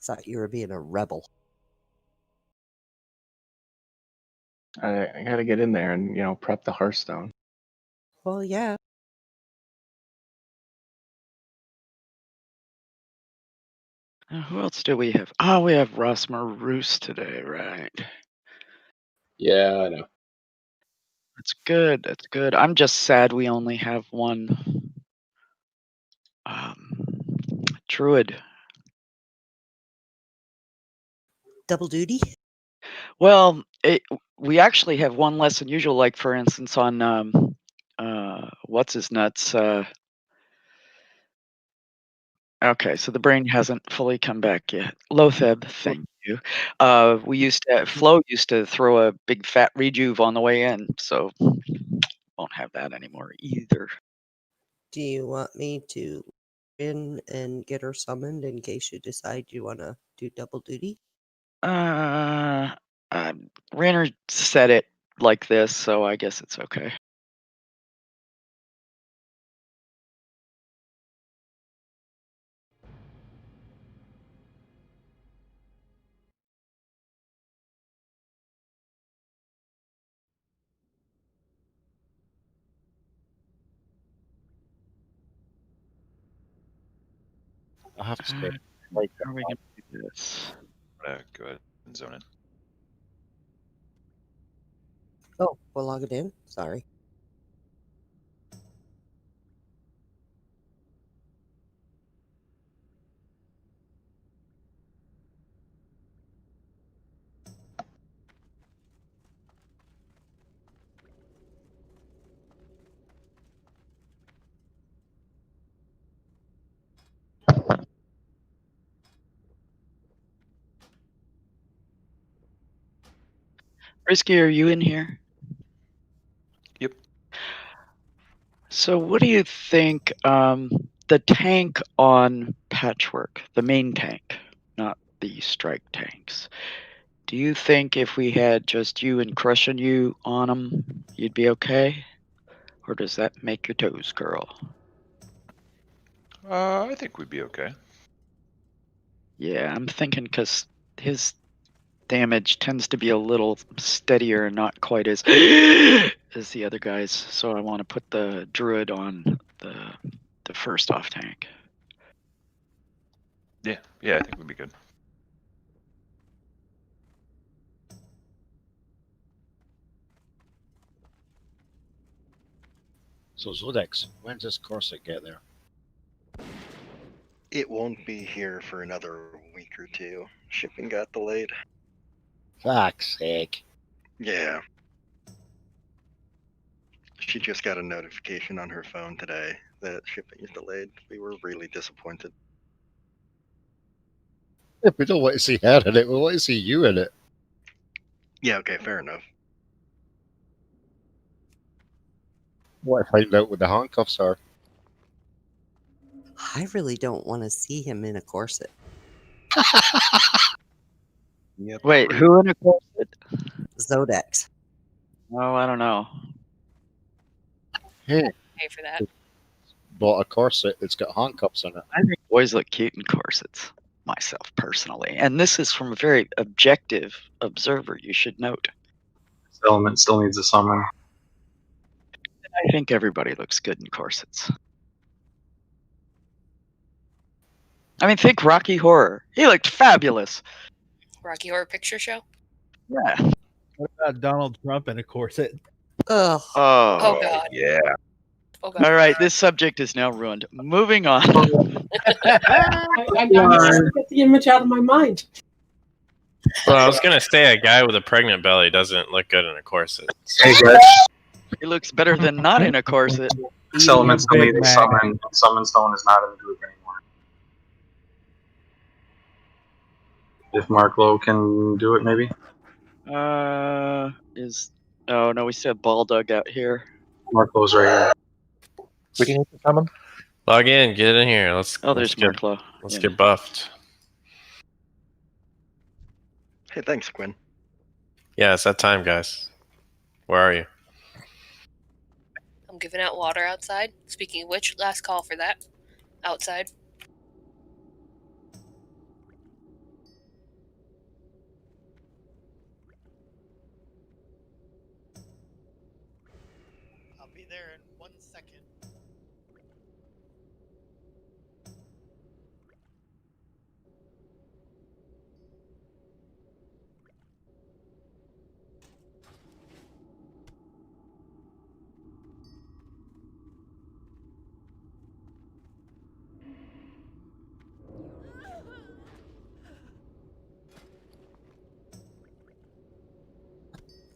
Thought you were being a rebel. I gotta get in there and, prep the Hearthstone. Well, yeah. Who else do we have? Oh, we have Ross Maroose today, right? Yeah, I know. That's good. That's good. I'm just sad we only have one druid. Double duty? Well, we actually have one less than usual. Like for instance, on what's his nuts. Okay, so the brain hasn't fully come back yet. Lotheb, thank you. Flo used to throw a big fat rejuve on the way in, so won't have that anymore either. Do you want me to in and get her summoned in case you decide you want to do double duty? Rainer said it like this, so I guess it's okay. I have to say, How are we gonna do this? Go ahead and zone in. Oh, we'll log it in? Sorry. Risky, are you in here? Yep. So what do you think the tank on Patchwork, the main tank, not the strike tanks, do you think if we had just you and Crushing You on them, you'd be okay? Or does that make your toes curl? I think we'd be okay. Yeah, I'm thinking because his damage tends to be a little steadier and not quite as as the other guys. So I want to put the druid on the first off tank. Yeah, I think we'd be good. so Zodex, when does Corset get there? It won't be here for another week or two. Shipping got delayed. Fuck's sake. Yeah. She just got a notification on her phone today that shipping is delayed. We were really disappointed. If we don't want to see her in it, we want to see you in it. Yeah, okay, fair enough. I want to find out what the handcuffs are. I really don't want to see him in a corset. Yep. Wait, who in a corset? Zodex. Oh, I don't know. Hey, Pay for that. bought a corset that's got handcuffs on it. I think boys look cute in corsets, myself personally. And this is from a very objective observer, you should note. This element still needs a summon. I think everybody looks good in corsets. I mean, think Rocky Horror. He looked fabulous. Rocky Horror Picture Show? Yeah. What about Donald Trump in a corset? Ugh. Oh, God. Yeah. Oh, God. All right, this subject is now ruined. Moving on. I just get the image out of my mind. Well, I was gonna say a guy with a pregnant belly doesn't look good in a corset. Hey guys, He looks better than not in a corset. this element still needs a summon. Summon stone is not in the group anymore. If Mark Lowe can do it, maybe? Oh no, we still have Baldock out here. Mark Lowe's right here. We can summon. Log in, get in here. Let's There's get, Marklo. Let's Yeah. get buffed. Hey, thanks, Quinn. Yeah, it's that time, guys. Where are you? I'm giving out water outside. Speaking of which, last call for that. Outside.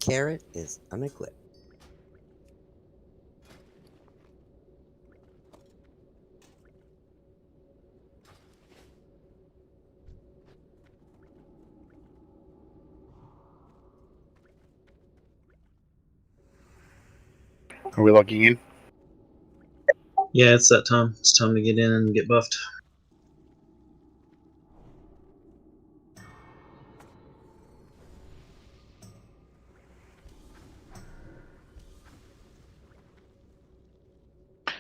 carrot is unequipped. Are we logging in? Yeah, it's that time. It's time to get in and get buffed.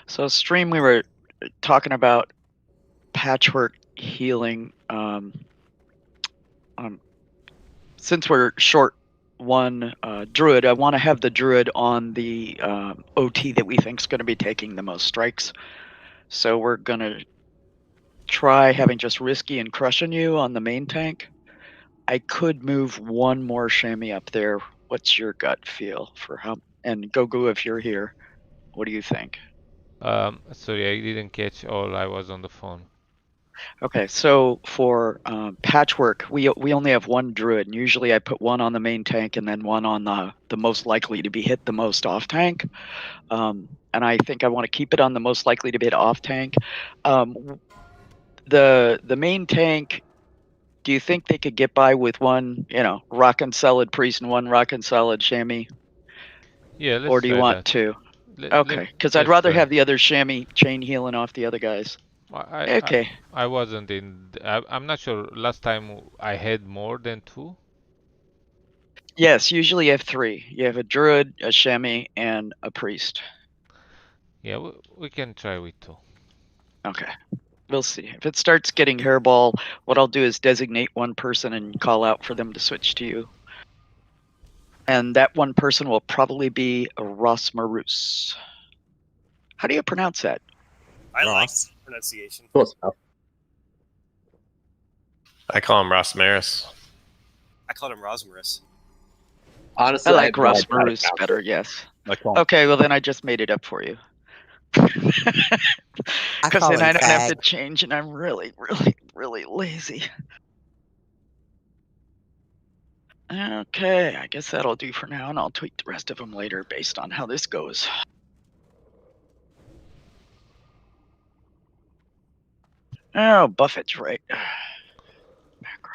So stream, we were talking about patchwork healing. Since we're short one druid, I want to have the druid on the OT that we think is going to be taking the most strikes. So we're going to try having just Risky and Crushing You on the main tank. I could move one more chamois up there. What's your gut feel for how? And Gogu, if you're here, what do you think? Sorry, I didn't catch all. I was on the phone. Okay, so for patchwork, we only have one druid, and usually I put one on the main tank and then one on the most likely to be hit the most off tank. And I think I want to keep it on the most likely to be hit off tank. The main tank, do you think they could get by with one, rockin' solid priest and one rockin' solid chamois? Yeah, let's Or do you try want that. to? Okay, because I'd let's rather try. have the other chamois chain healing off the other guys. Okay. I wasn't in. I'm not sure. Last time I had more than 2. Yes, usually you have 3. You have a druid, a chamois, and a priest. Yeah, we can try with 2. Okay. We'll see. If it starts getting hairball, what I'll do is designate one person and call out for them to switch to you. And that one person will probably be Rosmarus. How do you pronounce that? I like pronunciation. Close enough. I call him Rosmaris. I called him Rosmarus. Honestly, I like have no idea how to Rosmarus pronounce better, it. yes. I call him- Okay, well then I just made it up for you. Because call then I him don't have to Fag. change, and I'm really, really, really lazy. Okay, I guess that'll do for now, and I'll tweak the rest of them later based on how this goes. Oh, Buffett's right. Macro.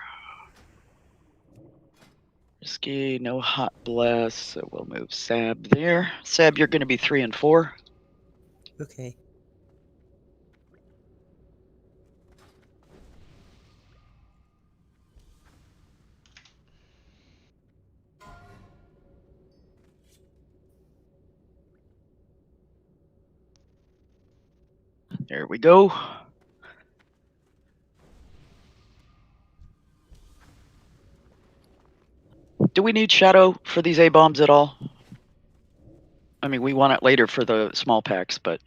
Risky, no hot blast, so we'll move Sab there. Sab, you're going to be 3 and 4. Okay. There we go. Do we need Shadow for these A-bombs at all? I mean, we want it later for the small packs, but...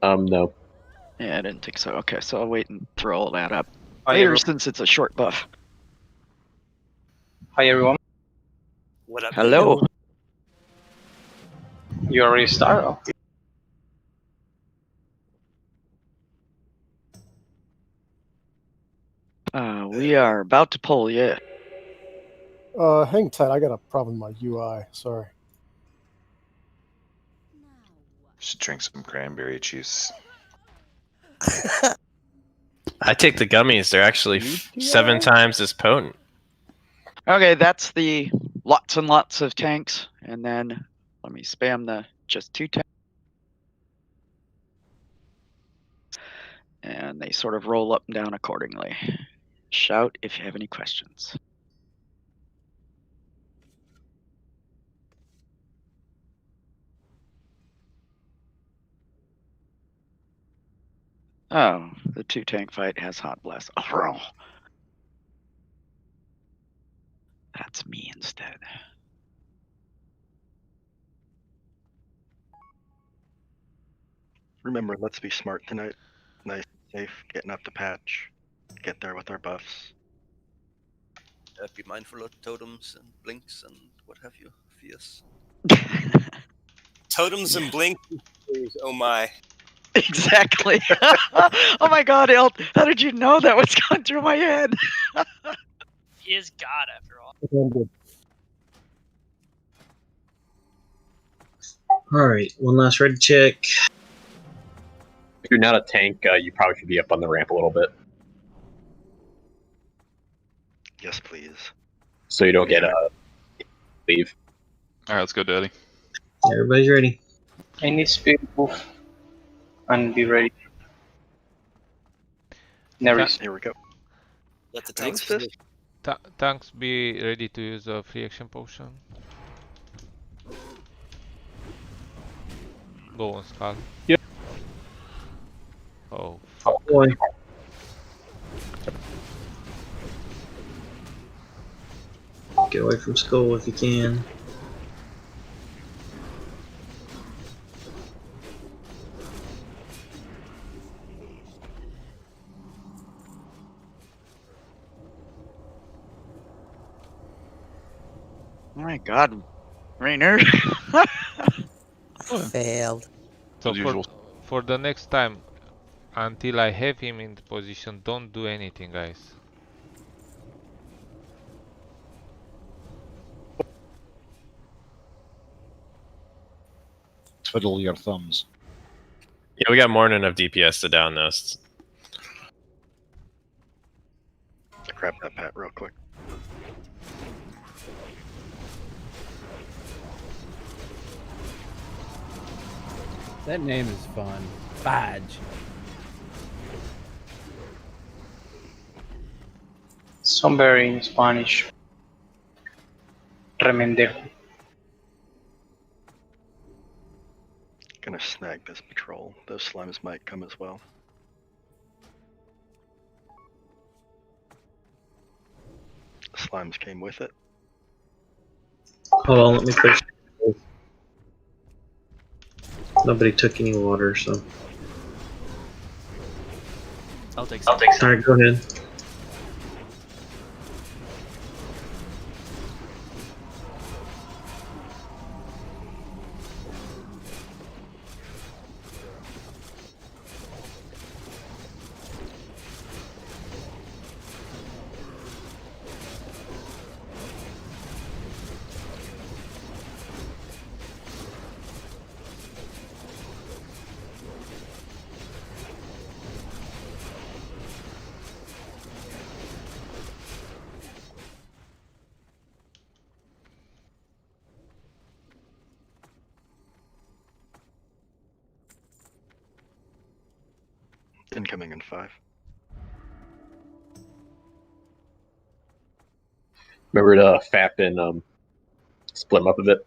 No. Yeah, I didn't think so. Okay, so I'll wait and throw all that up Hi, later everyone. since it's a short buff. Hi everyone. What up? Hello. You already started? We are about to pull, yeah. Hang tight. I got a problem with my UI. Sorry. Should drink some cranberry juice. I take the gummies. They're actually 7 times as potent. Okay, that's the lots and lots of tanks. And then let me spam the just 2 tanks. And they sort of roll up and down accordingly. Shout if you have any questions. Oh, the 2 tank fight has hot blast. Oh, that's me instead. Remember, let's be smart tonight. Nice and safe, getting up to patch. Get there with our buffs. Be mindful of totems and blinks and what have you. Fierce. Totems and blink. Oh my. Exactly. Oh my god, Elt, how did you know that was going through my head? He is God after all. Alright, one last red check. If you're not a tank, you probably should be up on the ramp a little bit, Yes, please. so you don't get leave. Alright, let's go, Daddy. Everybody's ready. Any speed move and be ready. Never. Here we go. Let the Who tanks is this? Tanks be ready to use a free action potion. Go on, Skull. Yep. Oh, Oh boy. Get away from Skull if you can. Oh my God, Rainer. Failed. so As usual. for the next time, until I have him in the position, don't do anything, guys. Twiddle your thumbs. Yeah, we got more than enough DPS to down this. Grab that Pat real quick. That name is fun. Fudge. Somewhere in Spanish. Remendejo. Gonna snag this patrol. Those slimes might come as well. The slimes came with it. Hold on, let me fix it. Nobody took any water, so. I'll take some. Alright, go ahead. Incoming in 5. Remember to FAP and split them up a bit.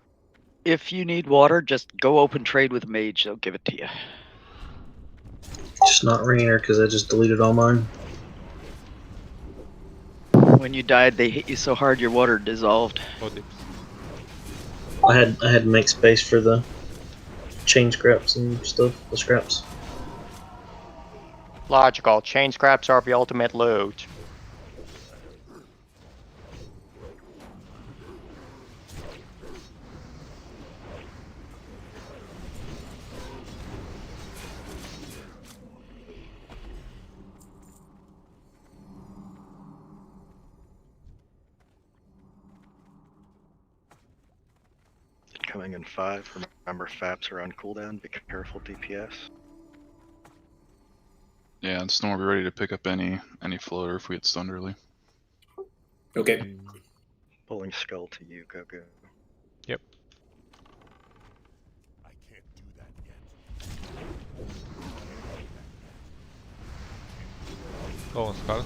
If you need water, just go open trade with Mage. They'll give it to you. Just not Rainer, because I just deleted all mine. When you died, they hit you so hard your water dissolved. Oh, dips. I had to make space for the chain scraps and stuff. The scraps. Logical. Chain scraps are the ultimate loot. Incoming in 5. Remember, FAPs are on cooldown. Be careful, DPS. Yeah, and Storm will be ready to pick up any floater if we get stunned early. Okay. Pulling Skull to you. Go, go. Yep. Go on, Skull.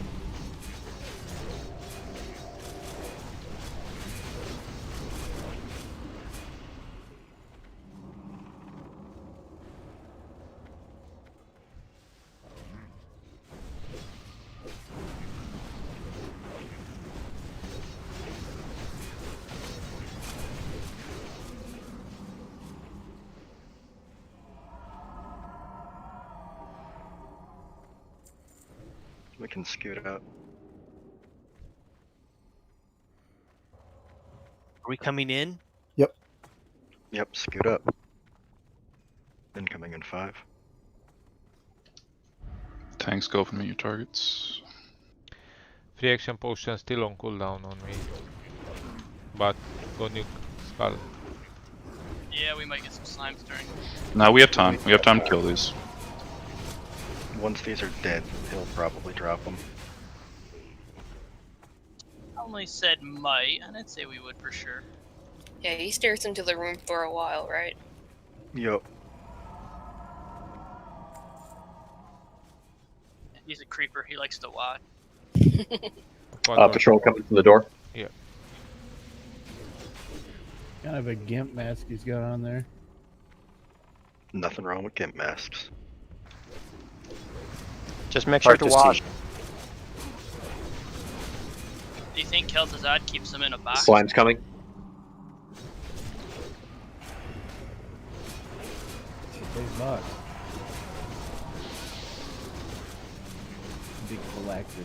We can scoot up. Are we coming in? Yep. Yep, scoot up. Incoming in 5. Tanks go up and meet your targets. Reaction potion still on cooldown on me. But go nuke skull. Yeah, we might get some slimes during. No, we have time. We have time to kill these. Once these are dead, he'll probably drop them. I only said might, and I'd say we would for sure. Yeah, he stares into the room for a while, right? Yup. He's a creeper. He likes to watch. Patrol coming from the door. Yeah. Kind of a gimp mask he's got on there. Nothing wrong with gimp masks. Just make sure to watch. Do you think Kel'Thuzad keeps him in a box? Slime's coming. Big box. Big collector.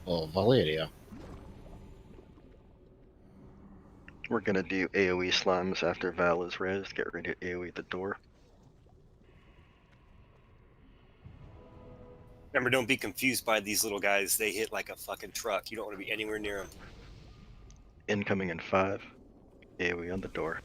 Oh, Valeria. We're gonna do AoE slimes after Val is res. Get ready to AoE the door. Remember, don't be confused by these little guys. They hit like a fucking truck. You don't want to be anywhere near them. Incoming in 5. AoE on the door.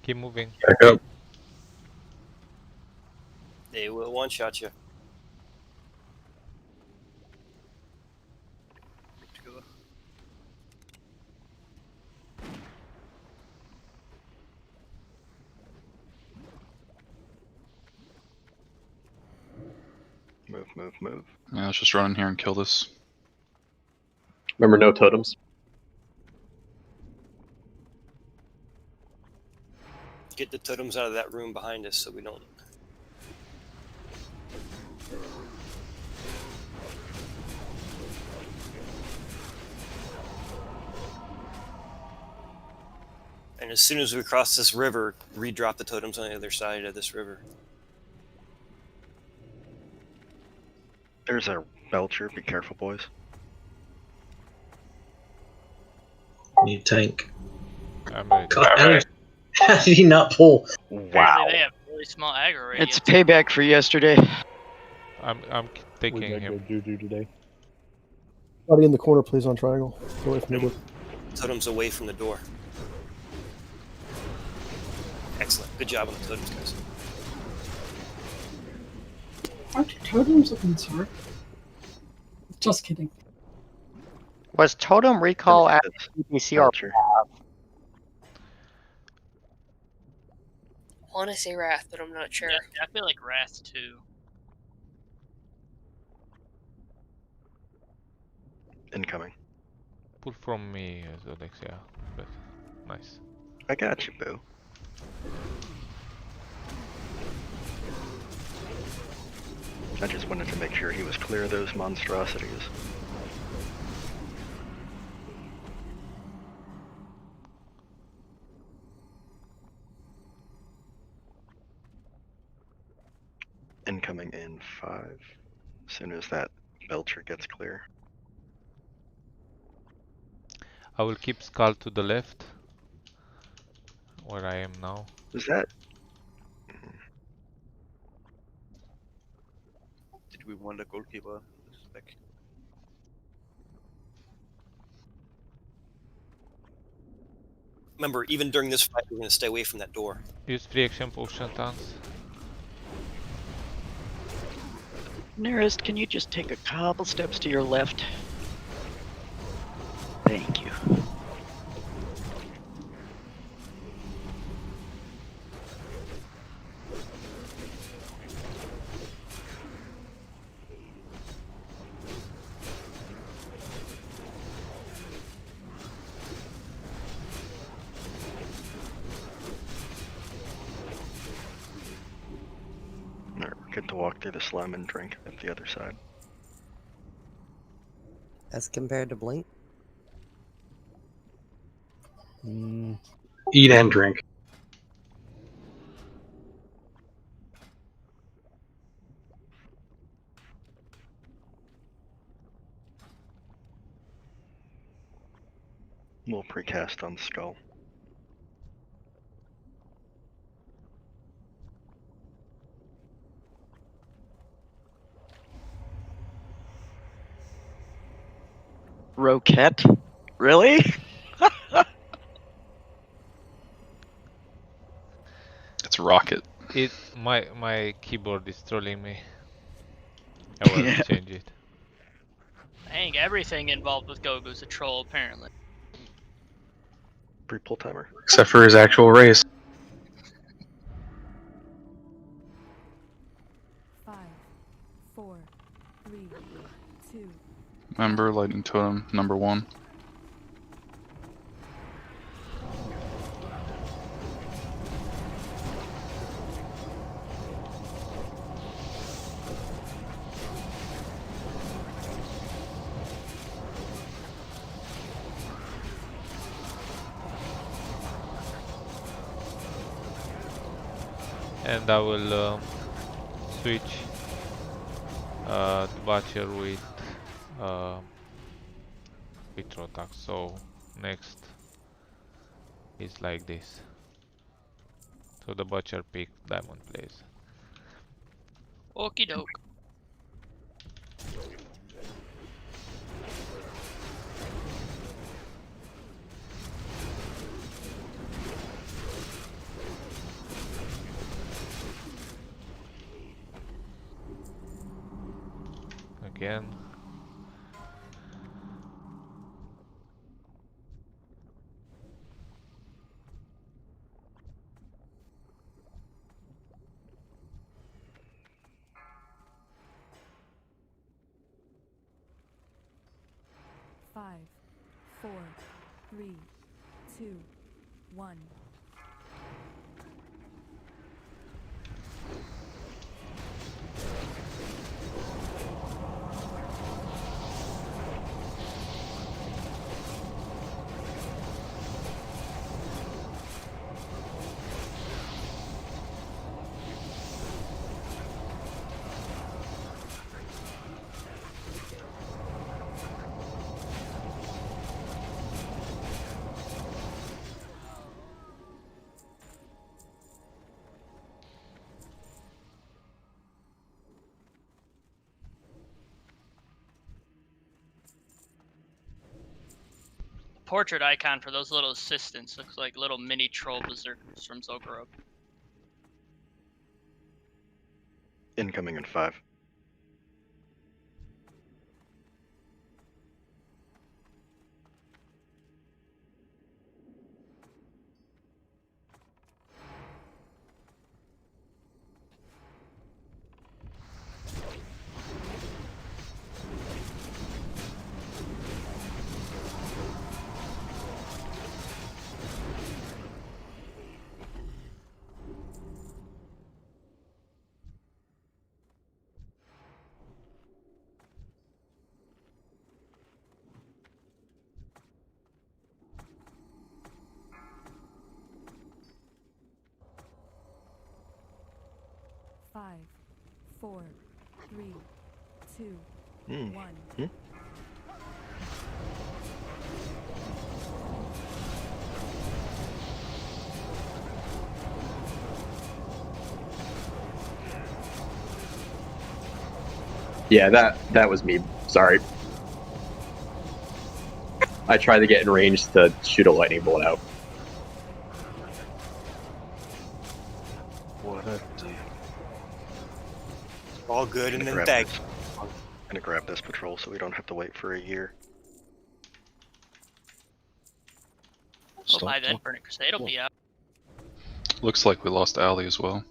Keep moving. Back up. They will one-shot you. Move, move, move. Yeah, let's just run in here and kill this. Remember, no totems. Get the totems out of that room behind us so we don't. And as soon as we cross this river, redrop the totems on the other side of this river. There's a Belcher. Be careful, boys. Need tank. I'm ready. God, how did he not pull? Apparently they have really small aggro radius. It's payback for yesterday. I'm taking him. Doo-doo today. Buddy in the corner, please, on triangle. Go away from the door. Totems away from the door. Excellent. Good job on the totems, guys. Aren't your totems a concern? Just kidding. Was totem recall at BBC or I want to say Wrath, but I'm not sure. Yeah, I feel like Wrath too. Incoming. Pull from me, Zodex, yeah. But nice. I got you, boo. I just wanted to make sure he was clear of those monstrosities. Incoming in 5. As soon as that Belcher gets clear. I will keep Skull to the left. Where I am now. Is that? Did we want a goalkeeper back? Remember, even during this fight, we're going to stay away from that door. Use reaction potion tons. Nearest, can you just take a couple steps to your left? Thank you. Good to walk through the slum and drink at the other side. As compared to Blink? Eat and drink. We'll precast on the skull. Roquette? Really? It's rocket. My keyboard is trolling me. I will Yeah. change it. Dang, everything involved with Gogo's a troll, apparently. Pre-pull timer. Except for his actual race. 5, 4, 3, 2. Remember, lightning totem number 1. And I will switch the Butcher with Rotax. So next is like this. So the Butcher picked Diamond Blaze. Okie doke. Again. Five, 4, 3, 2, 1. Portrait icon for those little assistants looks like little mini troll berserkers from Zokarov. Incoming in 5. Five, 4, 3, 2, 1. Yeah, that was me. Sorry. I tried to get in range to shoot a lightning bolt out. What a All good, and then grab tag. this. I'm gonna grab this patrol so we don't have to wait for a year. Well, by then, Burning Crusade will be out. Looks like we lost Ali as well.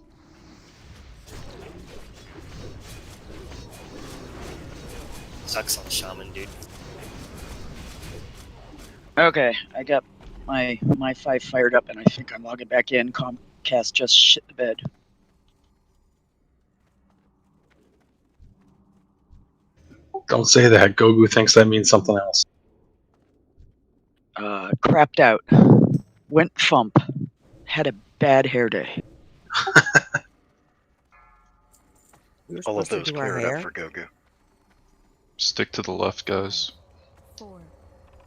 Sucks on Shaman, dude. Okay, I got my 5 fired up, and I think I'm logging back in. Comcast just shit the bed. Don't say that. Gogu thinks that means something else. Crapped out. Went fump. Had a bad hair day. We were All of supposed to those do our cleared hair. up for Gogu. Stick to the left, guys. 4,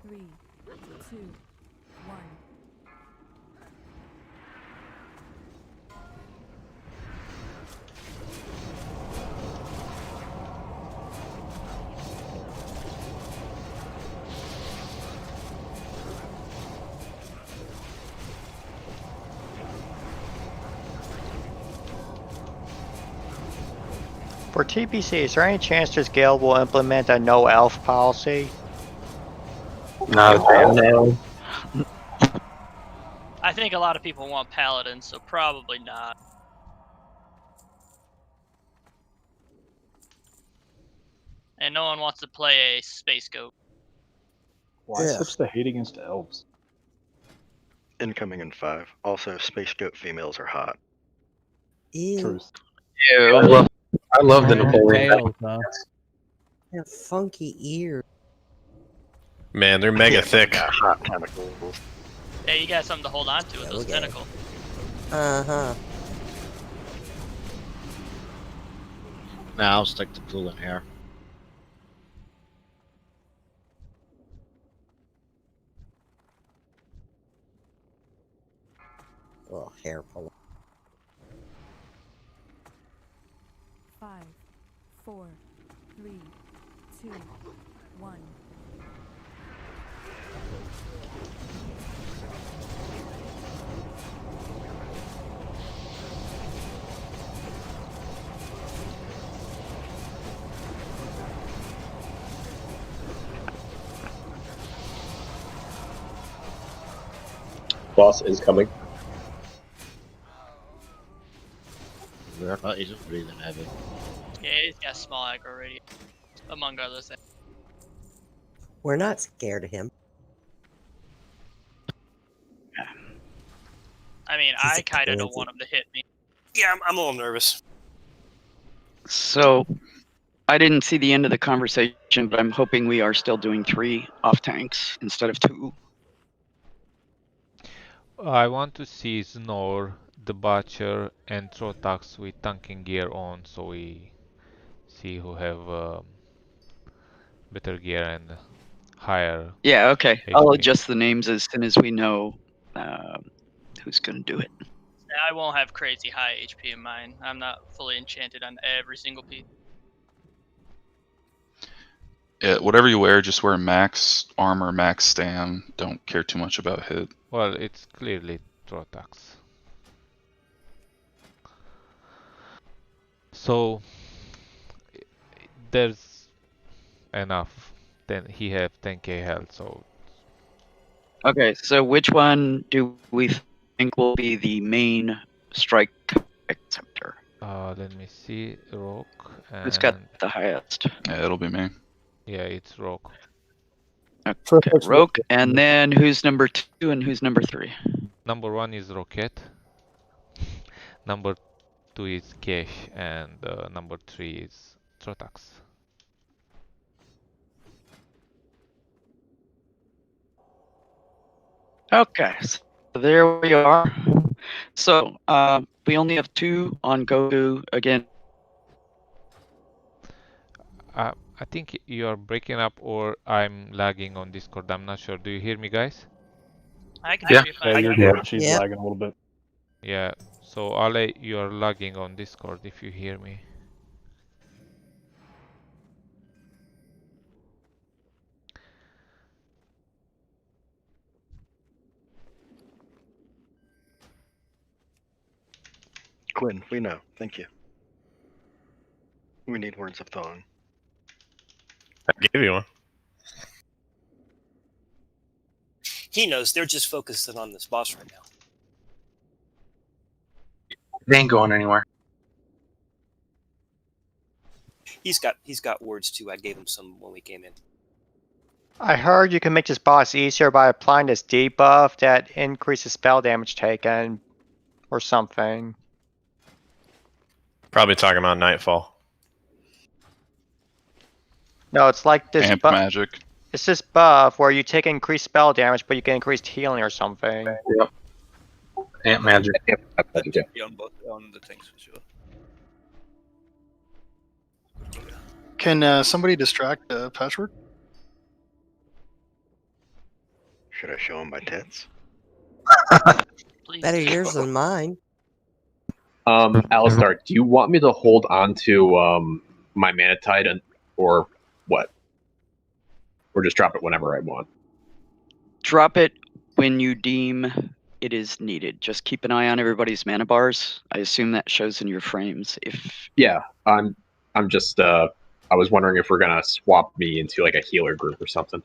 3, 2, 1. For TPC, is there any chance this guild will implement a no elf policy? Not a chance. No. I think a lot of people want paladins, so probably not. And no one wants to play a space goat. Why Yeah. such the hate against elves? Incoming in 5. Also, space goat females are hot. Ew. Truth. I love the Napoleon. Tails, huh? They have funky ears. Man, they're mega Yeah, thick. got hot tentacles. Yeah, you got something to hold on to with those Okay. tentacles. Uh-huh. Nah, I'll stick to pulling hair. Oh, hair pull. 5, 4, 3, 2, 1. Boss is coming. I thought he isn't breathing heavy. Yeah, he's got small aggro radius, among other things. We're not scared of him. I mean, He's I a kind of don't pansy. want him to hit me. Yeah, I'm a little nervous. So, I didn't see the end of the conversation, but I'm hoping we are still doing 3 off tanks instead of 2. I want to see Snore, the Butcher, and Trotax with tanking gear on, so we see who have better gear and higher Yeah, okay. I'll HP. adjust the names as soon as we know who's going to do it. I won't have crazy high HP in mine. I'm not fully enchanted on every single piece. Yeah, whatever you wear, just wear max armor, max stam. Don't care too much about hit. Well, it's clearly Trotax. So there's enough. Then he have 10k health, so Okay, so which one do we think will be the main strike acceptor? let me see. Rock and Who's got the highest? Yeah, it'll be me. yeah, it's Rock. Okay, Roke, and then who's number 2 and who's number 3? Number 1 is Rocket. Number 2 is Cash, and number 3 is Trotax. Okay, so there we are. So we only have 2 on Goku again. I think you are breaking up or I'm lagging on Discord. I'm not sure. Do you hear me, guys? I can Yeah, hear you fine. you're good. She's Yep. lagging a little bit. Yeah. So Ale, you are lagging on Discord if you hear me. Quinn, we know. Thank you. We need words of thong. I gave you one. He knows they're just focusing on this boss right now. They ain't going anywhere. He's got words too. I gave him some when we came in. I heard you can make this boss easier by applying this debuff that increases spell damage taken, or something. Probably talking about Nightfall. No, it's like this Amp magic. It's this buff where you take increased spell damage, but you get increased healing or something. Yep. Amp magic. Yeah, on the tanks for sure. Can somebody distract Patchwork? Should I show him my tits? Better yours than mine. Alistar, do you want me to hold on to my Manatide or what? Or just drop it whenever I want? Drop it when you deem it is needed. Just keep an eye on everybody's mana bars. I assume that shows in your frames. Yeah, I'm just I was wondering if we're gonna swap me into like a healer group or something.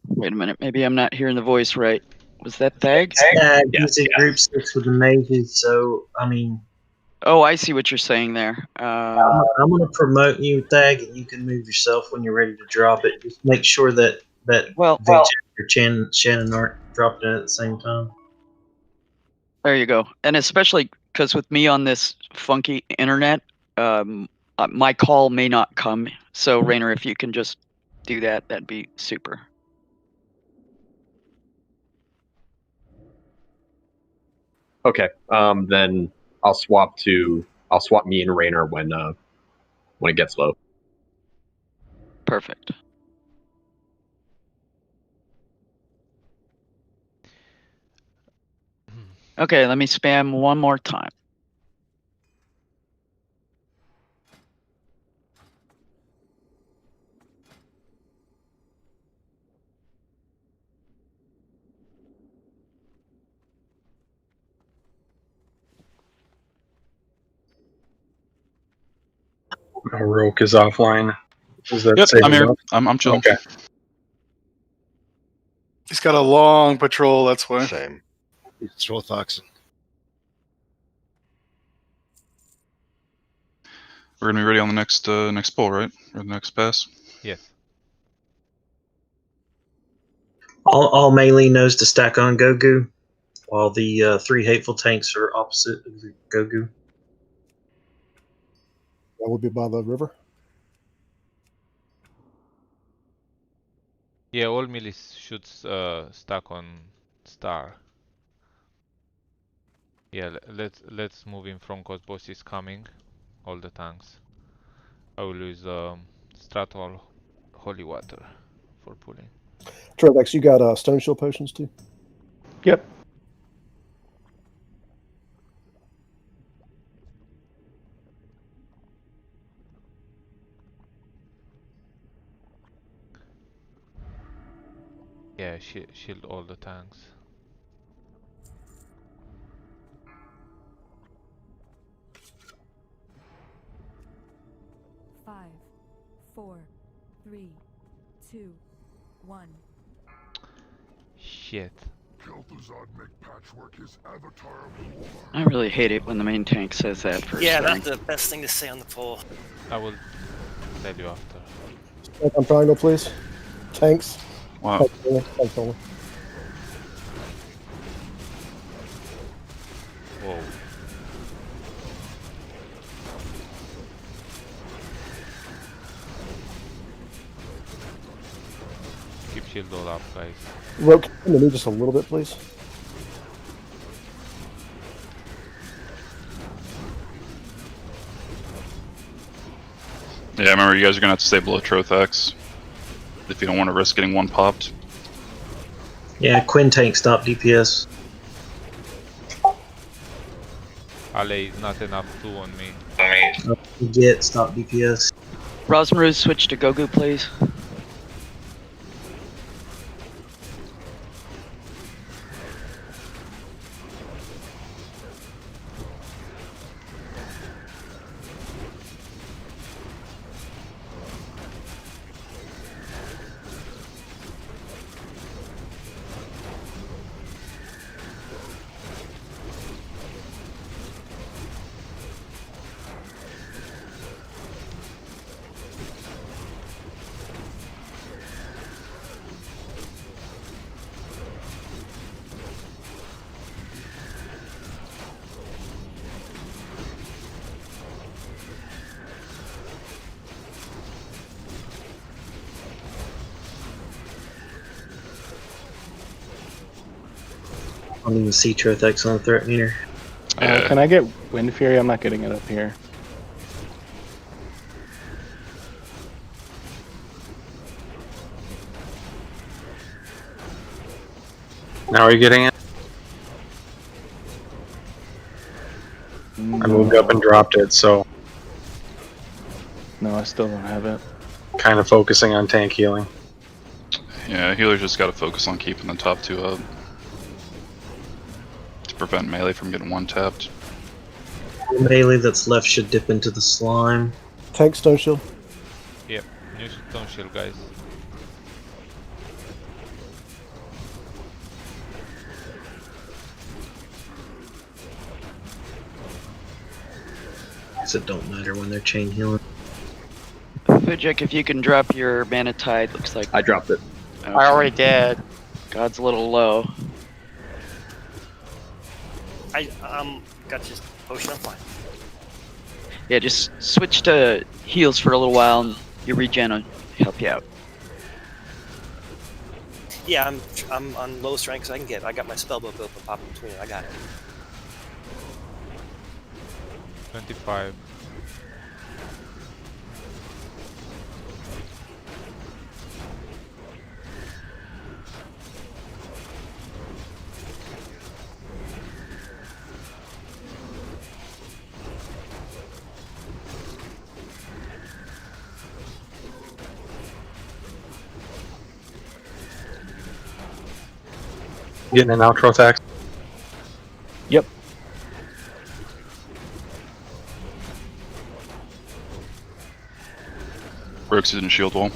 Wait a minute, maybe I'm not hearing the voice right. Was that Thag? He's in group 6 with the mages, so I mean. Oh, I see what you're saying there. I'm going to promote you, Thag, and you can move yourself when you're ready to drop it. Just make sure that Vijay or Shannon aren't dropped in at the same time. There you go. And especially because with me on this funky internet, my call may not come. So, Rainer, if you can just do that, that'd be super. Okay, then I'll swap me and Raynor when it gets low. Perfect. Okay, let me spam one more time. Roke is offline. Is that Yep, safe I'm here. enough? I'm chilling. Okay. He's got a long patrol, that's why. Same. It's Rothoxin. We're gonna be ready on the next next pull, right? Or the next pass. Yes. All melee knows to stack on Gogu, while the 3 hateful tanks are opposite of the Gogu. That would be by the river. Yeah, all melee should stack on star. Yeah, let's move in front cause boss is coming. All the tanks. I will use Stratol Holy Water for pulling. Trevex, you got stone shield potions too? Yep. Yeah, shield all the tanks. Five, 4, 3, 2, 1. Shit. I really hate it when the main tank says that first. Yeah, that's the best thing to say on the poll. I will tell you after. Stack on triangle, please. Tanks. Wow. Tanks only. Whoa. Keep shield all up, guys. Roke, come to me just a little bit, please. Yeah, remember you guys are gonna have to stay below Trothex if you don't want to risk getting one popped. Yeah, Quinn tank stop DPS. Ale is not enough 2 on me. Get stop DPS. Rosmaru, switch to Gogu, please. don't even see Trothex on the threat meter. Can I get Wind Fury? I'm not getting it up here. Now are you getting it? I moved up and dropped it, so No, I still don't have it. kind of focusing on tank healing. Yeah, healer just got to focus on keeping the top two up to prevent melee from getting one tapped. The melee that's left should dip into the slime. Tank stone shield. Yep, new stone shield, guys. It don't matter when they're chain healing. Fujik, if you can drop your mana tide, looks like I dropped it. I already did. God's a little low. I got your potion. I'm fine. Yeah, just switch to heals for a little while, and your regen will help you out. Yeah, I'm on low strength, so I can get. I got my spell book open, pop in between it. I got it. 25. Getting an outro attack. Yep. Brooks is in shield wall.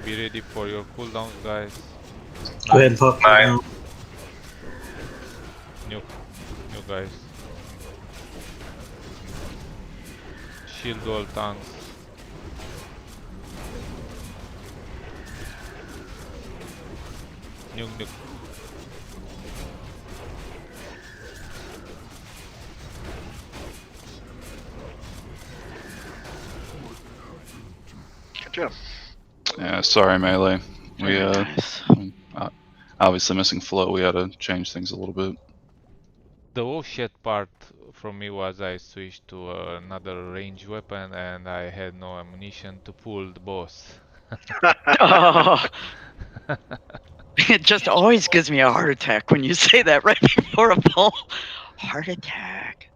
Be ready for your cooldowns, guys. Go ahead and pop down. New guys. Shield all tanks. Nuke. Good job. Yeah, sorry melee. We obviously missing flow. We had to change things a little bit. The oh shit part from me was I switched to another ranged weapon and I had no ammunition to pull the boss. Oh. It just always gives me a heart attack when you say that right before a ball. Heart attack.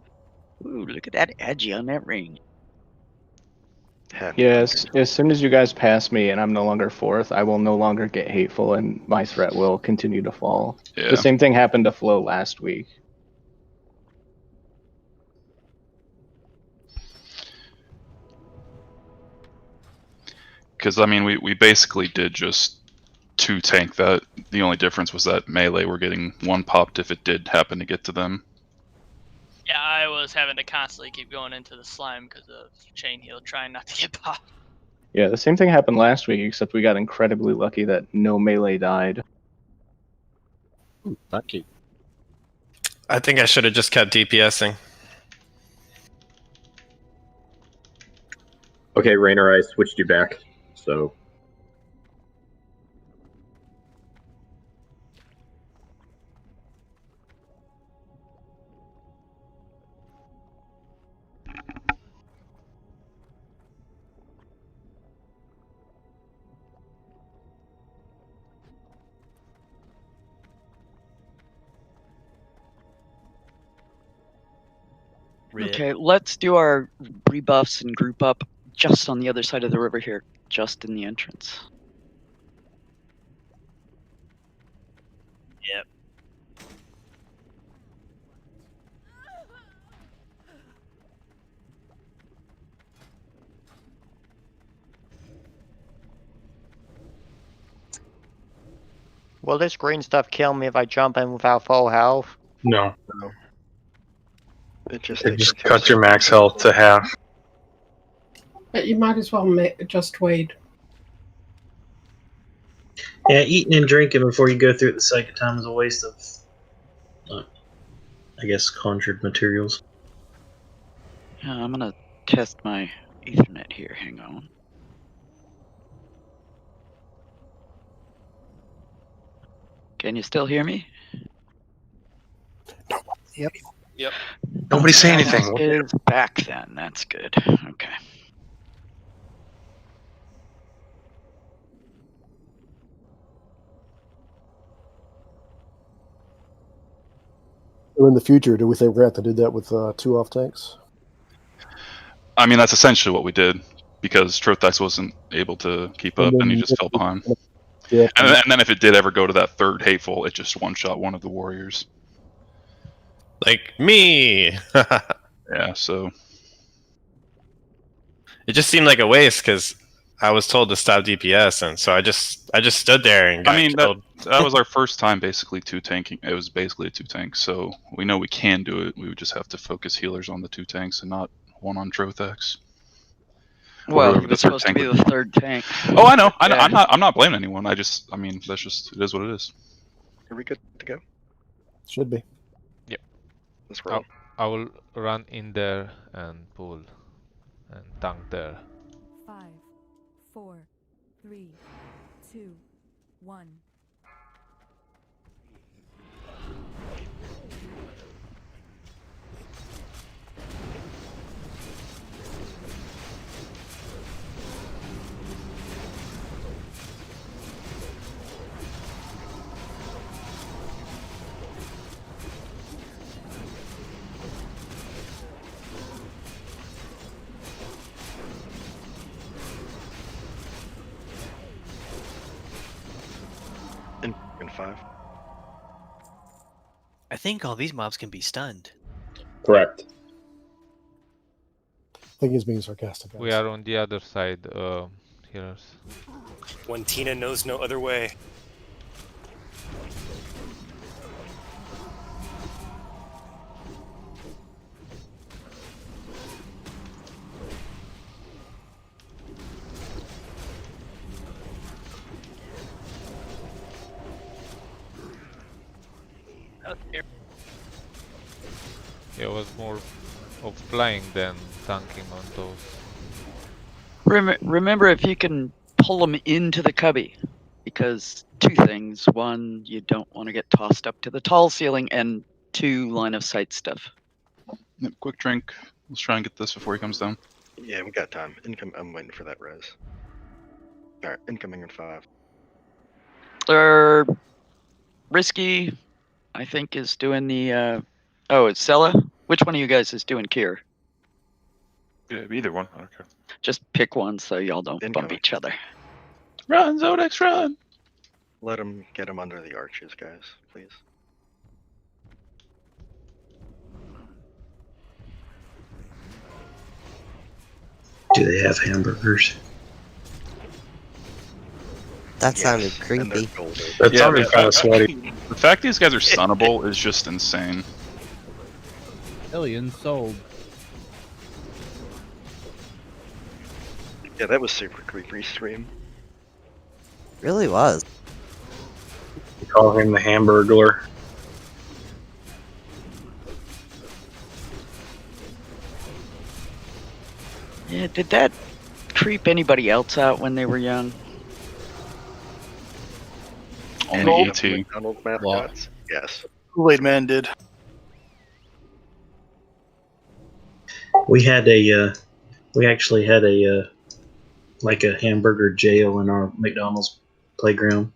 Ooh, look at that edgy on that ring. Yes, as soon as you guys pass me and I'm no longer fourth, I will no longer get hateful and my threat will continue to fall. Yeah. The same thing happened to Flo last week. Because I mean, we basically did just two tank that. The only difference was that melee were getting one popped if it did happen to get to them. Yeah, I was having to constantly keep going into the slime because of chain heal, trying not to get popped. Yeah, the same thing happened last week, except we got incredibly lucky that no melee died. Thank you. I think I should have just kept DPSing. Okay, Rainer, I switched you back. So Okay, let's do our rebuffs and group up just on the other side of the river here, just in the entrance. Yep. Will this green stuff kill me if I jump in without full health? No. No. It just It just cuts your max health to half. But you might as well just wait. Yeah, eating and drinking before you go through it the second time is a waste of, I guess, conjured materials. Yeah, I'm gonna test my Ethernet here. Hang on. Can you still hear me? Yep. Yep. Nobody say anything. Is back then. That's good. Okay. So in the future, do we think we're going to have to do that with 2 off tanks? I mean, that's essentially what we did because Trothex wasn't able to keep up and he just fell behind. Yeah. And then if it did ever go to that third hateful, it just one-shot one of the warriors. Like me. Yeah, so it just seemed like a waste because I was told to stop DPS, and so I just stood there and got I mean, killed. that was our first time basically 2 tanking. It was basically a 2 tank, so we know we can do it. We would just have to focus healers on the 2 tanks and not one on Trothex. Well, he was supposed to be the third tank. Oh, I know. Yeah. I'm not blaming anyone. I mean, that's just it is what it is. Are we good to go? Should be. Yep. Let's roll. I will run in there and pull and tank there. 5, 4, 3, 2, 1. In 5. I think all these mobs can be stunned. Correct. I think he's being sarcastic. We are on the other side, healers. When Tina knows no other way. It was more of flying than tanking on those. Remember, if you can pull them into the cubby, because 2 things: 1, you don't want to get tossed up to the tall ceiling, and 2, line of sight stuff. Yep, quick drink. Let's try and get this before he comes down. Yeah, we got time. I'm waiting for that res. Alright, incoming in 5. Risky, I think, is doing the. Oh, it's Sella. Which one of you guys is doing Kier? Yeah, either one. I don't care. Just pick one so y'all don't bump each other. Run, Zodex, run! Let him get him under the arches, guys, please. Do they have hamburgers? That sounded creepy. That sounded kind of sweaty. The fact these guys are stunnable is just insane. Alien sold. Yeah, that was super creepy stream. Really was. We call him the Hamburglar. Yeah, did that creep anybody else out when they were young? Only ET. McDonald's mascots? Yes. Kool-Aid Man did. We actually had a like a hamburger jail in our McDonald's playground.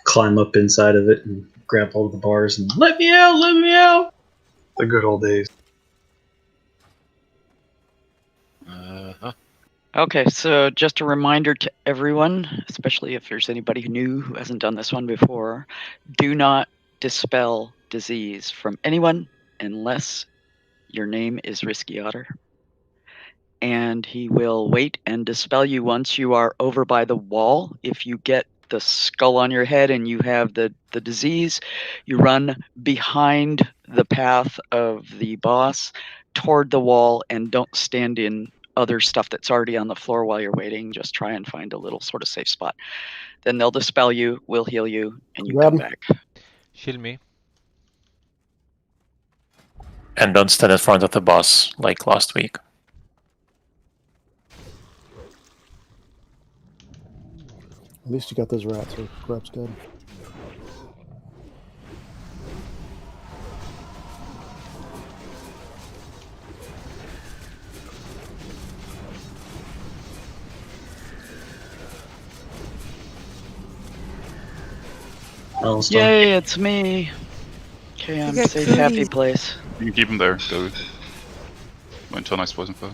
Climb up inside of it and grab hold of the bars and let me out, let me out. The good old days. Okay, so just a reminder to everyone, especially if there's anybody new who hasn't done this one before, do not dispel disease from anyone unless your name is Risky Otter. And he will wait and dispel you once you are over by the wall. If you get the skull on your head and you have the disease, you run behind the path of the boss toward the wall and don't stand in other stuff that's already on the floor while you're waiting. Just try and find a little sort of safe spot. Then they'll dispel you, we'll heal you, and you Grab come him. back. Shield me. And don't stand in front of the boss like last week. At least you got those rats. So grab's good. Alistair. Yay, it's me. Okay, I'm got safe, happy cooties. place. You can keep him there. Go. Wait until next poison foe.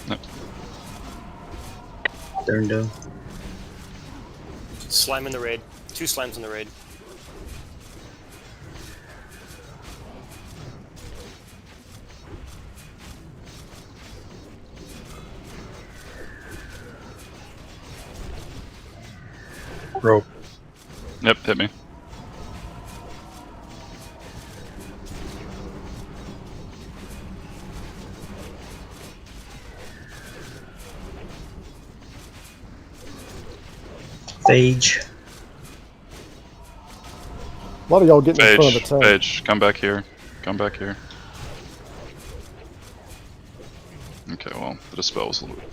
No. Turn down. Slime in the raid. 2 slimes in the raid. Rope. Yep, hit me. Phage. A lot of y'all getting in front of Phage, the tank. Phage, come back here. Come back here. Okay, well, the dispel was a little bit.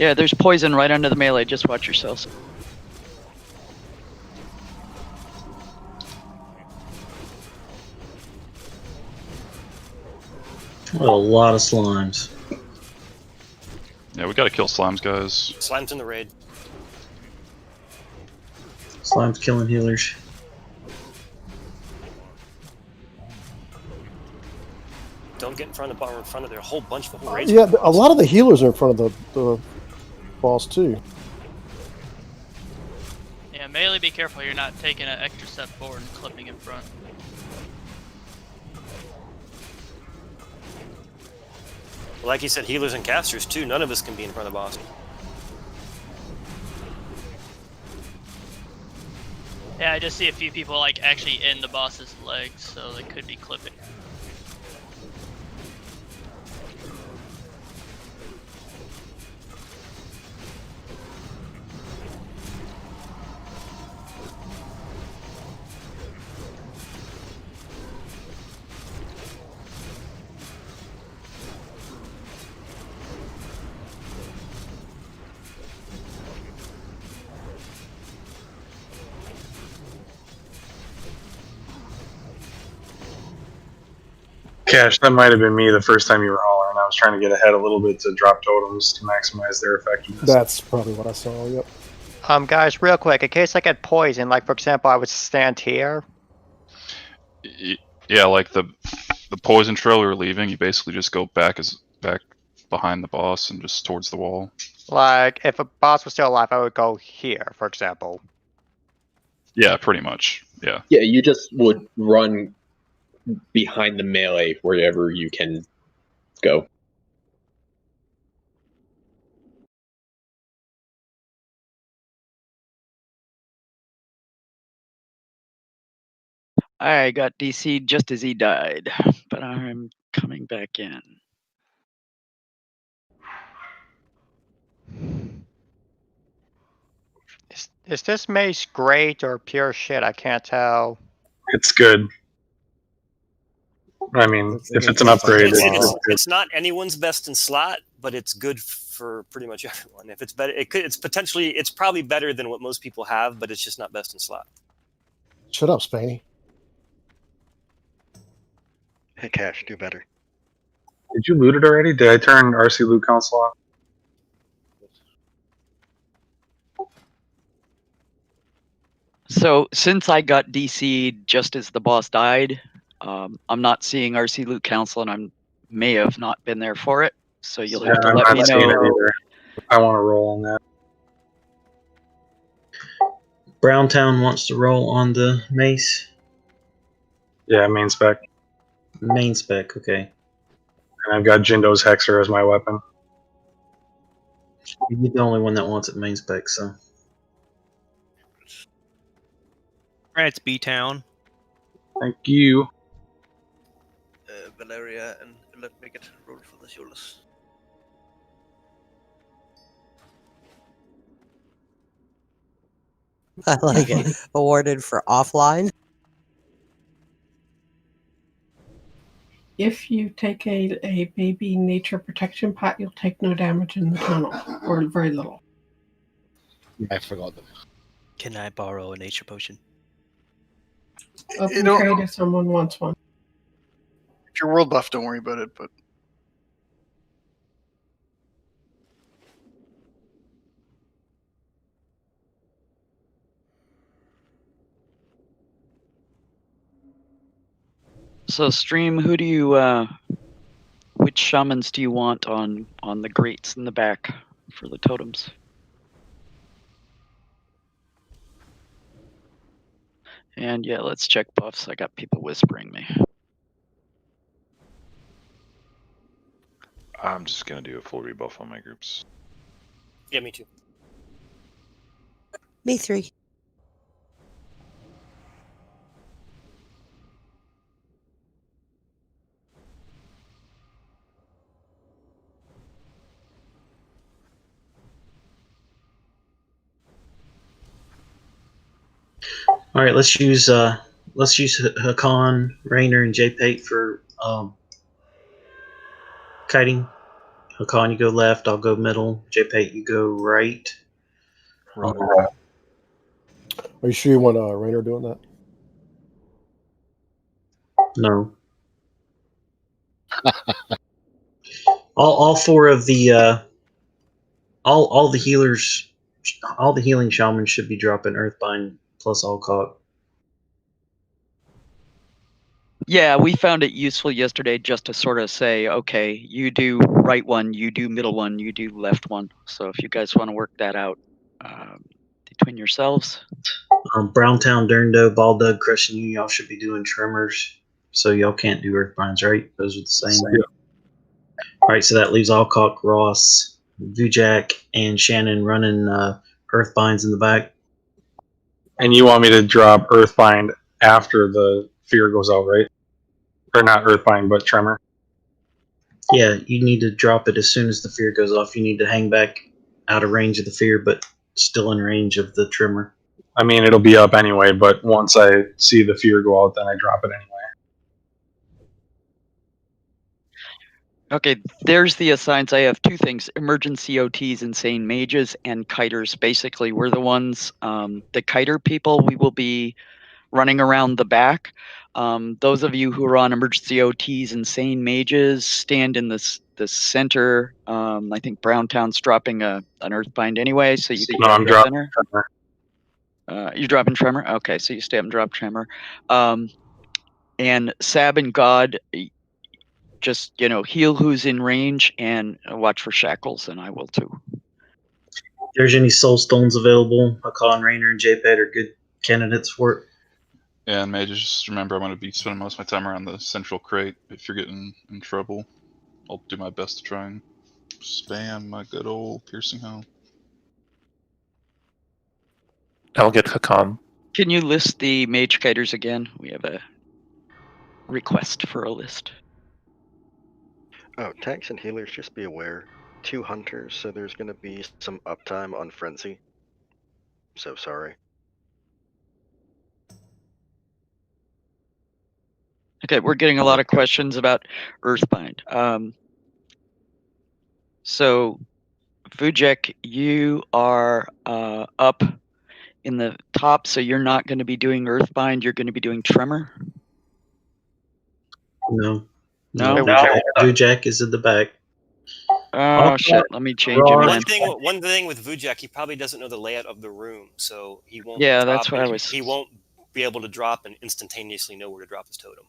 Yeah, there's poison right under the melee. Just watch yourselves. What a lot of slimes. Yeah, we gotta kill slimes, guys. Slimes in the raid. Slimes killing healers. Don't get in front of the bar in front of there. A whole bunch of whole raids. Yeah, a lot of the healers are in front of the boss too. Yeah, melee, be careful you're not taking an extra step forward and clipping in front. Like you said, healers and casters too. None of us can be in front of the boss. Yeah, I just see a few people like actually in the boss's legs, so they could be clipping. Cash, that might have been me the first time you were hollering. I was trying to get ahead a little bit to drop totems to maximize their effectiveness. That's probably what I saw. Yep. Guys, real quick, in case I get poisoned, like for example, I would stand here. Yeah, like the poison trail we were leaving, you basically just go back behind the boss and just towards the wall. Like, if a boss was still alive, I would go here, for example. Yeah, pretty much. Yeah. Yeah, you just would run behind the melee wherever you can go. I got DC'd just as he died, but I'm coming back in. Is this mace great or pure shit? I can't tell. It's good. I mean, if it's an upgrade, It's not anyone's best in slot, but it's good for pretty much everyone. If it's better, it's probably better than what most people have, but it's just not best in slot. Shut up, Spaney. Hey, Cash, do better. Did you loot it already? Did I turn RC loot console off? So since I got DC'd just as the boss died, I'm not seeing RC Loot Council, and I may have not been there for it. So you'll have to I'm let not me seeing know. it either. I want to roll on that. Browntown wants to roll on the mace. Yeah, main spec. Main spec, okay. And I've got Jindo's Hexer as my weapon. You're the only one that wants it main spec, so. Alright, it's B-Town. Thank you. Valeria, and let me get roll for the shoulders. I like it. Awarded for offline. If you take a baby nature protection pot, you'll take no damage in the tunnel, or very little. I forgot them. Can I borrow a nature potion? Open trade if someone wants one. If you're world buff, don't worry about it, but So stream, who do you which shamans do you want on the grates in the back for the totems? And yeah, let's check buffs. I got people whispering me. I'm just gonna do a full rebuff on my groups. Yeah, me too. Me 3. All right, let's use Hakan, Rainer, and JPate for kiting. Hakan, you go left. I'll go middle. JPate, you go right. Are you sure you want Rainer doing that? No. all four of the all the healers, all the healing shamans should be dropping Earthbind plus Alcock. Yeah, we found it useful yesterday just to sort of say, okay, you do right one, you do middle one, you do left one. So if you guys want to work that out between yourselves. Browntown, Durndo, Baldug, Crushing You, y'all should be doing tremors. So y'all can't do Earthbinds, right? Those are the same. Yeah. All right, so that leaves Alcock, Ross, Vujak, and Shannon running Earthbinds in the back. And you want me to drop Earthbind after the fear goes out, right? Or not Earthbind, but Tremor. Yeah, you need to drop it as soon as the fear goes off. You need to hang back out of range of the fear, but still in range of the tremor. I mean, it'll be up anyway, but once I see the fear go out, then I drop it anyway. Okay, there's the assigns. I have two things: emergency OTs, insane mages, and kiters. Basically, we're the ones, the kiter people. We will be running around the back. Those of you who are on emergency OTs, insane mages, stand in the center. I think Browntown's dropping an Earthbind anyway, so you can No, drop I'm the dropping center. Tremor. You're dropping Tremor? Okay, so you stay up and drop Tremor. And Sab and God, just, heal who's in range and watch for shackles, and I will too. If there's any soul stones available, Hakan, Rainer, and JPET are good candidates for it. Yeah, and Mages, just remember I'm going to be spending most of my time around the central crate. If you're getting in trouble, I'll do my best to try and spam my good old piercing home. I'll get Hakan. Can you list the mage kiters again? We have a request for a list. Oh, tanks and healers, just be aware. 2 hunters, so there's going to be some uptime on Frenzy. So sorry. Okay, we're getting a lot of questions about Earthbind. So, Vujek, you are up in the top, so you're not going to be doing Earthbind. You're going to be doing Tremor. No. No? Vujak is at the back. Oh shit! Let me change him. One thing with Vujek, he probably doesn't know the layout of the room, so he won't. Yeah, that's what I was. He won't be able to drop and instantaneously know where to drop his totem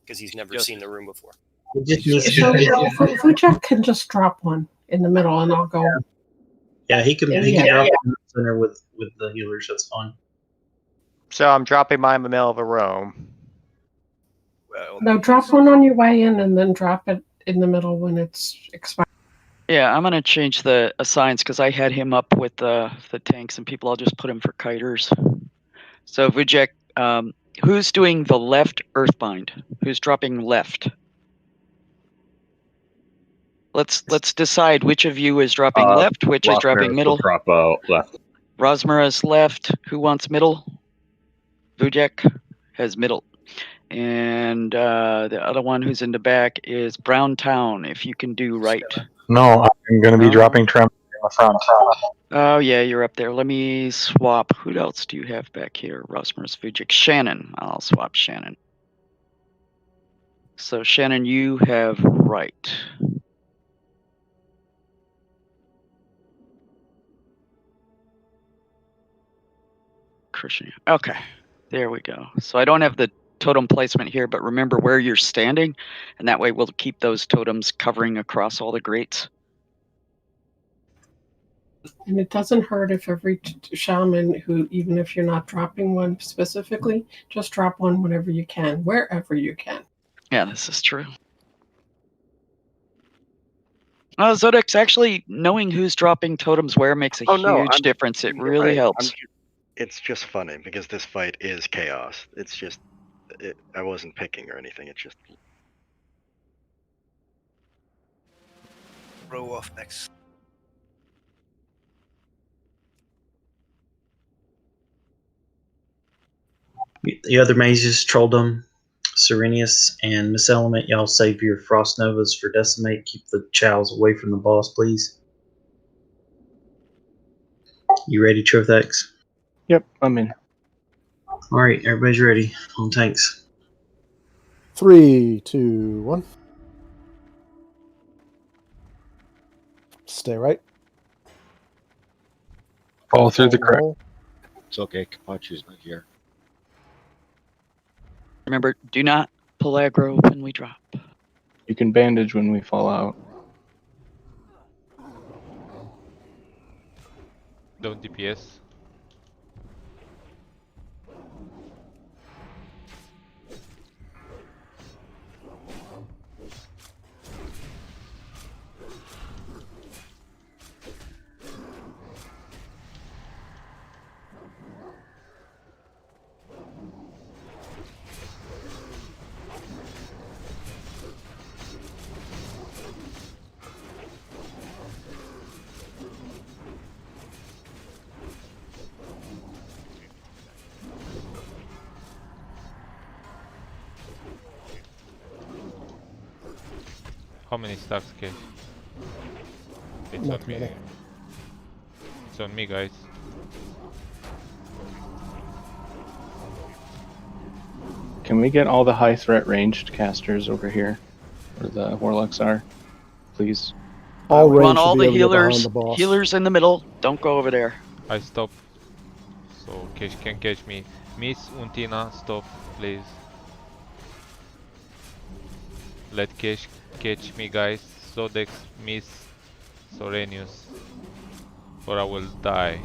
because he's never seen the room before. So Vujek can just drop one in the middle, and I'll go. Yeah, he can drop in the center with the healers. That's fine. So I'm dropping mine in the middle of the room. No, drop one on your way in, and then drop it in the middle when it's expired. Yeah, I'm gonna change the assigns because I had him up with the tanks and people. I'll just put him for kiters. So Vujek, who's doing the left Earthbind? Who's dropping left? Let's decide which of you is dropping left, which is dropping middle. Drop left. Rosmara's left. Who wants middle? Vujek has middle. And the other one who's in the back is Browntown. If you can do right. No, I'm going to be dropping Tremor in the front. Oh yeah, you're up there. Let me swap. Who else do you have back here? Rosmara's Vujik. Shannon. I'll swap Shannon. So Shannon, you have right. Christian. Okay. There we go. So I don't have the totem placement here, but remember where you're standing, and that way we'll keep those totems covering across all the grates. And it doesn't hurt if every shaman who, even if you're not dropping one specifically, just drop one whenever you can, wherever you can. Yeah, this is true. Zodex, actually knowing who's dropping totems where makes a Oh no, huge difference. It you're really right. helps. It's just funny because this fight is chaos. It's just, I wasn't picking or anything. It's just. Row off next. The other mages, Trolldom, Serenius, and Miss Element, y'all save your Frost Novas for Decimate. Keep the chows away from the boss, please. You ready, Trothex? Yep, I'm in. Alright, everybody's ready. On tanks. 3, 2, 1. Stay right. Fall through the crack. It's okay, Kapachi's not here. Remember, do not pull aggro when we drop. You can bandage when we fall out. Don't DPS. How many stacks, Cash? It's Not on me. many. It's on me, guys. Can we get all the high threat ranged casters over here, where the warlocks are, please? All We range want should all be the able to get behind healers. the boss. Healers in the middle. Don't go over there. I stop. So Cash can catch me. Miss Untina, stop, please. Let Cash catch me, guys. Zodex, Miss Sorenius. Or I will die.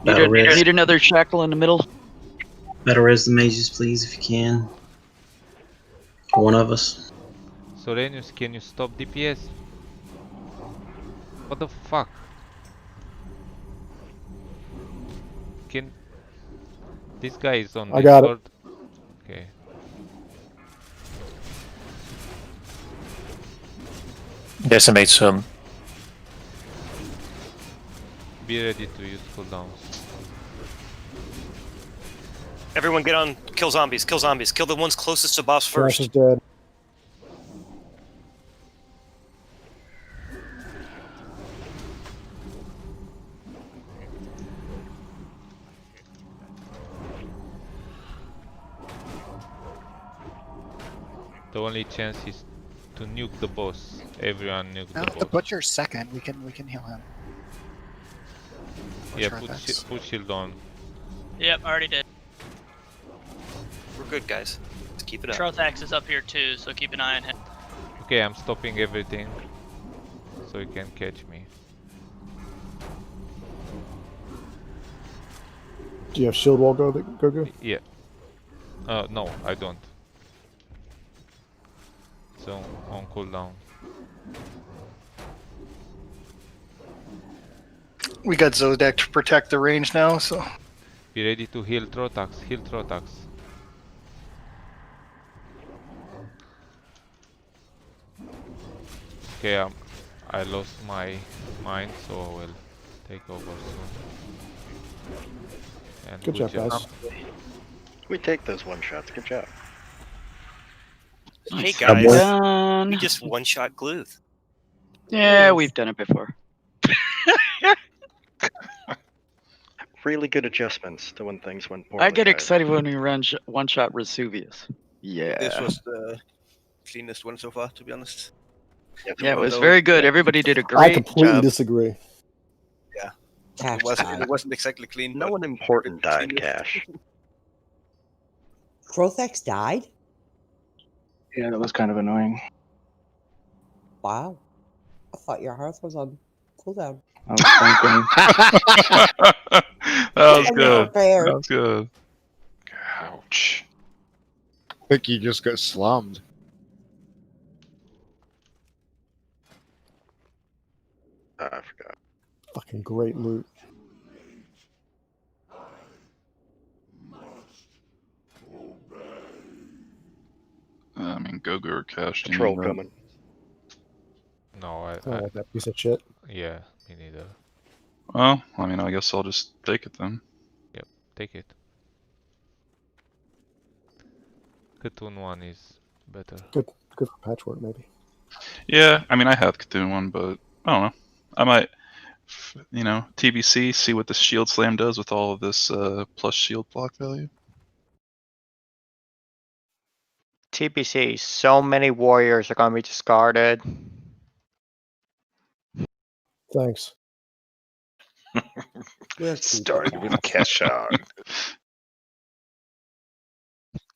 Need another shackle in the middle. Battle res the mages, please, if you can. One of us. Sorenius, can you stop DPS? What the fuck? Can... This guy is on I got Discord. Okay. Decimate soon. Be ready to use cooldowns. Everyone get on, kill zombies, kill zombies. Kill the ones closest to boss Flash first. is dead. The only chance is to nuke the boss. Everyone nuke Now the if the boss. butcher's second, we can heal him. Yeah, Trothex. put shield on. Yep, already did. We're good, guys. Let's keep it up. Trothex is up here too, so keep an eye on him. Okay, I'm stopping everything. So you can catch me. Do you have shield wall go? Yeah. No, I don't. So on cooldown. We got Zodek to protect the range now, so. Be ready to heal Trotax. Heal Trotax. Okay, I lost my mind, so I will take over soon. And Good job, guys. We take those one shots. Good job. Hey Well guys, done. we just one-shot Gluth. Yeah, we've done it before. Really good adjustments to when things went poorly. I get guys. excited when we run one-shot Vesuvius. Yeah. This was the cleanest one so far, to be honest. Yeah, it was very good. Everybody did a I great completely job. disagree. Yeah. Cash It wasn't exactly clean. No one important died, Cash. Crothex died? Yeah, that was kind of annoying. Wow. I thought your hearth was on cooldown. I was thinking. That was I'm good. prepared. That was good. Ouch. I think you just got slummed. I forgot. Fucking great loot. I mean, Gogu or Cash. do you Troll need that? coming. No, I don't like that piece of shit. Yeah, me neither. Well, I mean, I guess I'll just take it then. Yep, take it. Cartoon one is better. Good for patchwork, maybe. Yeah, I mean, I have Cthulhu one, but I don't know. I might, TBC, see what the shield slam does with all of this plus shield block value. TBC, so many warriors are going to be discarded. Thanks. Starting with Kesha.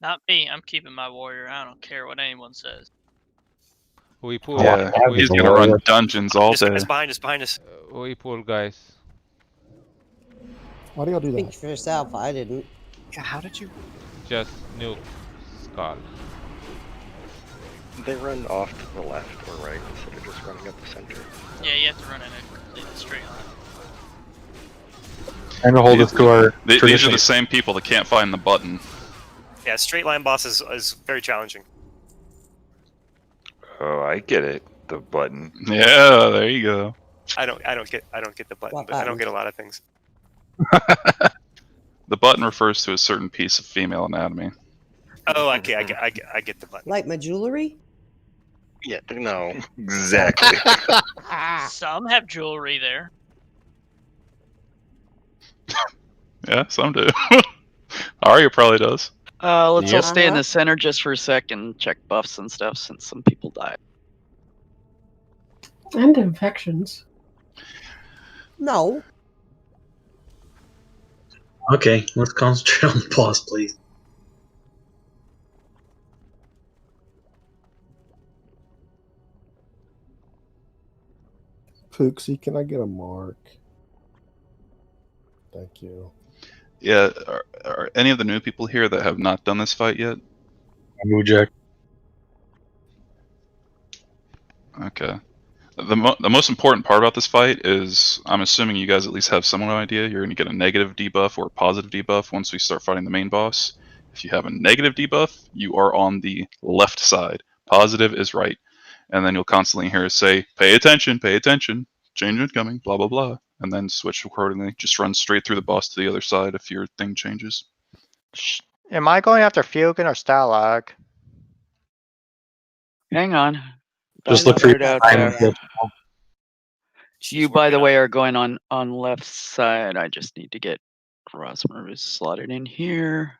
Not me. I'm keeping my warrior. I don't care what anyone says. We pull. Yeah, he's gonna run dungeons all day. Behind us. We pull, guys. Why do y'all do Think that? for yourself. I didn't. Yeah, how did you? Just nuke Skull. They run off to the left or right instead of just running up the center. Yeah, you have to run in a completely straight line. And to hold us to our These are tradition. the same people that can't find the button. Yeah, straight line boss is very challenging. Oh, I get it. The button. Yeah, there you go. I don't get the button, What but I don't button? get a lot of things. The button refers to a certain piece of female anatomy. Oh, okay, I get the button. Like my jewelry? Yeah, no. Exactly. Some have jewelry there. Yeah, some do. Arya probably does. Let's all stay in Uh-huh. the center just for a sec and check buffs and stuff since some people died. And infections. No. Okay, let's concentrate on the boss, please. Pooksy, can I get a mark? Thank you. Yeah, are any of the new people here that have not done this fight yet? Moojek. Okay. The most important part about this fight is, I'm assuming you guys at least have some idea, you're going to get a negative debuff or a positive debuff once we start fighting the main boss. If you have a negative debuff, you are on the left side. Positive is right. And then you'll constantly hear us say, pay attention, change incoming, blah, blah, blah. And then switch accordingly. Just run straight through the boss to the other side if your thing changes. Am I going after Fugan or Stalag? Hang on. Just look for Figured your out time. there. You, by the way, are going on left side. I just need to get Rosmer slotted in here.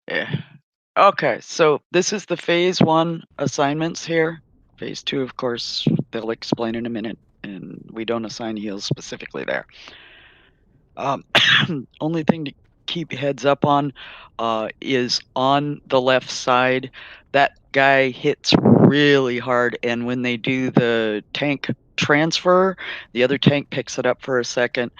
Yeah. Okay, so this is the phase 1 assignments here. Phase 2, of course, they'll explain in a minute, and we don't assign heals specifically there. Only thing to keep heads up on is on the left side, that guy hits really hard, and when they do the tank transfer, the other tank picks it up for a second.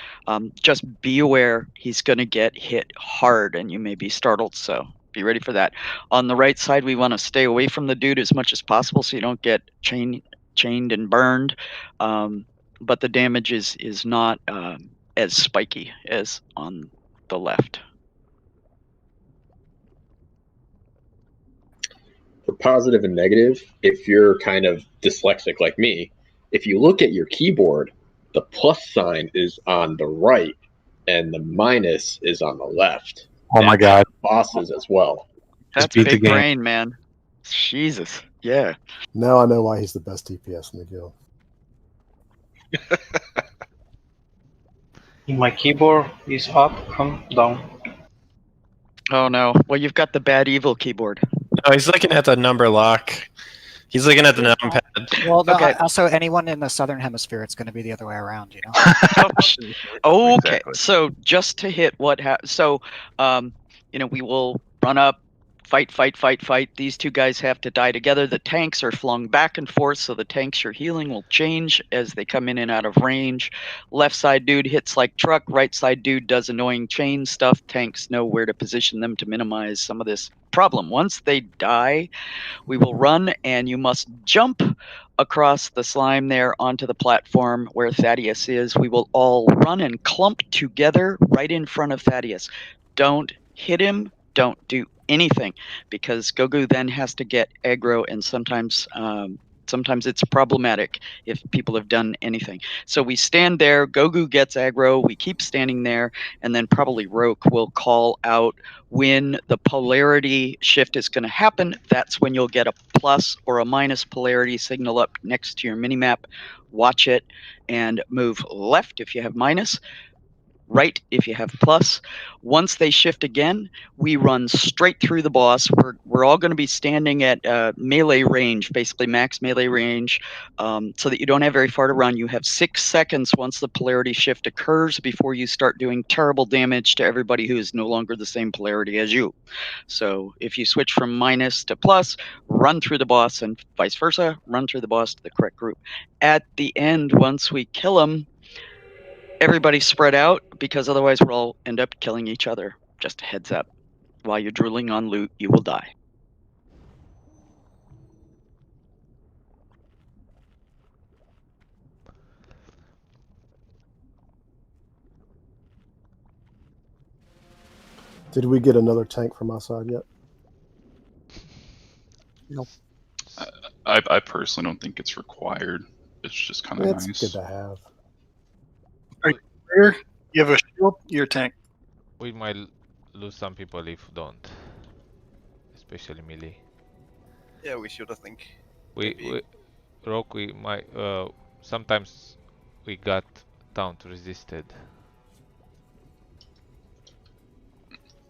Just be aware he's going to get hit hard, and you may be startled, so be ready for that. On the right side, we want to stay away from the dude as much as possible so you don't get chained and burned, but the damage is not as spiky as on the left. For positive and negative, if you're kind of dyslexic like me, if you look at your keyboard, the plus sign is on the right and the minus is on the left. Oh my god. Bosses as well. That's beat the big game. brain, man. Jesus. Yeah. Now I know why he's the best DPS in the guild. My keyboard is up, come down. Oh no. Well, you've got the bad evil keyboard. Oh, he's looking at the number lock. He's looking at the numpad. Well, no, Okay. also anyone in the southern hemisphere, it's going to be the other way around. You know. Okay, Exactly. so just to hit what so we will run up, fight. These two guys have to die together. The tanks are flung back and forth, so the tanks you're healing will change as they come in and out of range. Left side dude hits like truck, right side dude does annoying chain stuff. Tanks know where to position them to minimize some of this problem. Once they die, we will run, and you must jump across the slime there onto the platform where Thaddeus is. We will all run and clump together right in front of Thaddeus. Don't hit him. Don't do anything, because Gogu then has to get aggro, and sometimes it's problematic if people have done anything. So we stand there, Gogu gets aggro, we keep standing there, and then probably Roke will call out when the polarity shift is going to happen. That's when you'll get a plus or a minus polarity signal up next to your minimap. Watch it and move left if you have minus, right if you have plus. Once they shift again, we run straight through the boss. We're all going to be standing at melee range, basically max melee range, so that you don't have very far to run. You have 6 seconds once the polarity shift occurs before you start doing terrible damage to everybody who is no longer the same polarity as you. So if you switch from minus to plus, run through the boss, and vice versa, run through the boss to the correct group. At the end, once we kill them, everybody spread out, because otherwise we'll all end up killing each other. Just a heads up. While you're drooling on loot, you will die. Did we get another tank from my side yet? Nope. I personally don't think it's required. It's just kind of It's nice. good to have. Here, you have a shield, your tank. We might lose some people if don't, especially melee. Yeah, we should, I think. Rogue, we might sometimes we got taunt resisted.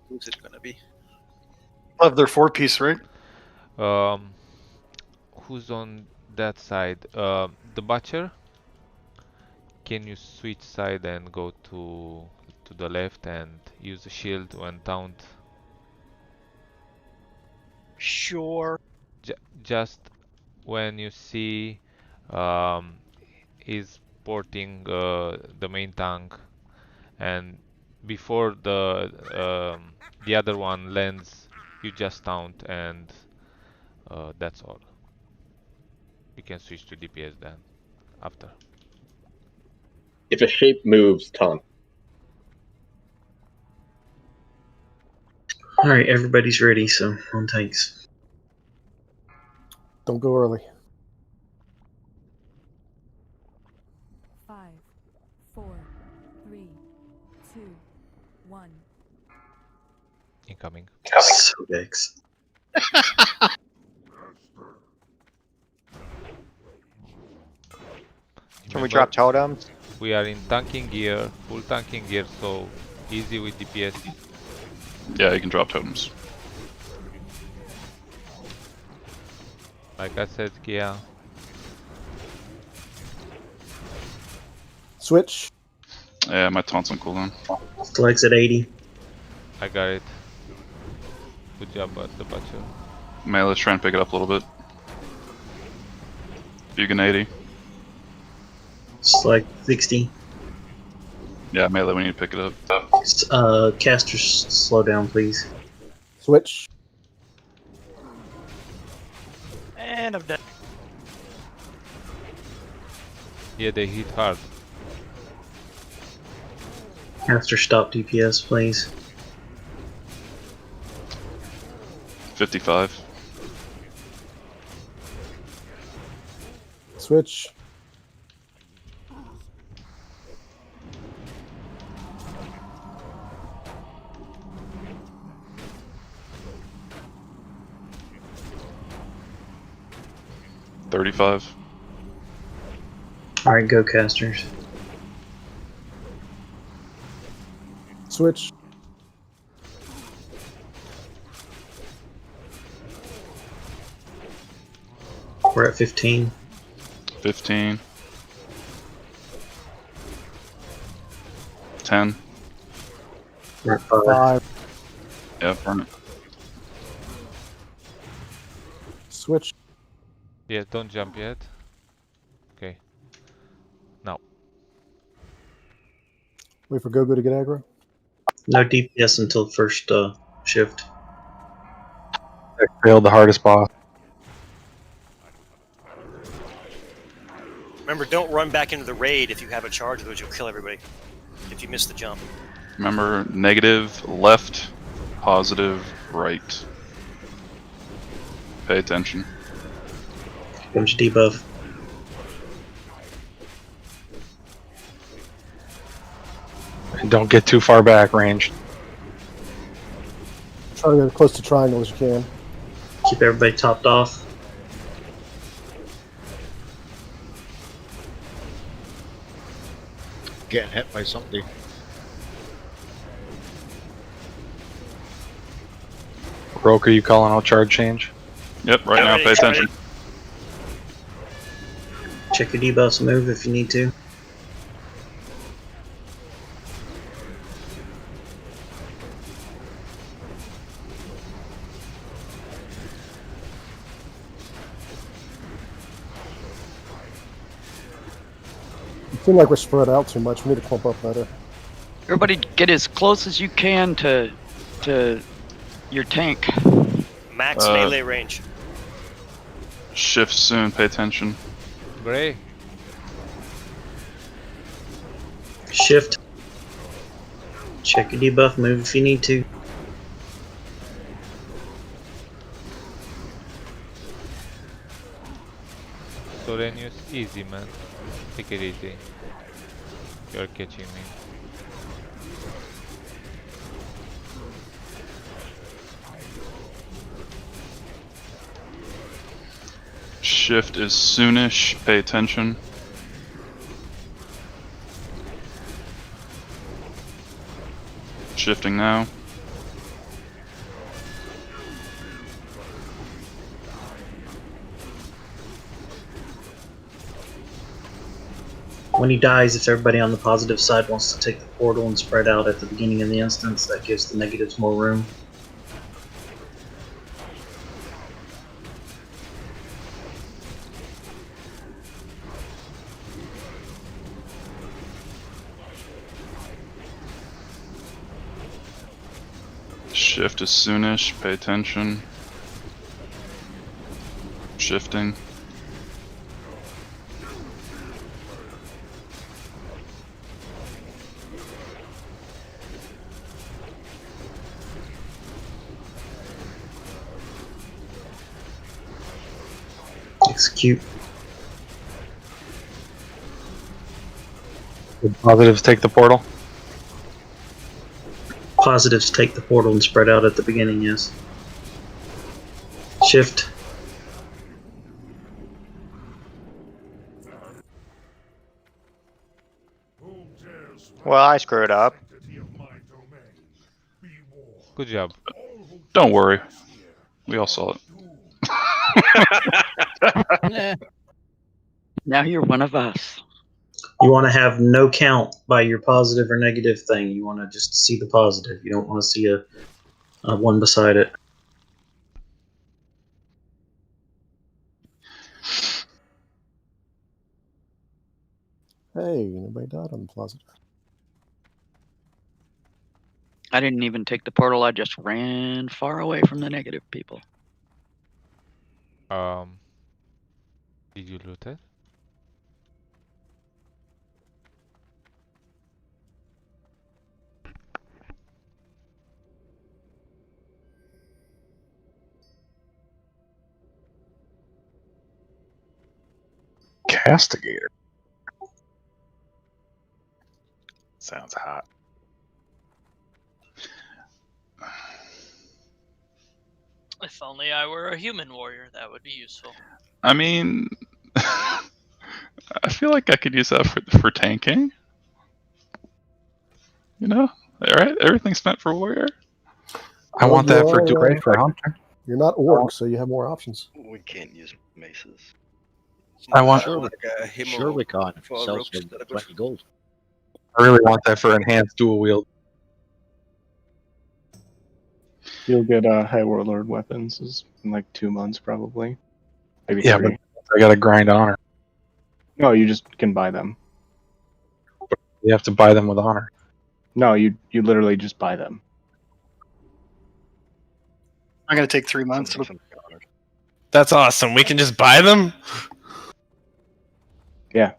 Who's it gonna be? Love their 4-piece, right? Who's on that side? The butcher. Can you switch side and go to the left and use the shield when taunt? Sure. Just when you see he's porting the main tank, and before the other one lands, you just taunt, and that's all. You can switch to DPS then after. If a shape moves, taunt. All right, everybody's ready, so on tanks. Don't go early. 5, 4, 3, 2, 1. Incoming. Sodex. Can we drop totems? We are in tanking gear, full tanking gear, so easy with DPS. Yeah, you can drop totems. Like I said, Kia. Switch. Yeah, my taunt's on cooldown. Flex at 80. I got it. Good job at the butcher. May, let's try and pick it up a little bit. Bugan 80. It's like 60. Yeah, melee, we need to pick it up. Casters, slow down, please. Switch. And I'm dead. Yeah, they hit hard. Caster, stop DPS, please. 55. Switch. $35. Alright, go casters. Switch. We're at 15. 15. 10. We're at 5. 5. Yeah, burn it. Switch. Yeah, don't jump yet. Okay. Now. Wait for Go-Go to get aggro. No DPS until first shift. I failed the hardest boss. Remember, don't run back into the raid if you have a charge, otherwise you'll kill everybody if you miss the jump. Remember, negative, left, positive, right. Pay attention. Bunch debuff. And don't get too far back range. Try to get as close to triangle as you can. Keep everybody topped off. Getting hit by something. Roke, are you calling out charge change? Yep, right now, pay attention. Check your debuffs, move if you need to. It seems like we're spread out too much. We need to clump up better. Everybody get as close as you can to your tank. Max melee range. Shift soon, pay attention. Gray. Shift. Check your debuff, move if you need to. So then use easy, man. Take it easy. You're catching me. Shift is soonish, pay attention. Shifting now. When he dies, if everybody on the positive side wants to take the portal and spread out at the beginning of the instance, that gives the negatives more room. Shift is soonish, pay attention. Shifting. Execute. Did positives take the portal? Positives take the portal and spread out at the beginning, yes. Shift. Well, I screwed up. Good job. Don't worry. We all saw it. Now you're one of us. You want to have no count by your positive or negative thing. You want to just see the positive. You don't want to see a one beside it. Hey, nobody died on the positive. I didn't even take the portal, I just ran far away from the negative people. Did you loot it? Castigator. Sounds hot. If only I were a human warrior, that would be useful. I mean, I feel like I could use that for tanking. You know, alright, everything's meant for warrior. I want that for Gray for Hunter. You're not orc, so you have more options. We can't use maces. I want. Shurikon for sells rogues for that are good. 20 gold. I really want that for enhanced dual wield. You'll get High Warlord weapons in like 2 months, probably. Maybe Yeah, 3. but I gotta grind honor. No, you just can buy them. You have to buy them with honor. No, you literally just buy them. I'm gonna take 3 months. That's awesome. We can just buy them Yeah.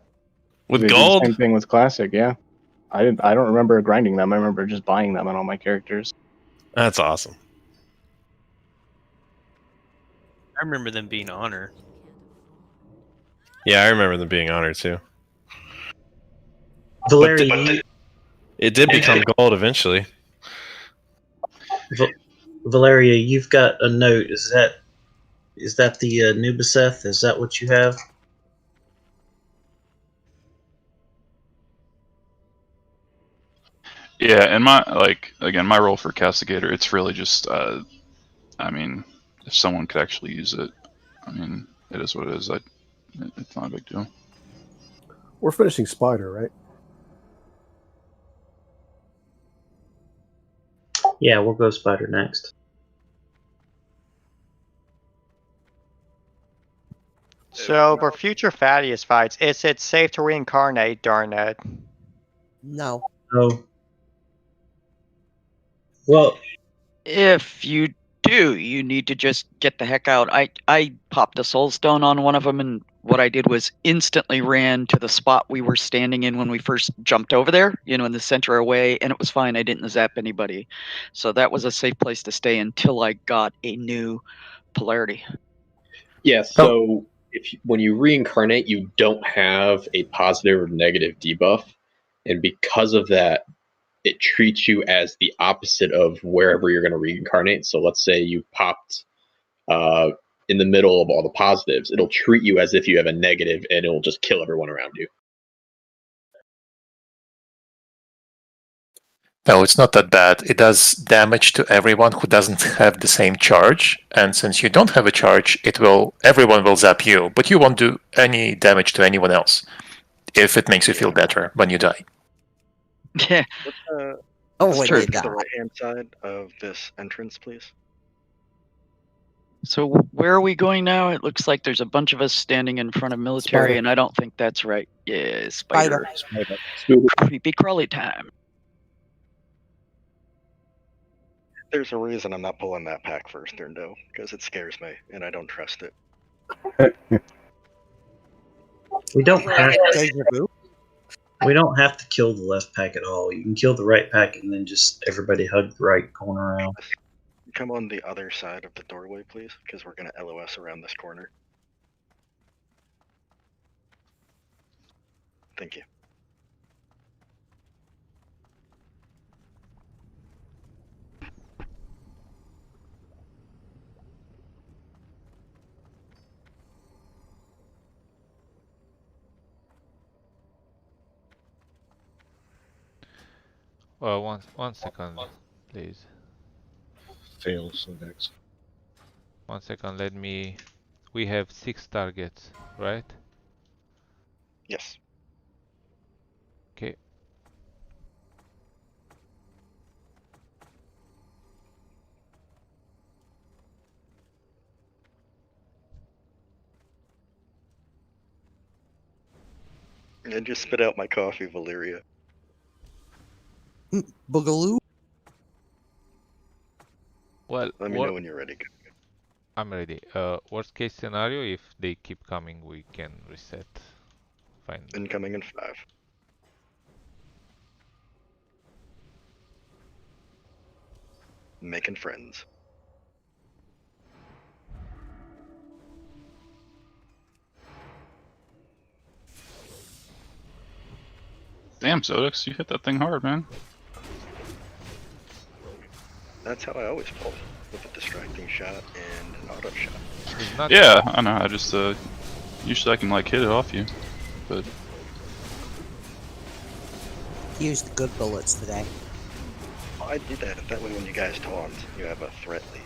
with They do gold. the same thing with Classic, yeah. I don't remember grinding them. I remember just buying them on all my characters. That's awesome. I remember them being honor. Yeah, I remember them being honored too. Valeria, It did become gold eventually. Valeria, you've got a note. Is that the Nubiseth? Is that what you have? Yeah, and my role for Castigator, it's really just I mean, if someone could actually use it, I mean, it is what it is. It's not a big deal. We're finishing Spider, right? Yeah, we'll go Spider next. So for future Thaddeus fights, is it safe to reincarnate, darn it? No. Oh. Well, If you do, you need to just get the heck out. I popped a soul stone on one of them, and what I did was instantly ran to the spot we were standing in when we first jumped over there, in the center away, and it was fine. I didn't zap anybody. So that was a safe place to stay until I got a new polarity. Yeah, so when you reincarnate, you don't have a positive or negative debuff, and because of that, it treats you as the opposite of wherever you're going to reincarnate. So let's say you popped in the middle of all the positives, it'll treat you as if you have a negative, and it'll just kill everyone around you. No, it's not that bad. It does damage to everyone who doesn't have the same charge, and since you don't have a charge, everyone will zap you, but you won't do any damage to anyone else if it makes you feel better when you die. Yeah. What's true. the right-hand side of this entrance, please? So where are we going now? It looks like there's a bunch of us standing in front of military, Spider. and I don't think that's right. Yeah, spider. Spider. Creepy crawly time. There's a reason I'm not pulling that pack first, Durndo, because it scares me, and I don't trust it. we don't have Deja vu? we don't have to kill the left pack at all. You can kill the right pack and then just everybody hug the right corner around. Come on the other side of the doorway, please, because we're going to LOS around this corner. Thank you. Well, one second, please. Fails next. 1 second, we have 6 targets, right? Yes. Okay. And just spit out my coffee, Valeria. Boogaloo? Well, Let me know when you're ready. I'm ready. Worst case scenario, if they keep coming, we can reset. Fine. Incoming in 5. Making friends. Damn, Zodex, you hit that thing hard, man. That's how I always pull, with a distracting shot and an auto shot. Yeah, I know. I just usually I can hit it off you, but Use the good bullets today. I do that. That way, when you guys taunt, you have a threat lead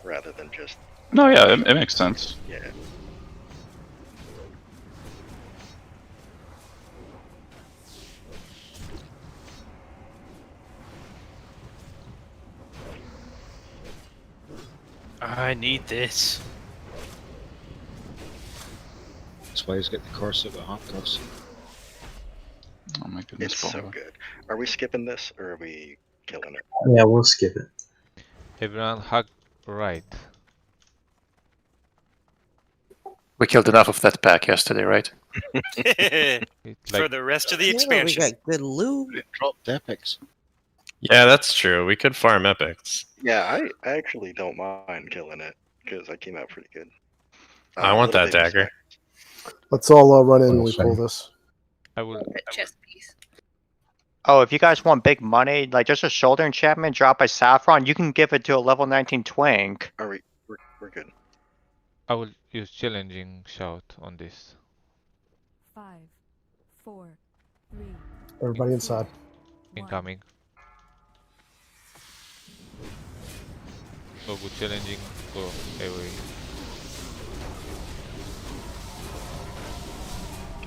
rather than just. no, yeah, it makes sense. Yeah. I need this. That's why he's got the corset with handcuffs. Oh my goodness, It's so Paula. good. Are we skipping this or are we killing it? Yeah, we'll skip it. Everyone hug right. We killed enough of that pack yesterday, right? For the rest of the Yeah, expansion. we got good loot. Dropped epics. Yeah, that's true. We could farm epics. Yeah, I actually don't mind killing it because I came out pretty good. I want Little that baby dagger. Let's all run in when we pull this. I will. Chest piece. Oh, if you guys want big money, like just a shoulder enchantment drop by Saffron, you can give it to a level 19 twink. Are we? We're good. I will use challenging shout on this. 5, 4, 3. Everybody inside. Incoming. Go with challenging. Go away.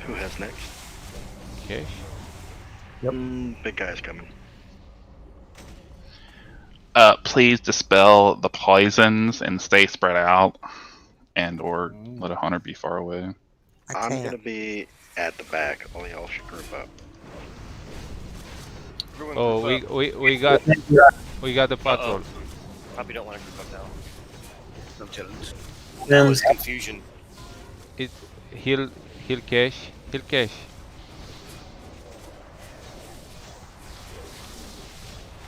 Who has next? Okay. Yep. Big guy's coming. Please dispel the poisons and stay spread out, and or let a hunter be far away. I'm gonna be at the back. All y'all should group up. Oh, we got the patrol. Probably don't want to group up now. No challenge. That was confusion. It heal cash.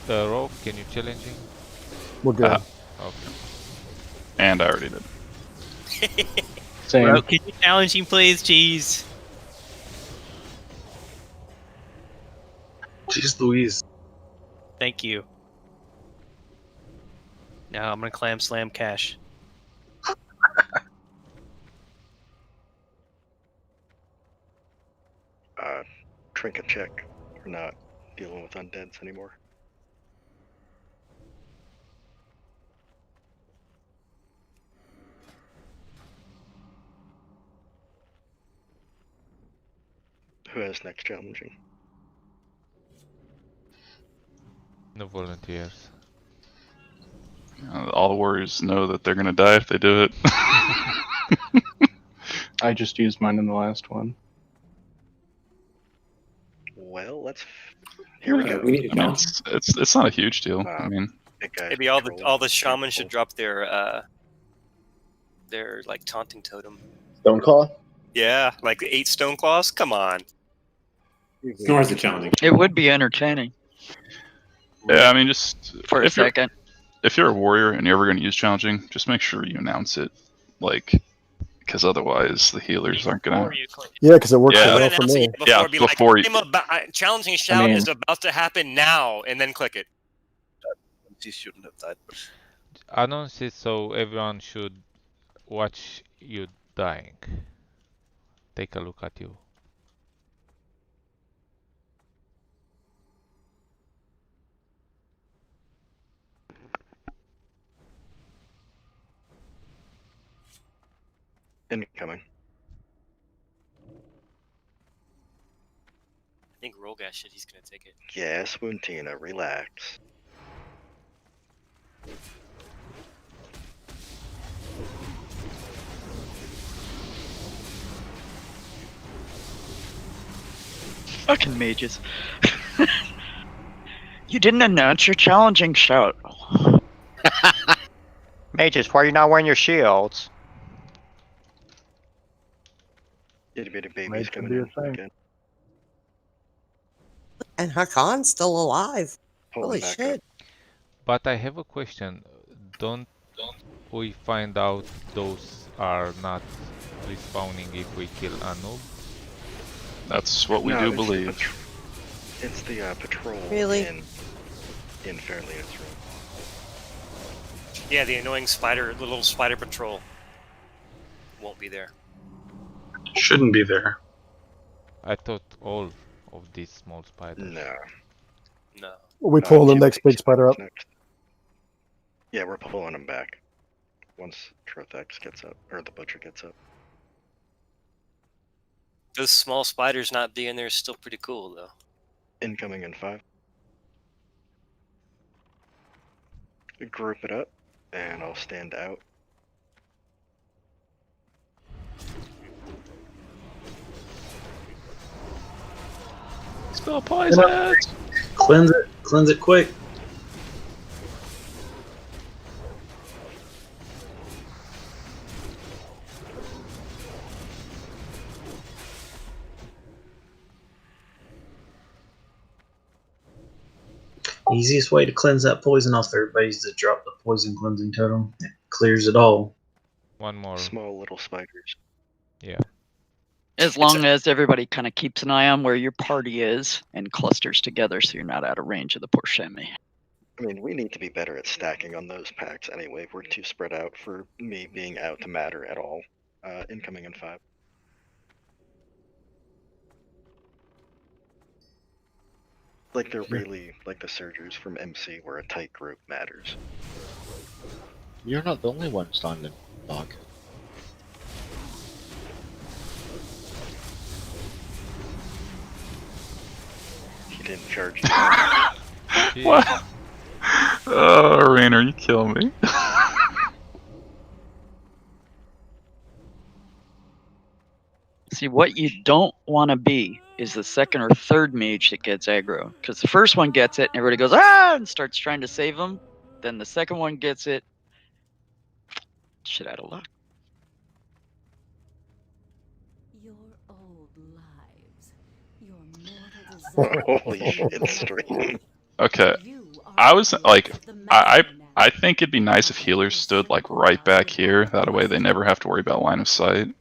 The rope, can you challenge him? We're good. Okay. And I already did. Same. Bro, can you challenge him, please? Jeez. Jeez Louise. Thank you. Now I'm gonna clam slam cash. Trinket check. We're not dealing with undeads anymore. Who has next challenging? No volunteers. All the warriors know that they're gonna die if they do it. I just used mine in the last one. Well, let's. Here we go. I mean, it's not a huge deal. I mean, Maybe all the shamans should drop their like taunting totem. Stone Claw? Yeah, like 8 stone claws. Come on. Snore's the challenging. It would be entertaining. yeah, I mean, just For a second. If you're a warrior and you're ever going to use challenging, just make sure you announce it, like, because otherwise the healers aren't gonna. Yeah, because it works Yeah. so well for me. Yeah, Be before like, you. challenging shout mean- is about to happen now, and then click it. She shouldn't have died. Announce it so everyone should watch you dying. Take a look at you. Incoming. I think Rolgash shit, he's gonna take it. Yes, Woontina, relax. Fucking mages. You didn't announce your challenging shout. Mages, why are you not wearing your shields? Itty bitty babies Might coming be a in thing. again. And Hakan's still alive. Pulling Holy back shit. But I have a question. Don't we find out those are not respawning if we kill a noob? That's what we No, do it's the believe. It's the patrol Really? in Fairlier's room. Yeah, the annoying spider, the little spider patrol won't be there. Shouldn't be there. I thought all of these small spiders. No. Are we pulling the next big spider up? Next. Yeah, we're pulling them back. Once Trothex gets up, or the Butcher gets up. Those small spiders not being there is still pretty cool, though. Incoming in 5. Group it up And I'll stand out. Spell poison. Cleanse it quick. Easiest way to cleanse that poison off everybody is to drop the poison cleansing totem. It clears it all. One more. Small little spiders. Yeah. As long as everybody kind of keeps an eye on where your party is and clusters together so you're not out of range of the poor Shemi. I mean, we need to be better at stacking on those packs anyway. We're too spread out for me being out to matter at all. Incoming in 5. Like they're really like the surgers from MC where a tight group matters. You're not the only one standing back. He didn't charge you. What? Oh, Rainer, you kill me. See, what you don't want to be is the second or third mage that gets aggro. Because the first one gets it and everybody goes, ah, and starts trying to save them. Then the second one gets it. Shit out of luck. Your old lives, your mortal Holy shit, straight. Okay. I was like, I think it'd be nice if healers stood like right back here. That way they never have to worry about line of sight.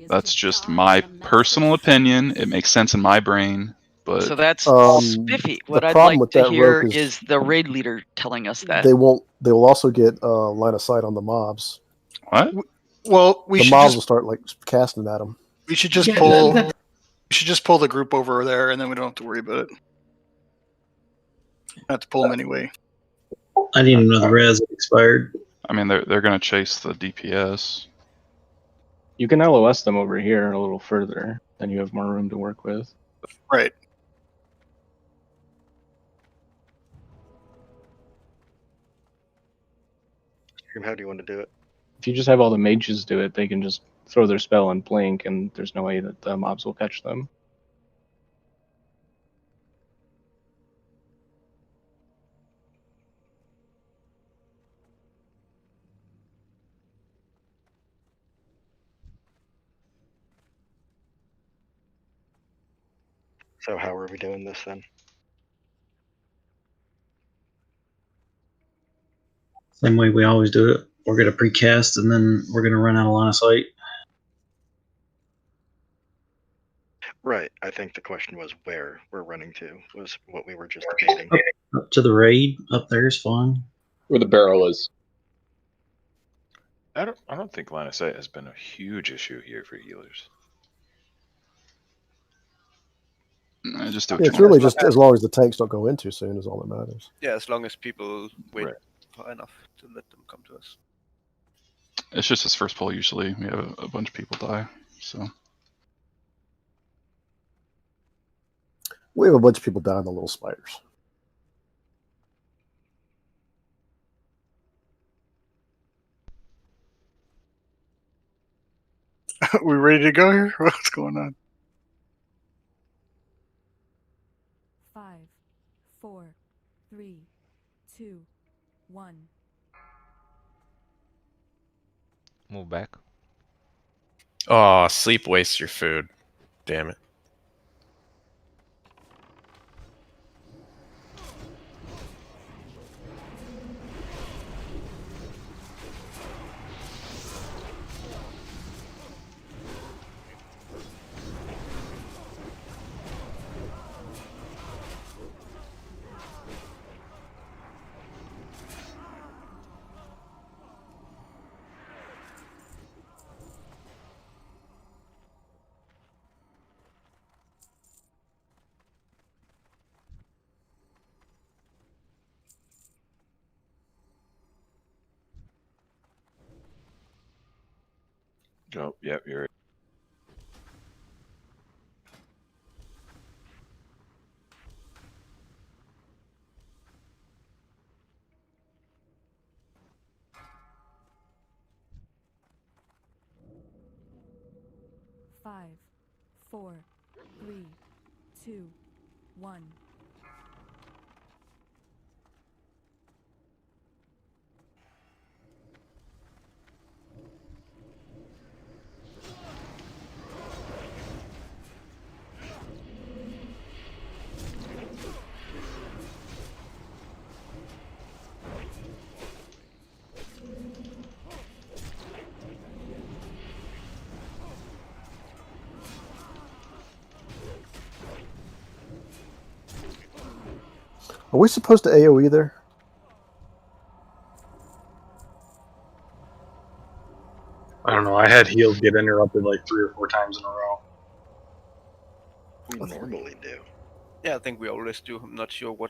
That's just my personal opinion. It makes sense in my brain, but So that's spiffy. The What I'd problem like with to that hear rope is the raid leader telling us that. They won't. They will also get line of sight on the mobs. What? Well, we the should mobs just will start like casting at them. we should just pull. We should just pull the group over there, and then we don't have to worry about it. Not to pull them anyway. I didn't even know the res had expired. I mean, they're gonna chase the DPS. You can LOS them over here a little further, then you have more room to work with. Right. How do you want to do it? If you just have all the mages do it, they can just throw their spell and blink, and there's no way that the mobs will catch them. So how are we doing this then? Same way we always do it. We're gonna precast and then we're gonna run out of line of sight. Right. I think the question was where we're running to, was what we were just debating. Up to the raid, up there is fine. Where the barrel is. I don't think line of sight has been a huge issue here for healers. Just do It's really just as long as the tanks don't go in too soon is all that matters. Yeah, as long as people wait far enough to let them come to us. It's just his first pull usually. We have a bunch of people die, so. We have a bunch of people dying the little spiders. We ready to go here? What's going on? 5, 4, 3, 2, 1. Move back. Oh, sleep wastes your food. Damn it. Oh, yeah, you're right. 5, 4, 3, 2, 1. Are we supposed to AoE there? I don't know. I had heals get interrupted like 3 or 4 times in a row. We normally do. Yeah, I think we always do. I'm not sure what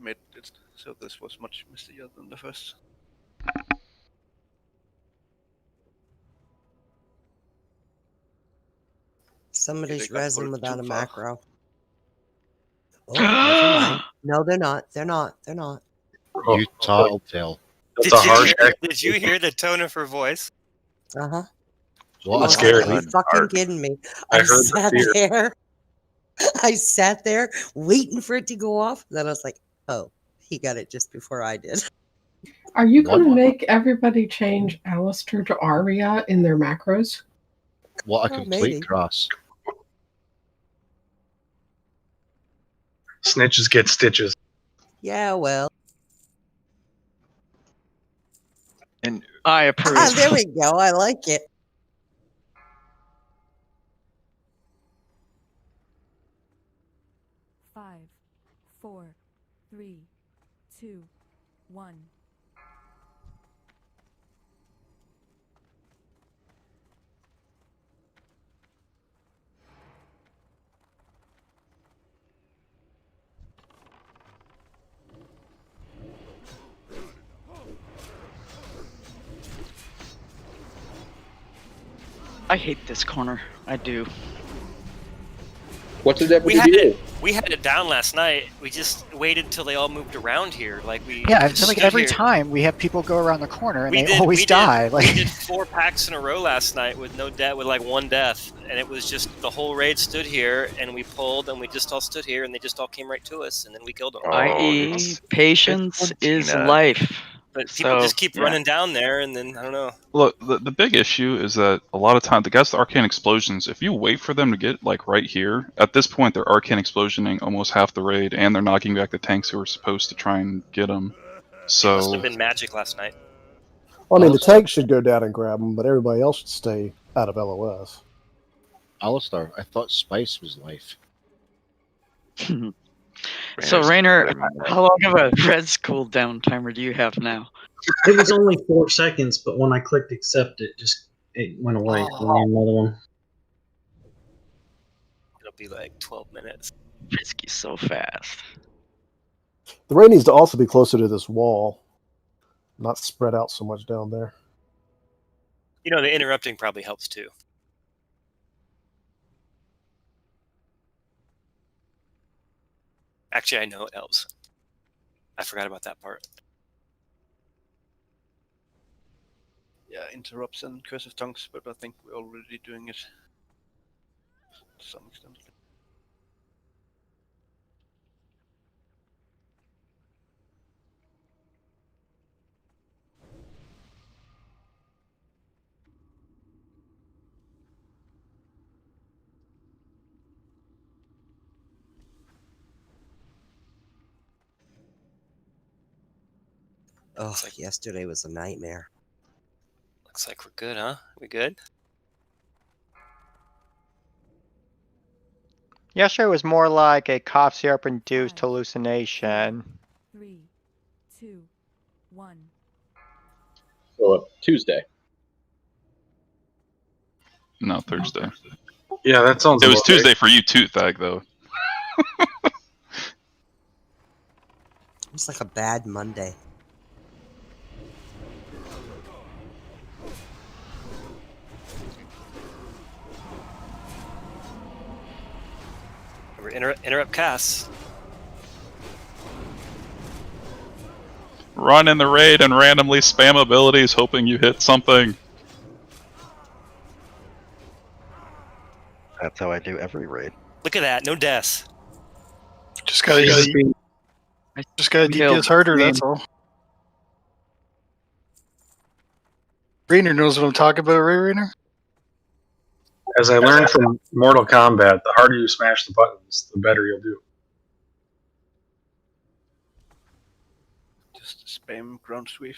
made it so this was much messier than the first. Somebody's got resin pulled without too a far. macro. Oh, never mind. No, they're not. They're not. They're not. You tattletale. Did you hear the tone of her voice? Uh-huh. What I was have like, I are you done? fucking kidding me? I I heard the sat fear. there. I sat there waiting for it to go off. Then I was like, oh, he got it just before I did. Are you going to make everybody change Alistair to Arya in their macros? What a Oh, complete maybe. cross. Snitches get stitches. Yeah, well. And I approve. Ah, there we go. I like it. Five, 4, 3, 2, 1. I hate this corner. I do. What's it We had it down last night. We just waited till they all moved around here. Like we Yeah, I just feel like stood every here. time we have people go around the corner and We they always die. We Like did 4 packs in a row last night with no death, with like 1 death, and it was just the whole raid stood here, and we pulled, and we just all stood here, and they just all came right to us, and then we killed them. I.e., patience is life. But people So, just keep yeah. running down there, and then I don't know. Look, the big issue is that a lot of time the guys with arcane explosions, if you wait for them to get like right here, at this point they're arcane explosioning almost half the raid, and they're knocking back the tanks who are supposed to try and get them. It must So have been magic last night. Well, I mean, the tank should go down and grab them, but everybody else should stay out of LOS. Alistair, I thought spice was life. So, Rainer, how long of a res cooldown timer do you have now? It was only 4 seconds, but when I clicked accept, it went away. Oh. I need another one. It'll be like 12 minutes. Risky so fast. The raid needs to also be closer to this wall, not spread out so much down there. You know, the interrupting probably helps too. Actually, I know it helps. I forgot about that part. Yeah, interrupts and cursive tongues, but I think we're already doing it to some extent. Oh, yesterday was a nightmare. Looks like we're good, huh? We good? yesterday was more like a cough syrup induced hallucination. 3, 2, 1. So Tuesday. no, Thursday. Yeah, that sounds. It was about Tuesday right. for you too, Thag, though. It's like a bad Monday. We're interrupt Cass. Run in the raid and randomly spam abilities, hoping you hit something. That's how I do every raid. Look at that, no death. Just gotta DPS harder, that's all. Rainer knows what I'm talking about, right, Rainer? As I learned from Mortal Kombat, the harder you smash the buttons, the better you'll do. Just spam ground sweep.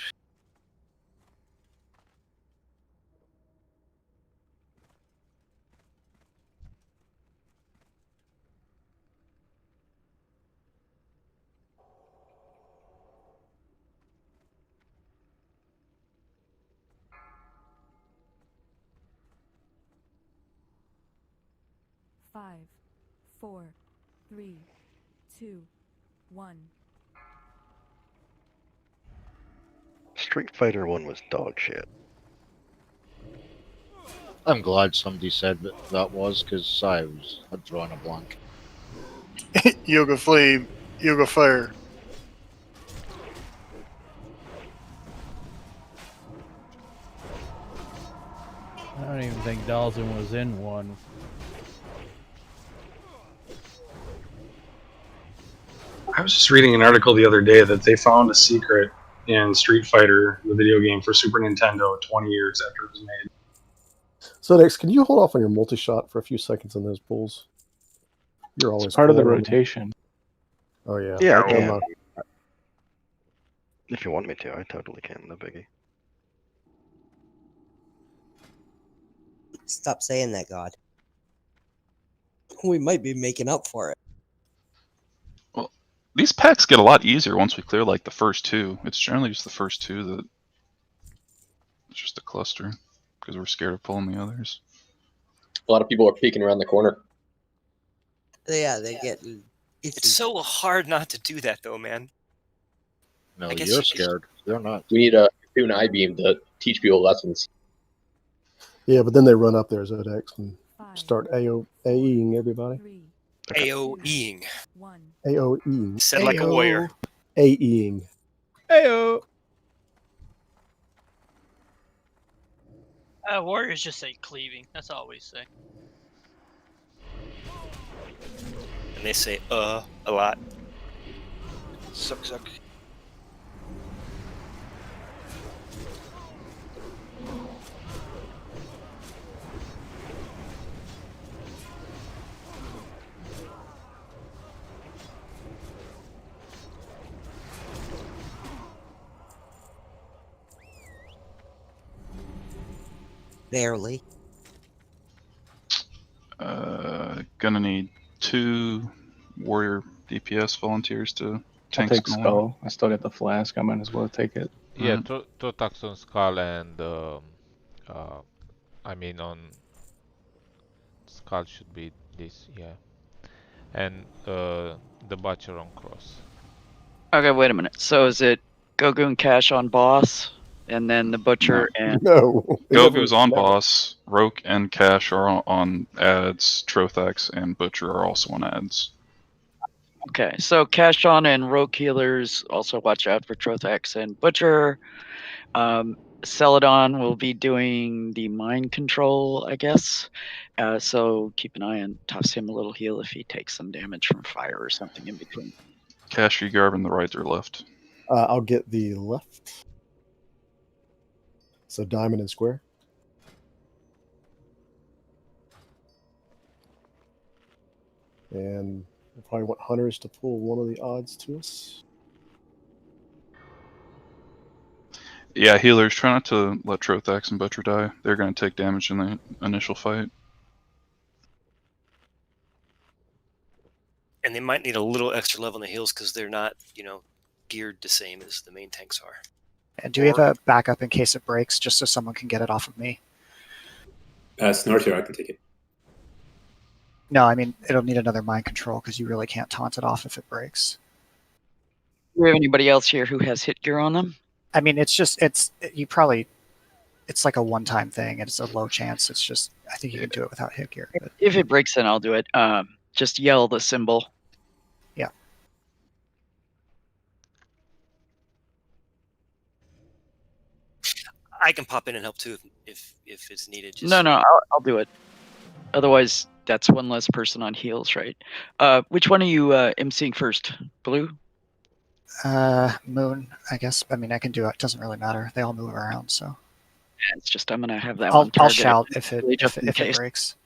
Five, 4, 3, 2, 1. Street Fighter 1 was dog shit. I'm glad somebody said that was, because I had drawn a blank. Yoga Flame, Yoga Fire. I don't even think Dalton was in one. I was just reading an article the other day that they found a secret in Street Fighter, the video game for Super Nintendo, 20 years after it was made. So Nex, can you hold off on your multi-shot for a few seconds in those pools? You're always It's part of the cool. rotation. Oh yeah. Yeah, I I'm can. not- If you want me to, I totally can. No biggie. Stop saying that, God. We might be making up for it. Well, these packs get a lot easier once we clear like the first two. It's generally just the first two that it's just a cluster because we're scared of pulling the others. A lot of people are peeking around the corner. Yeah, they get. It's so hard not to do that, though, man. No, I guess you're you should- scared. They're not. We need a Cocoon I-beam to teach people lessons. Yeah, but then they run up there, Zodex, and start AOEing everybody. AOEing. AOEing. Said like a warrior. AEing. Heyo. Warriors just say cleaving. That's all we say. And they say a lot. Suck, suck. Barely. Gonna need 2 warrior DPS volunteers to I'll tank take Skull. Skull. I still got the flask. I might as well take it. Yeah, Totax on Skull and I mean on Skull should be this, yeah, and the Butcher on Cross. Okay, wait a minute. So is it Gogu and Cash on boss, and then the Butcher and No. Goku's on boss. Roke and Cash are on ads. Trothax and Butcher are also on ads. Okay, so Cashon and Rogue Healers also watch out for Trothax and Butcher. Celadon will be doing the mind control, I guess. So keep an eye and toss him a little heal if he takes some damage from fire or something in between. Cash, you grabbing the right or left? I'll get the left. So diamond and square. And we probably want hunters to pull one of the odds to us. Yeah, healers, try not to let Trothax and Butcher die. They're going to take damage in the initial fight. And they might need a little extra level on the heals because they're not, geared the same as the main tanks are. And do we have a backup in case it breaks, just so someone can get it off of me? Snorter, I can take it. No, I mean, it'll need another mind control because you really can't taunt it off if it breaks. Do we have anybody else here who has hit gear on them? I mean, it's like a one-time thing. It's a low chance. It's just, I think you can do it without hit gear. But If it breaks, then I'll do it. Just yell the symbol. yeah. I can pop in and help too if it's needed. No, I'll do it. Otherwise, That's one less person on heals, right? Which one are you emceeing first? Blue? Moon, I guess. I mean, I can do it. Doesn't really matter. They all move around, so. Yeah, it's just I'm gonna have that I'll one target. shout if it really just in if it case. breaks.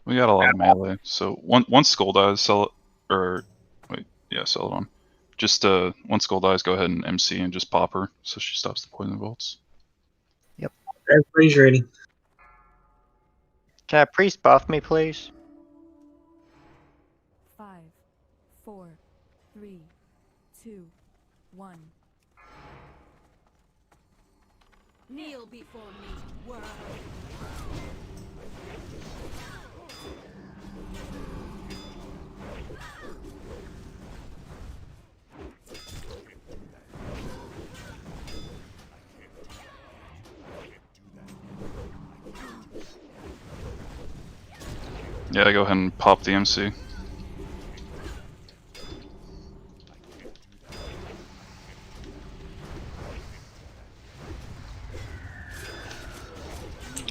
We got a lot of melee, so once Skull dies, sell it, or wait, yeah, sell it on. Just once Skull dies, go ahead and MC and just pop her so she stops the poison bolts. Yep. Freeze rating. Can a priest buff me, please? 5, 4, 3, 2, 1. Kneel before me, world. Yeah, go ahead and pop the MC. You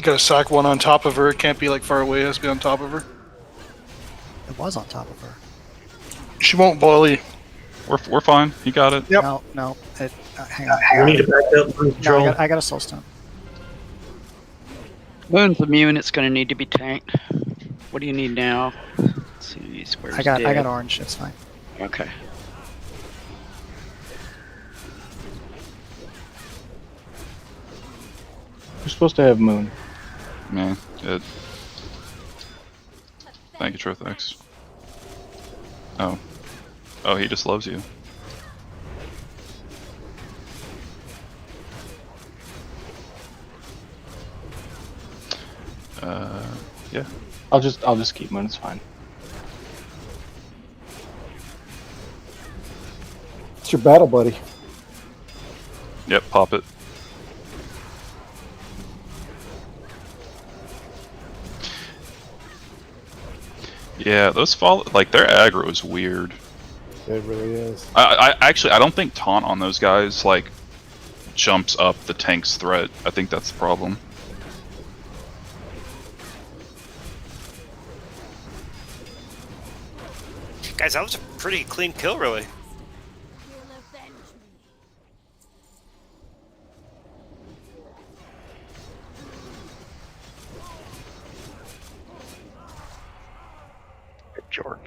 gotta sack one on top of her. It can't be like far away. It has to be on top of her. It was on top of her. She won't bully. We're fine. You got it. Yep. No. Hang on. We need to back up. Control. No, I got a soul stone. Moon's immune. It's gonna need to be tanked. What do you need now? Let's see, squares I got dead. orange. It's fine. Okay. You're supposed to have Moon. Man, good. Thank you, Trothex. Oh, he just loves you. Yeah. I'll just keep Moon. It's fine. It's your battle buddy. Yep, pop it. Yeah, those their aggro is weird. It really is. I actually don't think taunt on those guys like jumps up the tank's threat. I think that's the problem. Guys, that was a pretty clean kill, really. Jorp.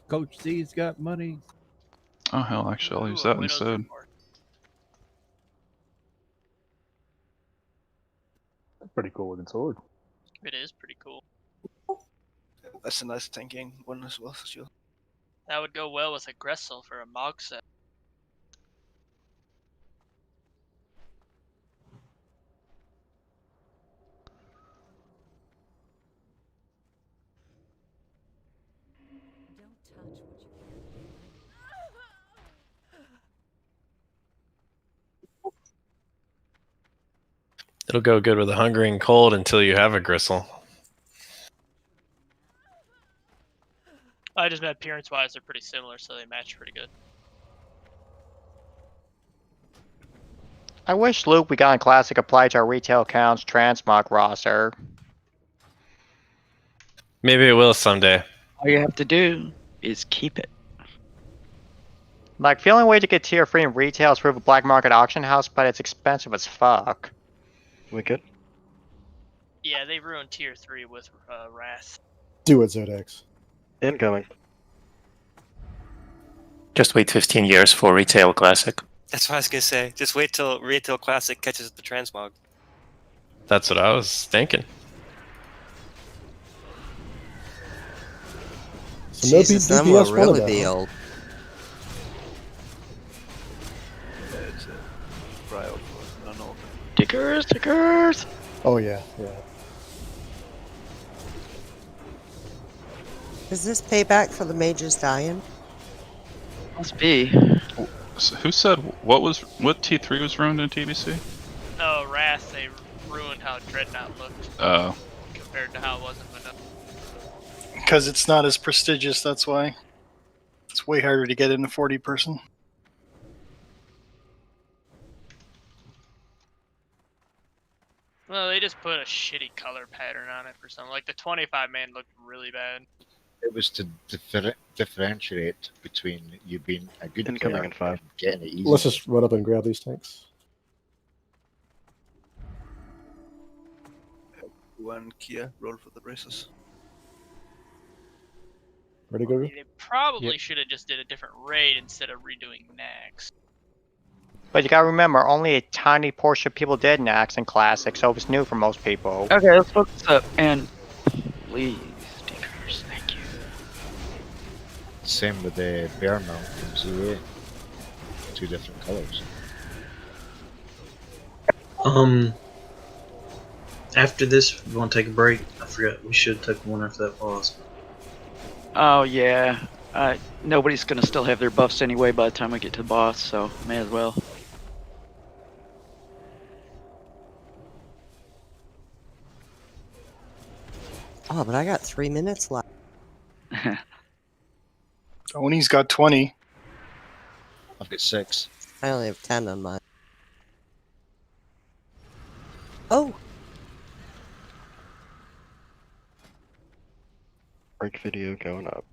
Coach C's got money. Oh hell, actually I'll use that instead. Pretty cool looking sword. It is pretty cool. That's a nice tanking one as well, for sure. That would go well with a Gressel for a Mog set. It'll go good with a hungering cold until you have a gristle. I just meant appearance-wise, they're pretty similar, so they match pretty good. I wish Luke we got in Classic applied to our retail accounts transmog roster. Maybe it will someday. All you have to do is keep it. Like, the only way to get tier 3 in retail is through a black market auction house, but it's expensive as fuck. We good? Yeah, they ruined tier 3 with Wrath. Do it, ZX. Incoming. Just wait 15 years for retail classic. That's what I was gonna say. Just wait till Retail Classic catches the transmog. That's what I was thinking. So no Jesus, then DPS we'll one really of be that, huh? old. It's a trial for non-open. Tickers! Oh yeah. Is this payback for the mages dying? Must be. So who said what T3 was ruined in TBC? No, Wrath, they ruined how Dreadnought looked Oh. compared to how it was in Vanilla. Because it's not as prestigious, that's why. It's way harder to get in a 40 person. Well, they just put a shitty color pattern on it for something. Like the 25 man looked really bad. It was to differentiate between you being a good Incoming player in 5. and getting it easy. Let's just run up and grab these tanks. One Kia, roll for the braces. Ready, go? They probably should have just did a different raid instead of redoing Naxx. But you gotta remember, only a tiny portion of people did Naxx in Classic, so it was new for most people. Okay, let's look this up. And please, decurs, thank you. Same with the bear mount from ZA. 2 different colors. After this, we want to take a break. I forgot we should take one after that boss. Oh yeah. Nobody's gonna still have their buffs anyway by the time we get to the boss, so may as well. Oh, but I got 3 minutes left. Tony's got 20. I've got 6. I only have 10 on mine. Oh! Break video going up.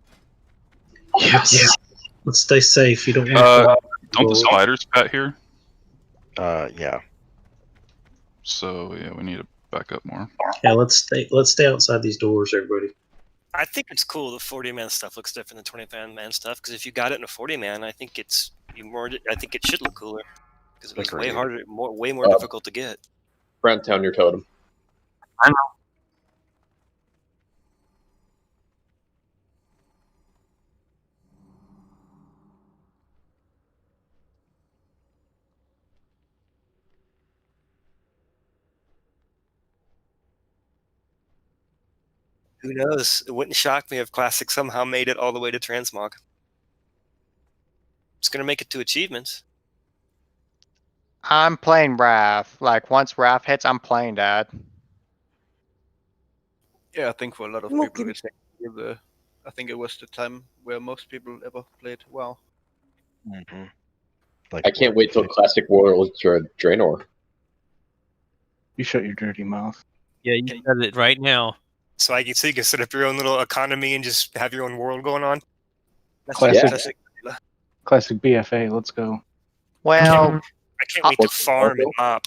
Yes. Let's stay safe. You don't want Don't the spiders pat here? Yeah. So yeah, we need to back up more. Yeah, let's stay outside these doors, everybody. I think it's cool. The 40-man stuff looks different than 25-man stuff because if you got it in a 40-man, I think it's more. I think it should look cooler because it was way Agreed. harder, way more difficult to get. Brent, down your totem. I know. Who knows? It wouldn't shock me if Classic somehow made it all the way to Transmog. It's gonna make it to achievements. I'm playing Wrath. Like, once Wrath hits, I'm playing that. Yeah, I think for a lot of Well, people, it's actually I think it was the time where most people ever played WoW. Mm-hmm. I can't wait till Classic Warlords Draenor. You shut your dirty mouth. Yeah, you said it right now. So you can set up your own little economy and just have your own world going on. That's Classic, classic BFA. Let's go. Well, I can't wait to farm and mop.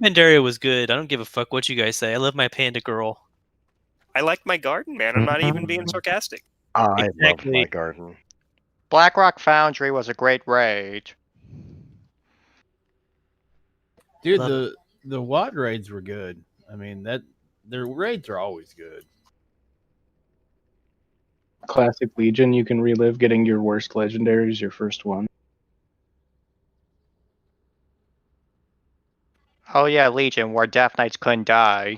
Pandaria was good. I don't give a fuck what you guys say. I love my panda girl. I like my garden, man. I'm not even being sarcastic. I love my Exactly. garden. Blackrock Foundry was a great raid. Dude, Love the WAD raids were good. I mean, their raids are always good. Classic Legion, you can relive getting your worst legendaries your first one. Oh yeah, Legion, where Death Knights couldn't die.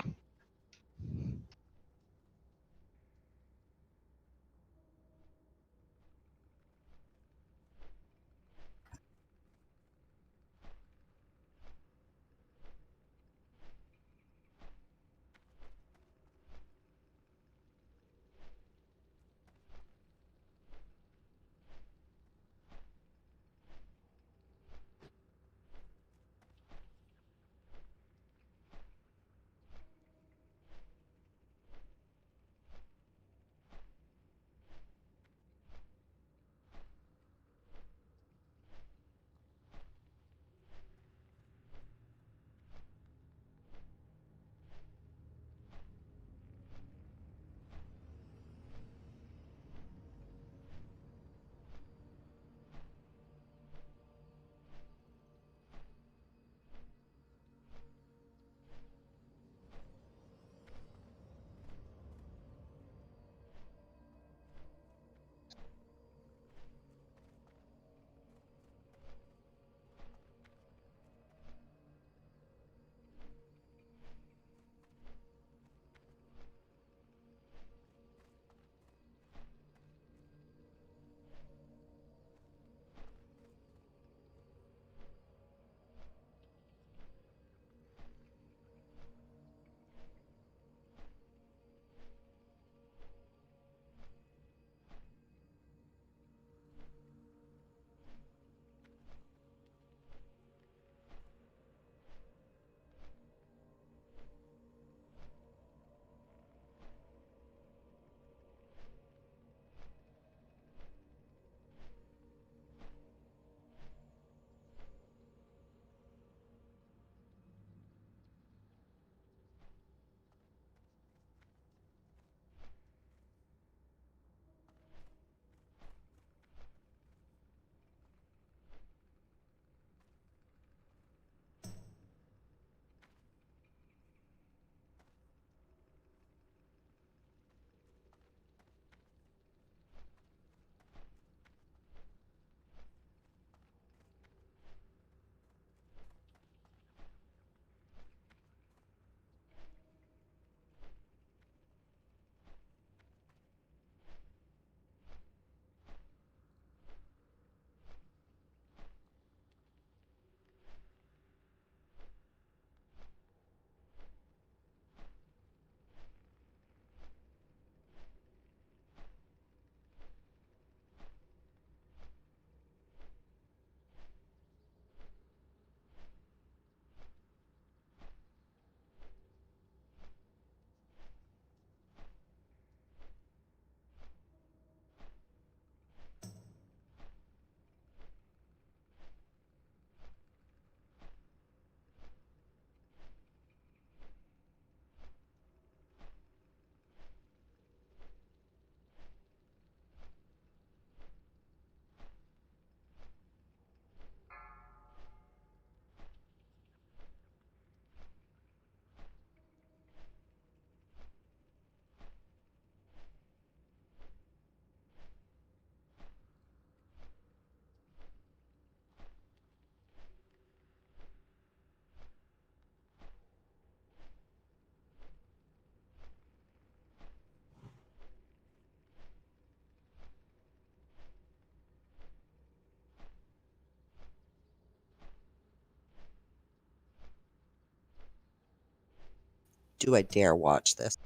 Do I dare watch this?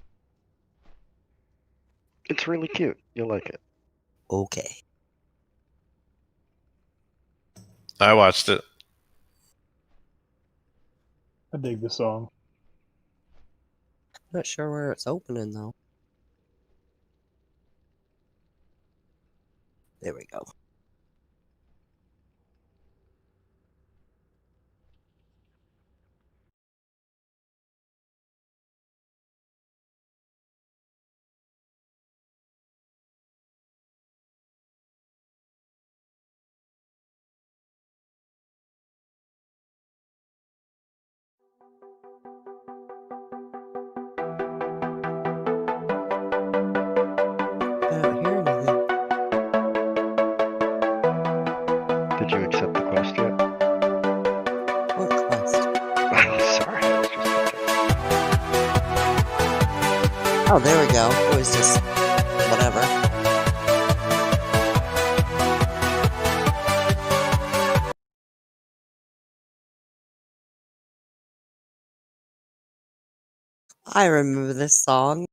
It's really cute. You'll like it. Okay. I watched it. I dig the song. Not sure where it's opening though. There we go. I don't hear anything. Did you accept the quest yet? What quest? Sorry. I was just thinking. Oh, there we go. It was just whatever. I remember this song.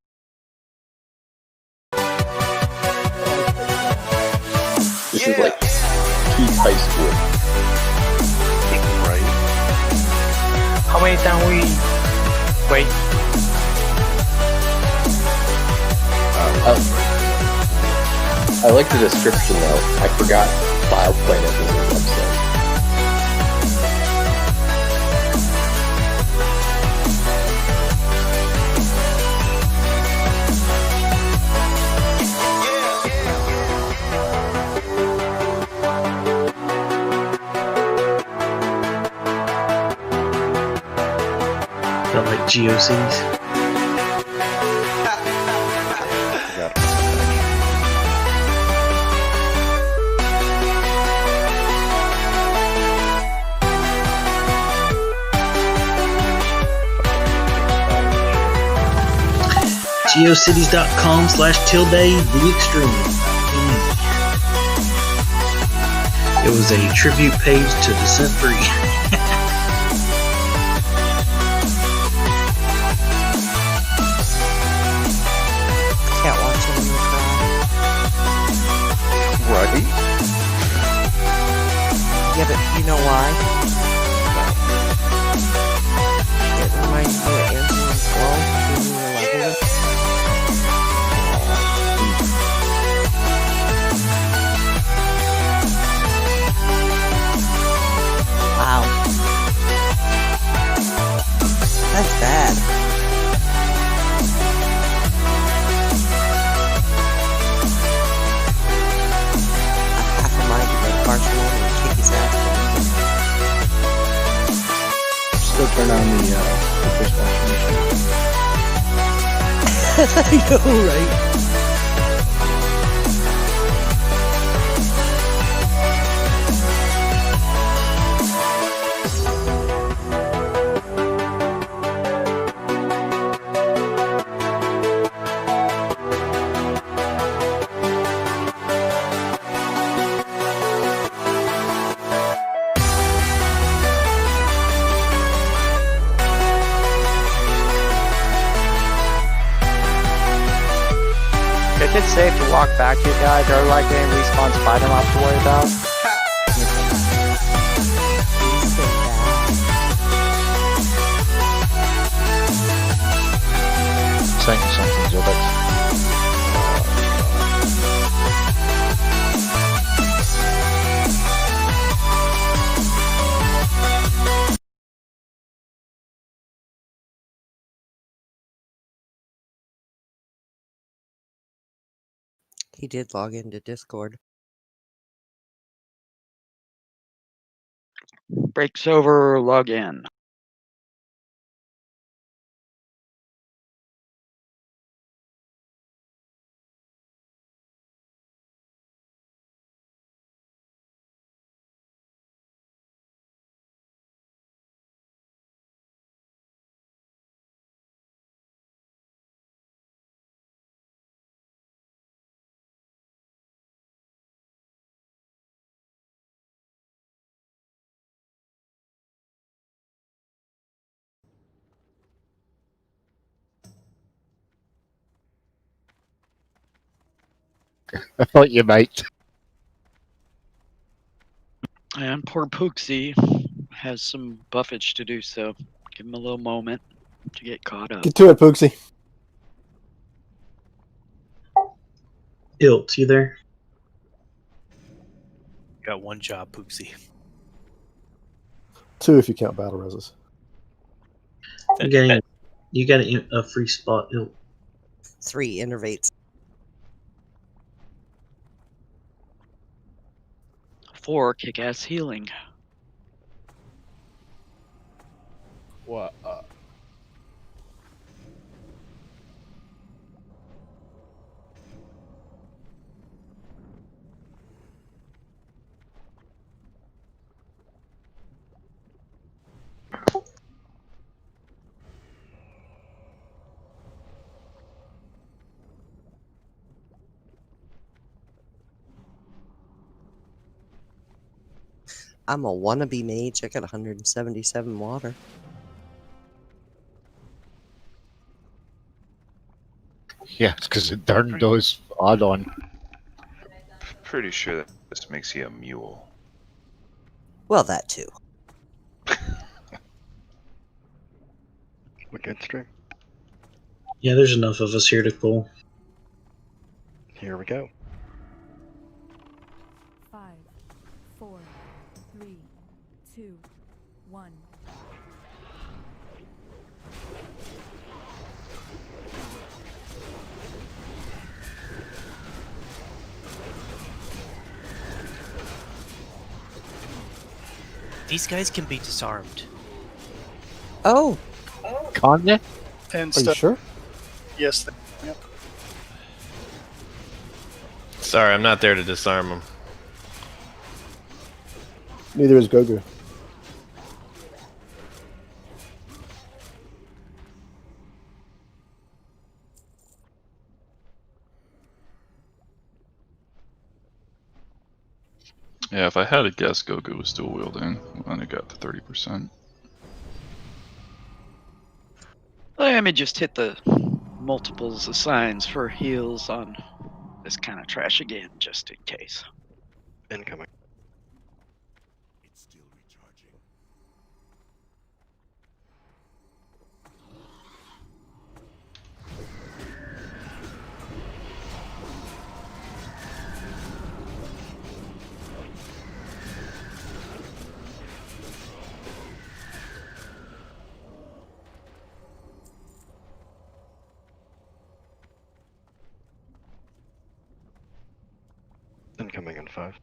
This is like peak high school. Right. How many times we wait? I like the description though. I forgot File Planet was a website. Felt like GOCs. geocities.com/the extreme. It was a tribute page to Descent 3. Can't watch it in the crowd. Right. Yeah, but you know why? It reminds me of Anthony's World when we were level. Wow. That's bad. Half a mind to make Marshall and kick his ass. Still turn on the fish washing machine. I know, right? Is it safe to walk back to you guys, or like getting respawn spider I have to worry about? Saying something, Zobex. He did log into Discord. Breaks over, log in. I thought you might. And poor Pooksy has some buffage to do, so give him a little moment to get caught up. Get to it, Pooksy. Ilt, you there? Got one job, Pooksy. 2 if you count battle reses. You got a free spot, Ilt. 3 innervates. 4 kick-ass healing. What? I'm a wannabe mage. I got 177 water. Yeah, it's because it turned those odd on. Pretty sure that this makes you a mule. Well, that too. We're good, stream. Yeah, there's enough of us here to pull. Here we go. 5, 4, 3, 2, 1. These guys can be disarmed. Oh. Can't they? And Are you sure? Yes. Yep. Sorry, I'm not there to disarm them. Neither is Gogu. Yeah, if I had a guess, Goku was dual wielding when it got to 30%. Let me just hit the multiples of signs for heals on this kind of trash again, just in case. Incoming. Incoming in 5.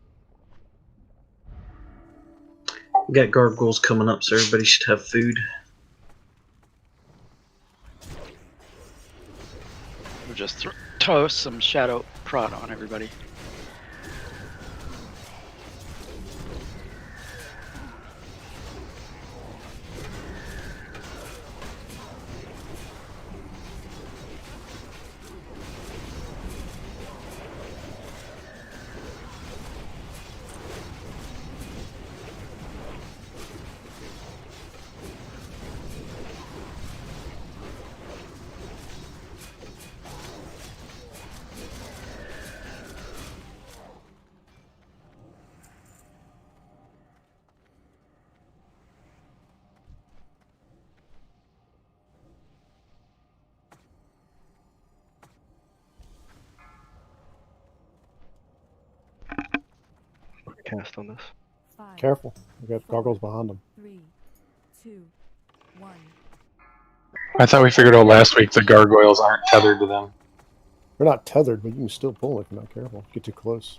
We got gargoyles coming up, so everybody should have food. We'll just toss some shadow prod on everybody. Cast on this. 5, Careful. We got gargoyles behind them. 3, 2, 1. I thought we figured out last week the gargoyles aren't tethered to them. They're not tethered, but you can still pull if you're not careful. Get too close.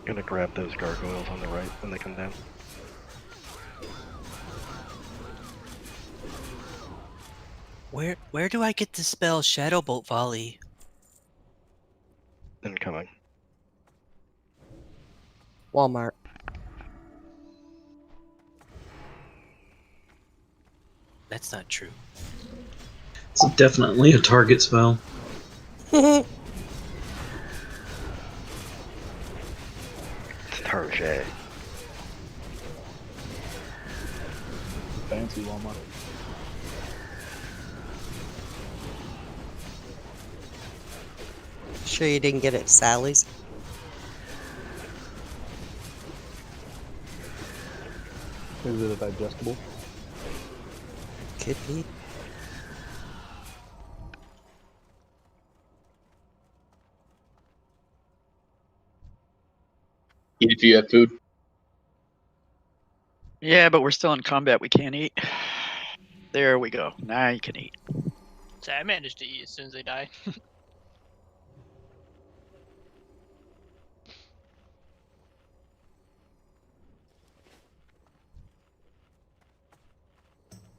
Gonna grab those gargoyles on the right when they come down. Where do I get the spell Shadow Bolt Volley? Incoming. Walmart. That's not true. It's definitely a target spell. It's Target. fancy Walmart. Sure you didn't get it at Sally's? Is it a digestible? Could be. Eat if you have food. Yeah, but we're still in combat. We can't eat. There we go. Now you can eat. So I managed to eat as soon as they died.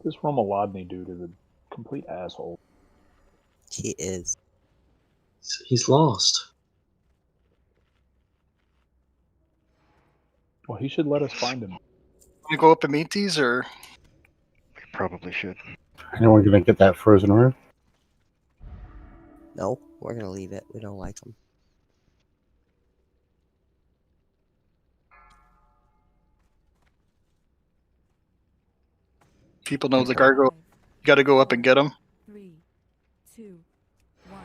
This Romalodny dude is a complete asshole. He is. He's lost. Well, he should let us find him. Want to go up and meet these, or We probably should. Anyone gonna get that frozen rib? No, we're gonna leave it. We don't like them. people know the gargoyle? You got to go up and get them. 3, 2, 1.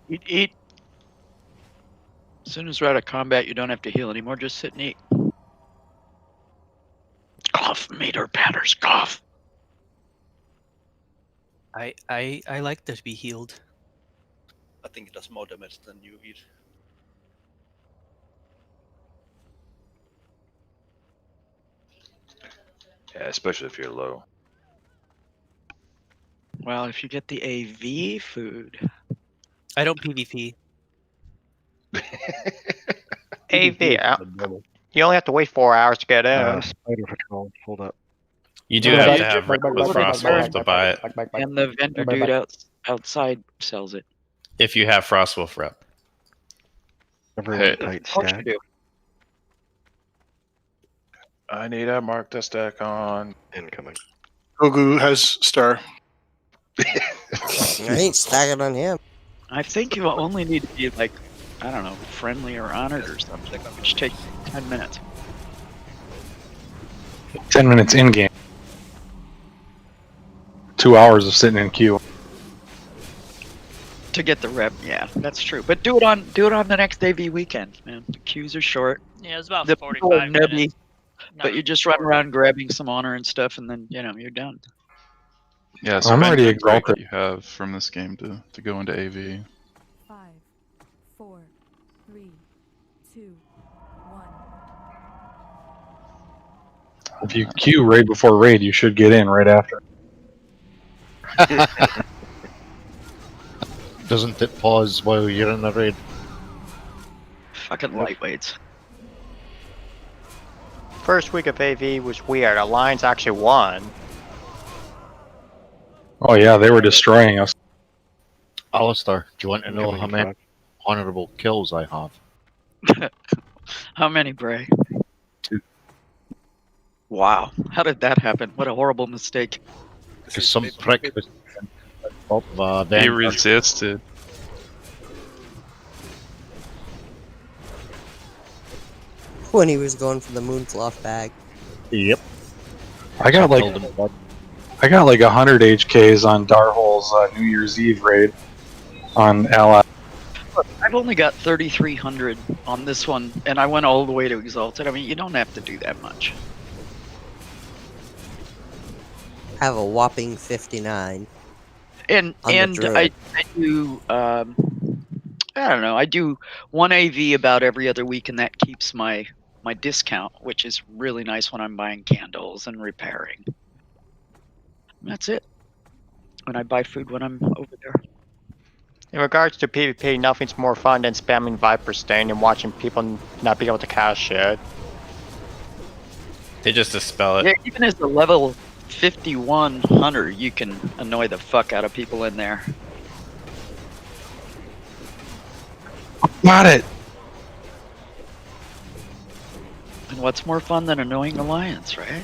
Eat, eat. As soon as we're out of combat, you don't have to heal anymore. Just sit and eat. Cough, meter patters, cough. I like to be healed. I think it does more damage than you eat. Yeah, especially if you're low. Well, if you get the AV food. I don't PvP. AV. You only have to wait 4 hours to get in. Spider Patrol, hold up. You do have to have Reckless Frostwolf to buy it. And the vendor dude outside sells it. If you have Frostwolf rep. Everyone tight Of course you stat. do. I need a mark to stack on. Incoming. Gogu has star. I ain't stacking on him. I think you only need to be like, I don't know, friendly or honored or something, which takes 10 minutes. 10 minutes in game. 2 hours of sitting in queue. To get the rep, yeah, that's true. But do it on the next AV weekend, man. The queues are short. Yeah, it was about The people are 45 minutes. nubby, but you just run around grabbing some honor and stuff, and then you're done. Yeah, I'm spend already the break exalted. that you have from this game to go into AV. 5, 4, 3, 2, 1. If you queue right before raid, you should get in right after. Doesn't it pause while you're in the raid? Fucking lightweights. First week of AV was weird. Alliance actually won. Oh yeah, they were destroying us. Alistair, do you want to know Incoming how many flag. honorable kills I have? How many, Bray? 2. Wow, how did that happen? What a horrible mistake. Because some prick was top of He resisted. When he was going for the Moonfluff bag. Yep. I got like 100 HKs on Darhol's New Year's Eve raid on Ally. I've only got 3,300 on this one, and I went all the way to Exalted. I mean, you don't have to do that much. Have a whopping 59. And On the I druid. do I don't know, I do one AV about every other week, and that keeps my discount, which is really nice when I'm buying candles and repairing. And that's it. When I buy food when I'm over there. In regards to PvP, nothing's more fun than spamming Viper Stain and watching people not be able to cast shit. They just dispel it. Yeah, even as a level 51 hunter, you can annoy the fuck out of people in there. Got it. And what's more fun than annoying Alliance, right?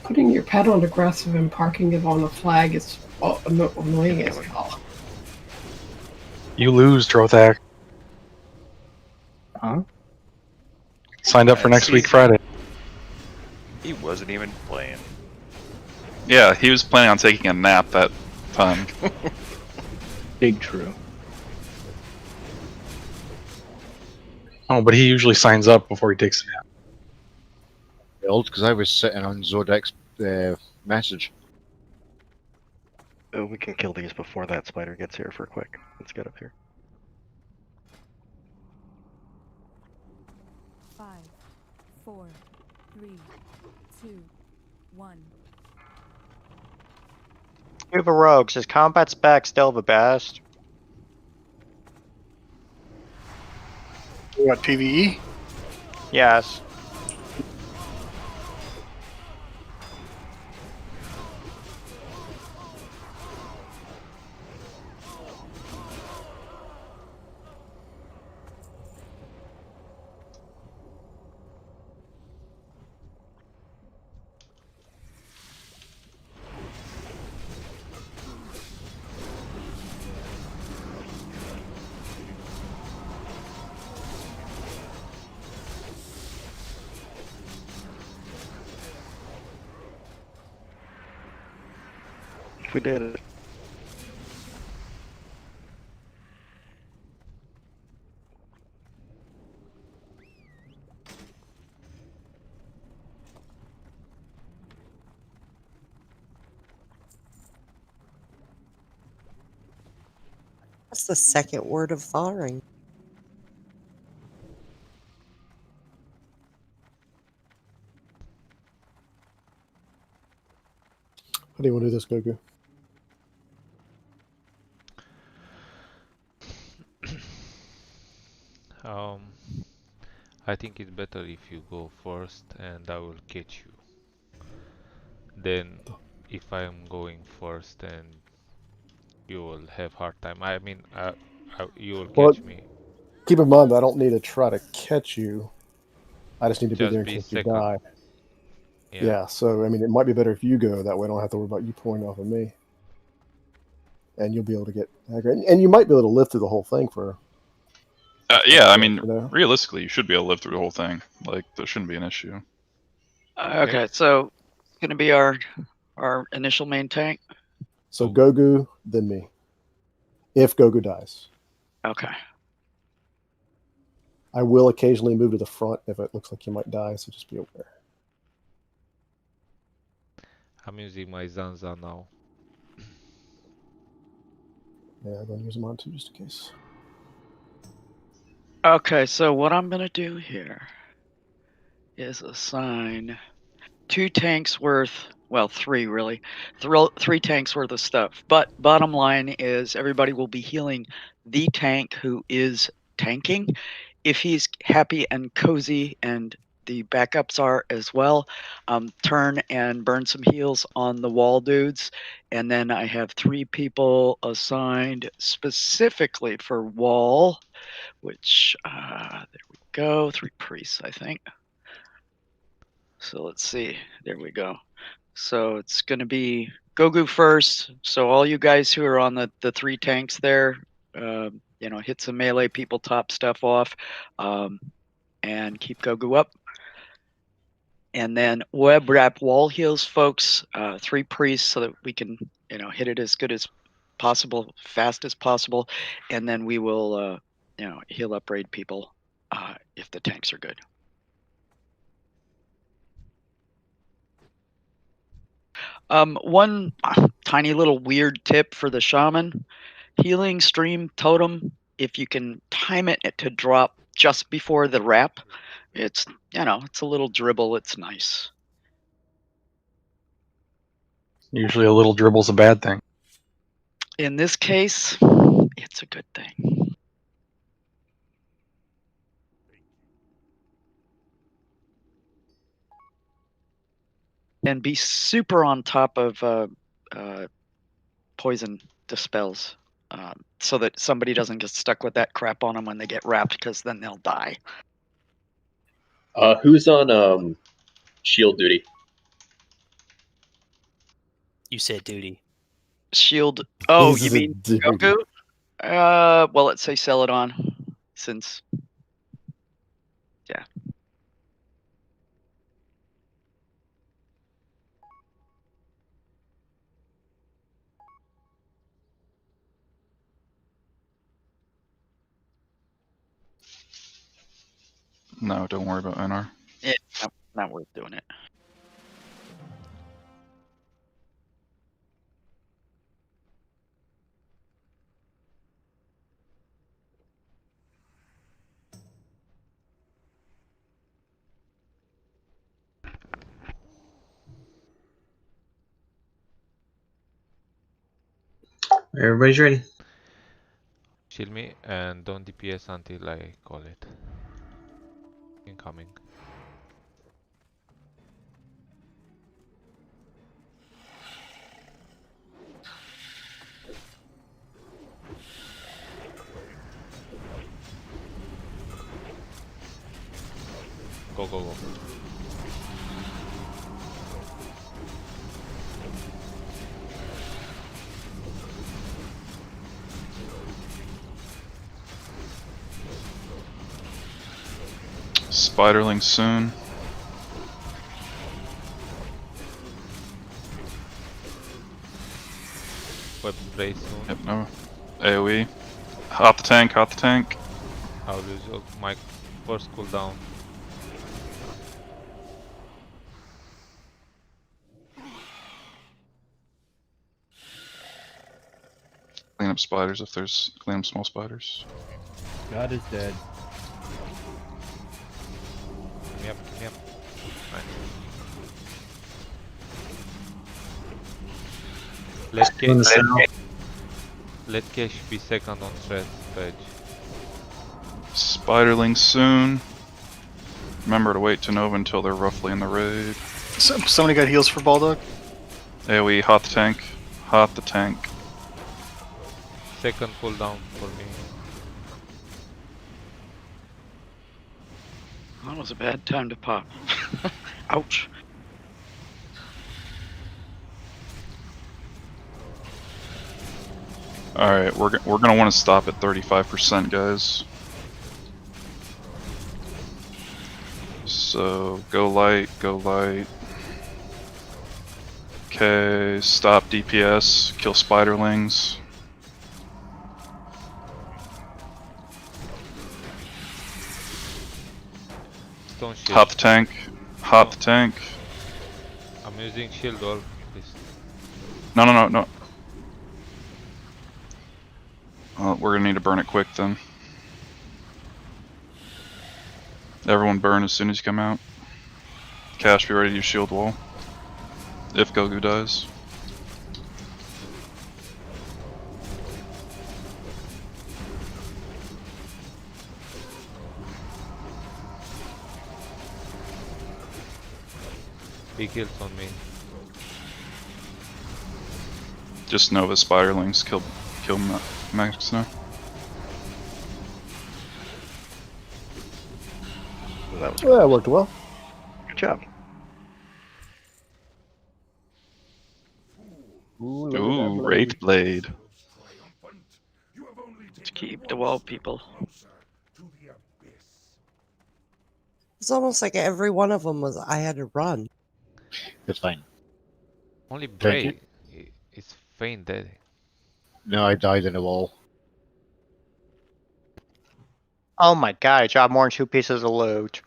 Putting your pet on aggressive and parking it on a flag is annoying as hell. You lose, Trothak. Huh? Signed up for next week Friday. He wasn't even playing. Yeah, he was planning on taking a nap that time. Big true. Oh, but he usually signs up before he takes a nap. Old because I was sitting on Zodek's message. Oh, we can kill these before that spider gets here for quick. Let's get up here. 5, 4, 3, 2, 1. Uber Rogues, is combat spec still the best? What, PvE? Yes. We did it. That's the second word of thawing. How do you want to do this, Goku? I think it's better if you go first and I will catch you. Then, if I am going first and you will have hard time. I mean, you will Well, catch me. keep in mind that I don't need to try to catch you. I just need to be Just there in be case you second. die. Yeah. Yeah, so I mean, it might be better if you go. That way, I don't have to worry about you pulling off of me. And you'll be able to get aggro. And you might be able to live through the whole thing for. Yeah, I mean, you know? realistically, you should be able to live through the whole thing. Like, there shouldn't be an issue. Okay, so gonna be our initial main tank. So Gogu, then me. If Gogu dies. Okay. I will occasionally move to the front if it looks like you might die, so just be aware. I'm using my Zanza now. Yeah, I'm going to use them on too, just in case. Okay, so what I'm gonna do here is assign 2 tanks worth, well, 3 really, 3 tanks worth of stuff. But bottom line is everybody will be healing the tank who is tanking. If he's happy and cozy and the backups are as well, turn and burn some heals on the wall dudes. And then I have 3 people assigned specifically for wall, which, there we go, 3 priests, I think. So let's see, there we go. So it's going to be Gogu first. So all you guys who are on the 3 tanks there, hit some melee people, top stuff off, and keep Gogu up. And then web wrap wall heals, folks. 3 priests so that we can, hit it as good as possible, fast as possible, and then we will, heal up raid people if the tanks are good. One tiny little weird tip for the shaman: healing stream totem. If you can time it to drop just before the wrap, it's it's a little dribble. It's nice. Usually a little dribble's a bad thing. In this case, it's a good thing. And be super on top of poison dispels, so that somebody doesn't get stuck with that crap on them when they get wrapped, because then they'll die. Who's on shield duty? You said duty. Shield. Oh, This you is a mean duty. Goku? Well, let's say Celadon, since yeah. No, don't worry about NR. Yeah, not worth doing it. Everybody's ready. Shield me and don't DPS until I call it. Incoming. Go, go, go. Spiderling soon. Web spray soon. Yep, no. AoE. Hot the tank, hot the tank. I'll use my first cooldown. Clean up spiders if there's. Clean up small spiders. God is dead. Give me up, give me up. Nice. Let Cash be second on threat page. Spiderling soon. Remember to wait to Nova until they're roughly in the raid. Somebody got heals for Baldock? AoE, hot the tank. Hot the tank. Second cooldown for me. That was a bad time to pop. Ouch. Alright, we're gonna want to stop at 35%, guys. So, go light, go light. Okay, stop DPS, kill spiderlings. Stone shield. Hot the tank, hot the tank. I'm using shield wall. Please. No, no, no, no. We're gonna need to burn it quick then. Everyone burn as soon as you come out. Cash, be ready to use shield wall. If Goku dies. Big heals on me. Just Nova spiderlings, kill Max now. That worked well. Good job. Ooh, Wraith Blade. Let's keep the wall, people. It's almost like every one of them was I had to run. It's fine. Only Thank Bray is faint dead. No, I died in a wall. Oh my god, I dropped more than 2 pieces of loot.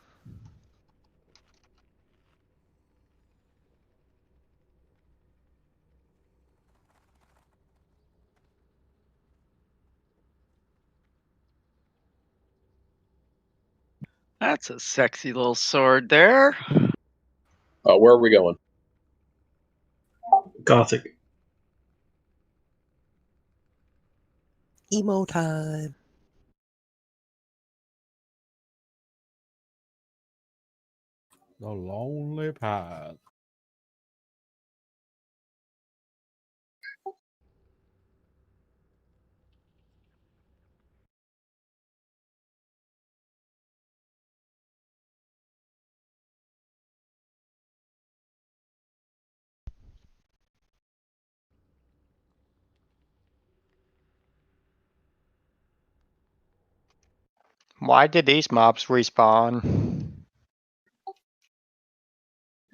That's a sexy little sword there. Where are we going? Gothic. Emo time. The lonely path. Why did these mobs respawn?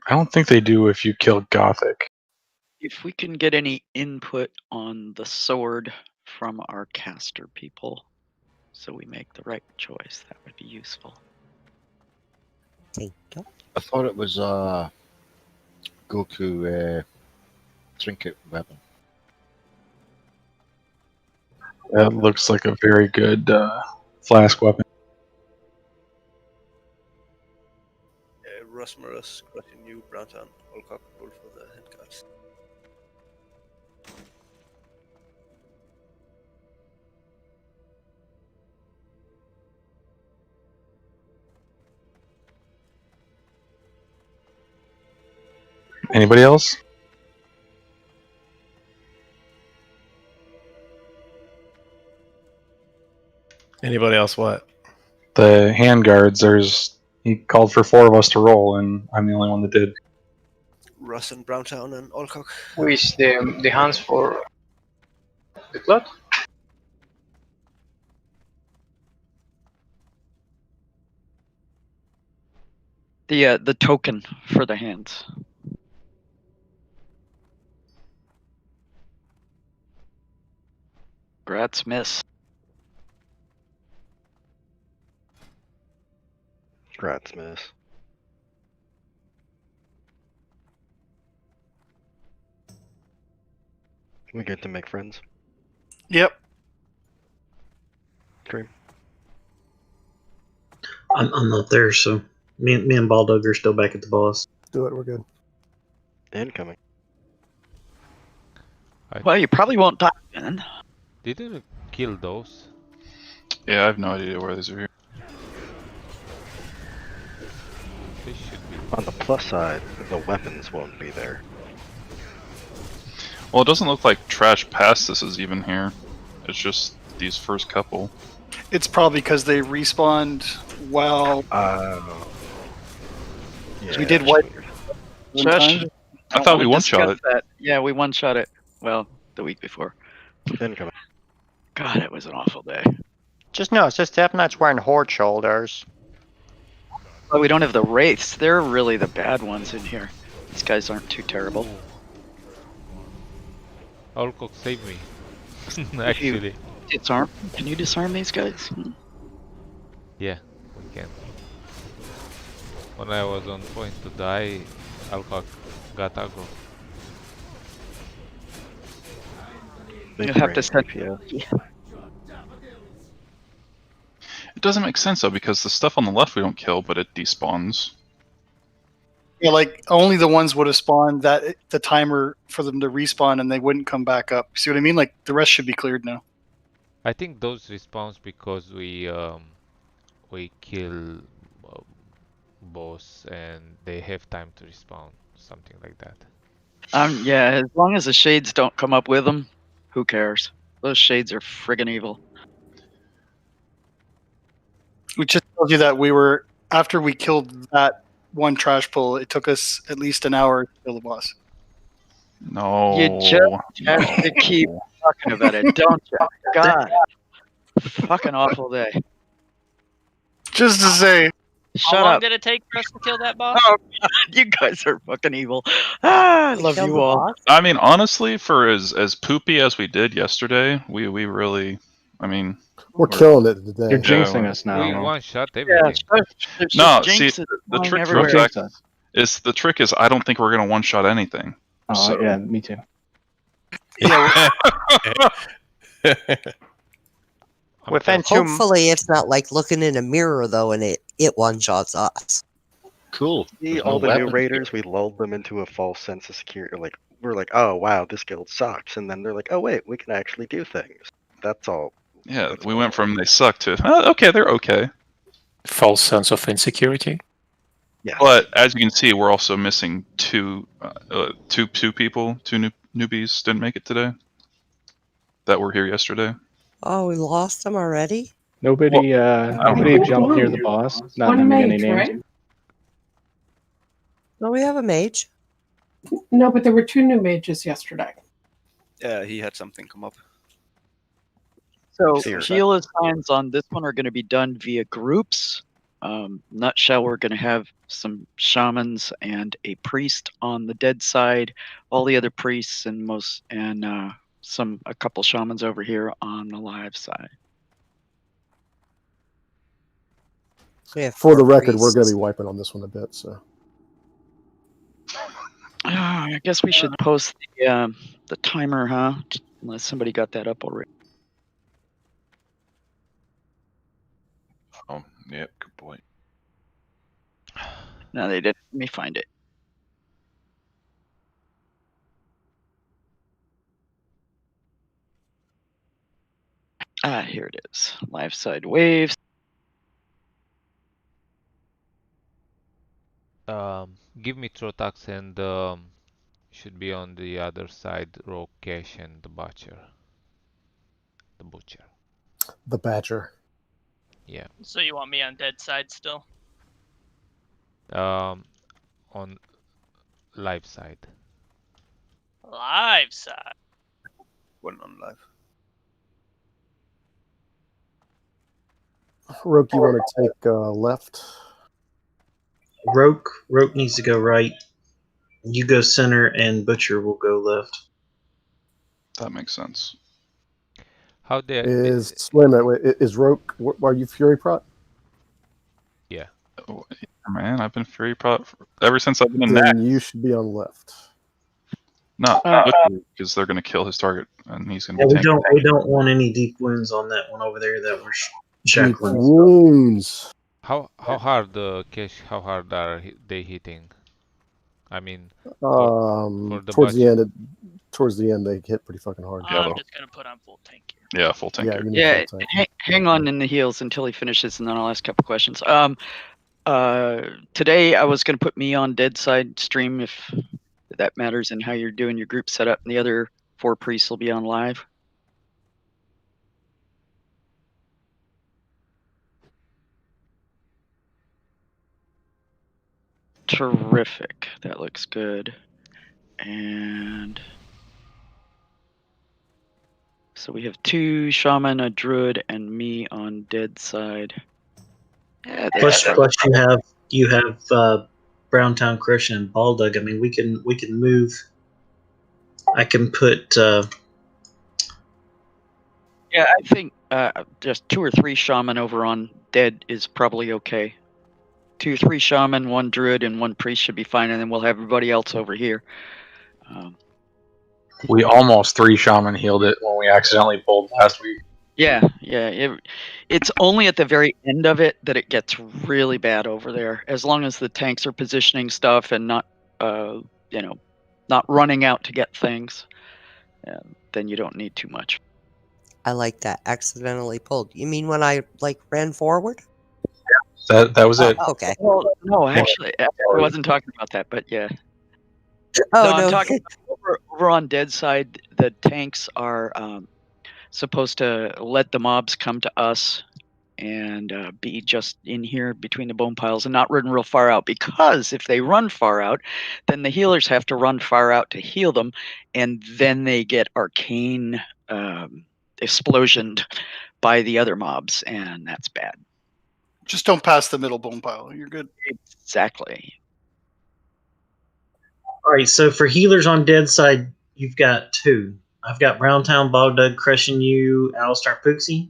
I don't think they do if you kill Gothic. If we can get any input on the sword from our caster people, so we make the right choice, that would be useful. Thank you. I thought it was Goku trinket weapon. That looks like a very good flask weapon. Rosmarus crushing you, Browntown, Olcock, roll for the head guards. Anybody else? Anybody else what? The hand guards, he called for 4 of us to roll, and I'm the only one that did. Russ and Browntown and Olcock. Who is the hands for the cloth? The token for the hands. Grats miss. Grats miss. We get to make friends. Yep. Cream. I'm not there, so me and Baldug are still back at the boss. Do it. We're good. Incoming. Well, you probably won't die then. Didn't we kill those? Yeah, I have no idea where these are here. They should be. On the plus side, the weapons won't be there. Well, it doesn't look like trash past this is even here. It's just these first couple. It's probably because they respawned while. Yeah, we did wipe. one Josh, time. I thought we one-shot it. That. Yeah, we one-shot it. Well, the week before. Incoming. God, it was an awful day. Just no, it's just Death Knight's wearing horde shoulders. Well, we don't have the wraiths. They're really the bad ones in here. These guys aren't too terrible. Olcock, save me. Actually. Disarm? Can you disarm these guys? Yeah, we can. When I was on point to die, Alcock got aggro. You have to send. It doesn't make sense though, because the stuff on the left we don't kill, but it despawns. Yeah, like only the ones would have spawned that the timer for them to respawn, and they wouldn't come back up. See what I mean? Like the rest should be cleared now. I think those respawns because we kill boss and they have time to respawn, something like that. Yeah, as long as the shades don't come up with them, who cares? Those shades are friggin' evil. Which just tells you that we were after we killed that one trash pull. It took us at least an hour to kill the boss. No. You just have to keep talking about it, don't you? God, fucking awful day. Just to say. Shut How long up. did it take for us to kill that boss? Oh, God, you guys are fucking evil. I love you all. I mean, honestly, for as poopy as we did yesterday, we really, I mean, We're killing it today. You're jinxing us now. We one-shot everything. No, see, the trick is the trick is I don't think we're gonna one-shot anything. Oh so. yeah, me too. Within Hopefully, it's not like looking in a mirror though, and it one shots us. Cool. See, all the new raiders, we lulled them into a false sense of security. Like we're like, oh wow, this guild sucks, and then they're like, oh wait, we can actually do things. That's all Yeah, we went from they suck to okay, they're okay. False sense of insecurity. Yeah. But as you can see, we're also missing two people, newbies didn't make it today that were here yesterday. Oh, we lost them already? Nobody, nobody jumped near the boss. Not naming any names. No, we have a mage. No, but there were 2 new mages yesterday. Yeah, he had something come up. So Here. heal assigns on this one are going to be done via groups. Nutshell, we're going to have some shamans and a priest on the dead side. All the other priests and a couple shamans over here on the live side. For the record, we're going to be wiping on this one a bit. So I guess we should post the timer, huh? Unless somebody got that up already. Oh, yep, good point. No, they didn't. Let me find it. Here it is. Live side waves. Give me Trotax and should be on the other side, Rokesh and the Butcher. The Butcher. the Badger. Yeah. So you want me on dead side still? On live side. Live side. One on live. Roke, you want to take left? Roke needs to go right. You go center, and Butcher will go left. That makes sense. How they Wait a minute, is Roke? Are you Fury Prot? Yeah. Oh, man, I've been Fury Prot ever since I've been in Then Naxx. you should be on left. Not because they're going to kill his target, and he's going to Yeah, be tanking. we don't want any deep wounds on that one over there that we're Deep shackling. wounds. How hard Kesh? How hard are they hitting? I mean, for the towards Butcher. towards the end, they hit pretty fucking hard. I'm just gonna put on full tank here. Yeah, full tank. Yeah, Hang on in the heels until he finishes, and then I'll ask a couple questions. Today I was going to put me on dead side stream if that matters, and how you're doing your group setup, and the other 4 priests will be on live. Terrific. That looks good. And so we have 2 shaman, a druid, and me on dead side. Yeah, Plus you have Browntown Christian and Baldug. I mean, we can move. I can put. Yeah, I think just 2 or 3 shaman over on dead is probably okay. 2, 3 shaman, 1 druid, and 1 priest should be fine, and then we'll have everybody else over here. We almost 3 shaman healed it when we accidentally pulled last week. Yeah. It's only at the very end of it that it gets really bad over there. As long as the tanks are positioning stuff and not, not running out to get things, then you don't need too much. I like that. Accidentally pulled. You mean when I ran forward? That was it. Okay. Well, no, actually, I wasn't talking about that, but yeah. Oh, I'm no. talking over on dead side. The tanks are supposed to let the mobs come to us and be just in here between the bone piles and not run real far out, because if they run far out, then the healers have to run far out to heal them, and then they get arcane explosioned by the other mobs, and that's bad. Just don't pass the middle bone pile. You're good. Exactly. All right, so for healers on dead side, you've got 2. I've got Browntown Baldug crushing you, Alistar Pooksy.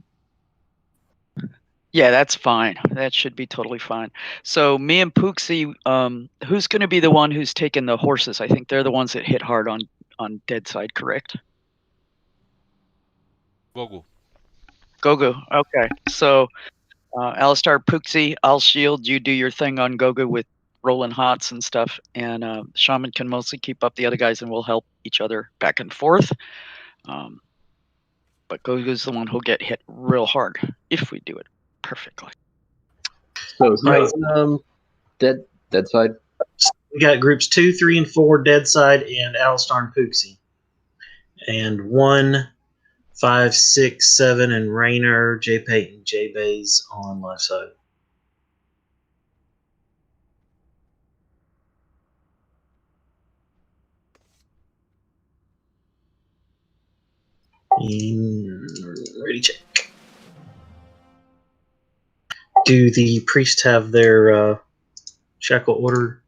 Yeah, that's fine. That should be totally fine. So me and Pooksy, who's going to be the one who's taking the horses? I think they're the ones that hit hard on dead side, correct? Gogu. Gogu. Okay. So Alistar, Pooksy, I'll shield. You do your thing on Gogu with rolling hots and stuff, and Shaman can mostly keep up the other guys, and we'll help each other back and forth. but Gogo's the one who'll get hit real hard if we do it perfectly. So who's dead side? We got groups 2, 3, and 4 dead side and Alistar and Pooksy. And 1, 5, 6, 7, and Rainer, J Payton, J Bays on left side. Ready, check. Do the priests have their shackle order?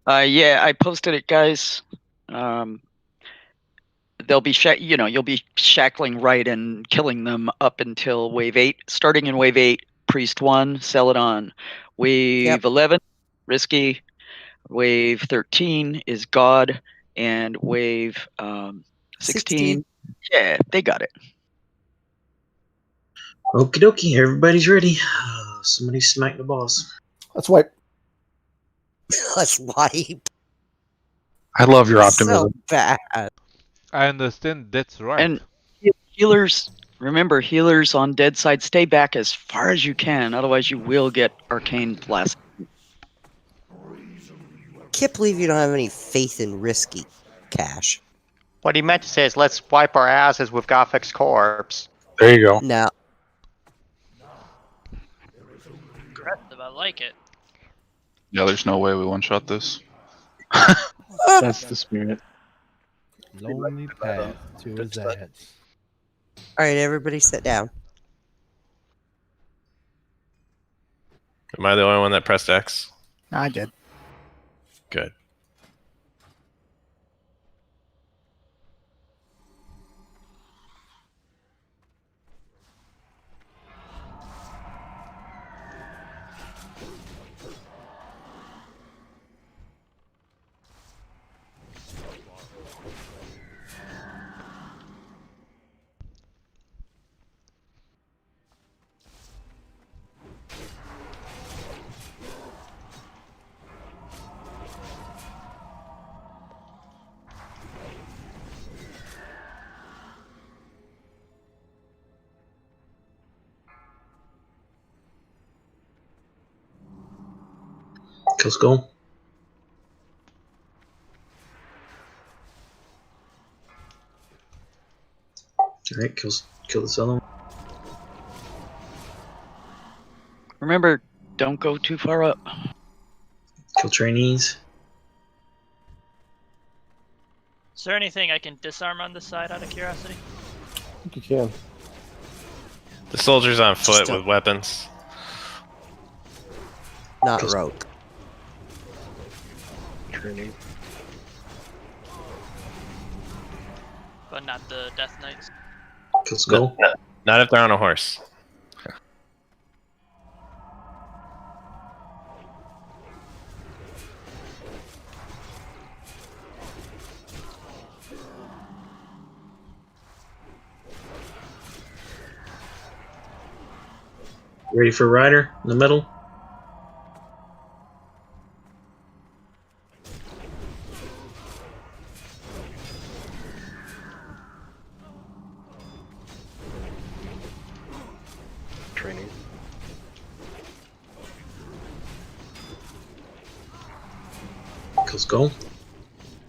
Yeah, I posted it, guys. They'll be you'll be shackling right and killing them up until wave 8. Starting in wave 8, priest 1, Celadon. Wave 11, risky. Wave 13 is God, and wave 16. Yeah, they got it. Okie dokie, everybody's ready. Somebody smack the boss. Let's wipe. Let's wipe. I love your So optimism. bad. I understand that's right. And healers, remember, healers on dead side, stay back as far as you can, otherwise you will get arcane blast. Can't believe you don't have any faith in risky, Cash. What he meant to say is, let's wipe our asses with Gothic's corpse. There you go. No. Aggressive, I like it. Yeah, there's no way we one-shot this. That's the spirit. Lonely path to his ass. All right, everybody sit down. Am I the only one that pressed X? I did. Good. Kill skull. Alright, kill this other one. Remember, don't go too far up. Kill trainees. Is there anything I can disarm on this side out of curiosity? I think you can. The soldiers on foot with weapons. Not rogue. Trinity. But not the Death Knights. Kill skull. Not if they're on a horse. Ready for rider in the middle. Training. Kill skull.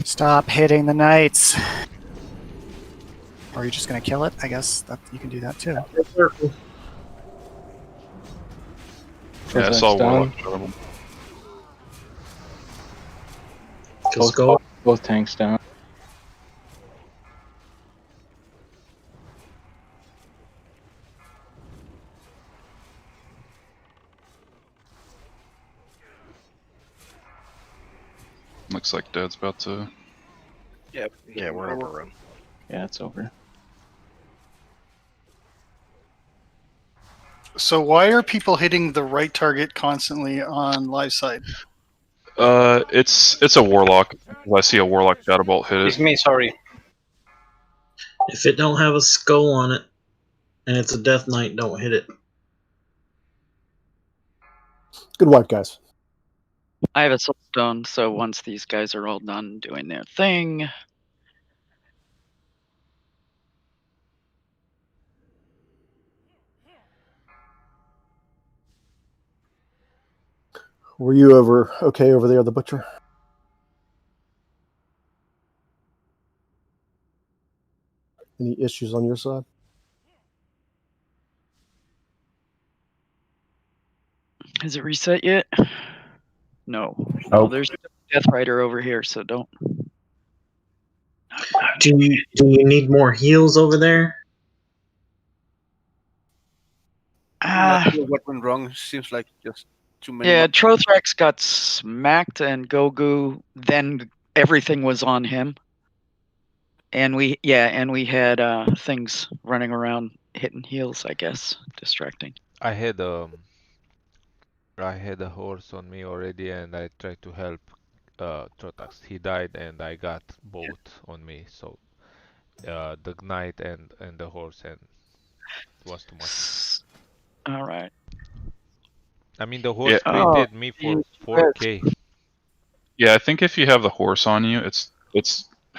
Stop hitting the knights. Or are you just gonna kill it? I guess that you can do that too. Yeah, I saw Warlock shot him. Kill skull. Both tanks down. Looks like Dad's about to. Yeah, we're overrun. Yeah, it's over. So why are people hitting the right target constantly on live side? It's a Warlock. I see a Warlock Shadow Bolt hit It's it. me, sorry. If it don't have a skull on it, and it's a Death Knight, don't hit it. Good wipe, guys. I have a soulstone, so once these guys are all done doing their thing, Were you okay over there, the butcher? Any issues on your side? Has it reset yet? No. Nope. Well, there's a Death Rider over here, so don't. Do you need more heals over there? Not sure what went wrong. Seems like just too many. Yeah, Trothrax got smacked and Gogu, then everything was on him. And we had things running around hitting heels, I guess, distracting. I had a horse on me already, and I tried to help Trotax. He died, and I got both on me. So the knight and the horse, and it was too much. All right. I mean, the horse critted me for 4K. Yeah, I think if you have the horse on you, it's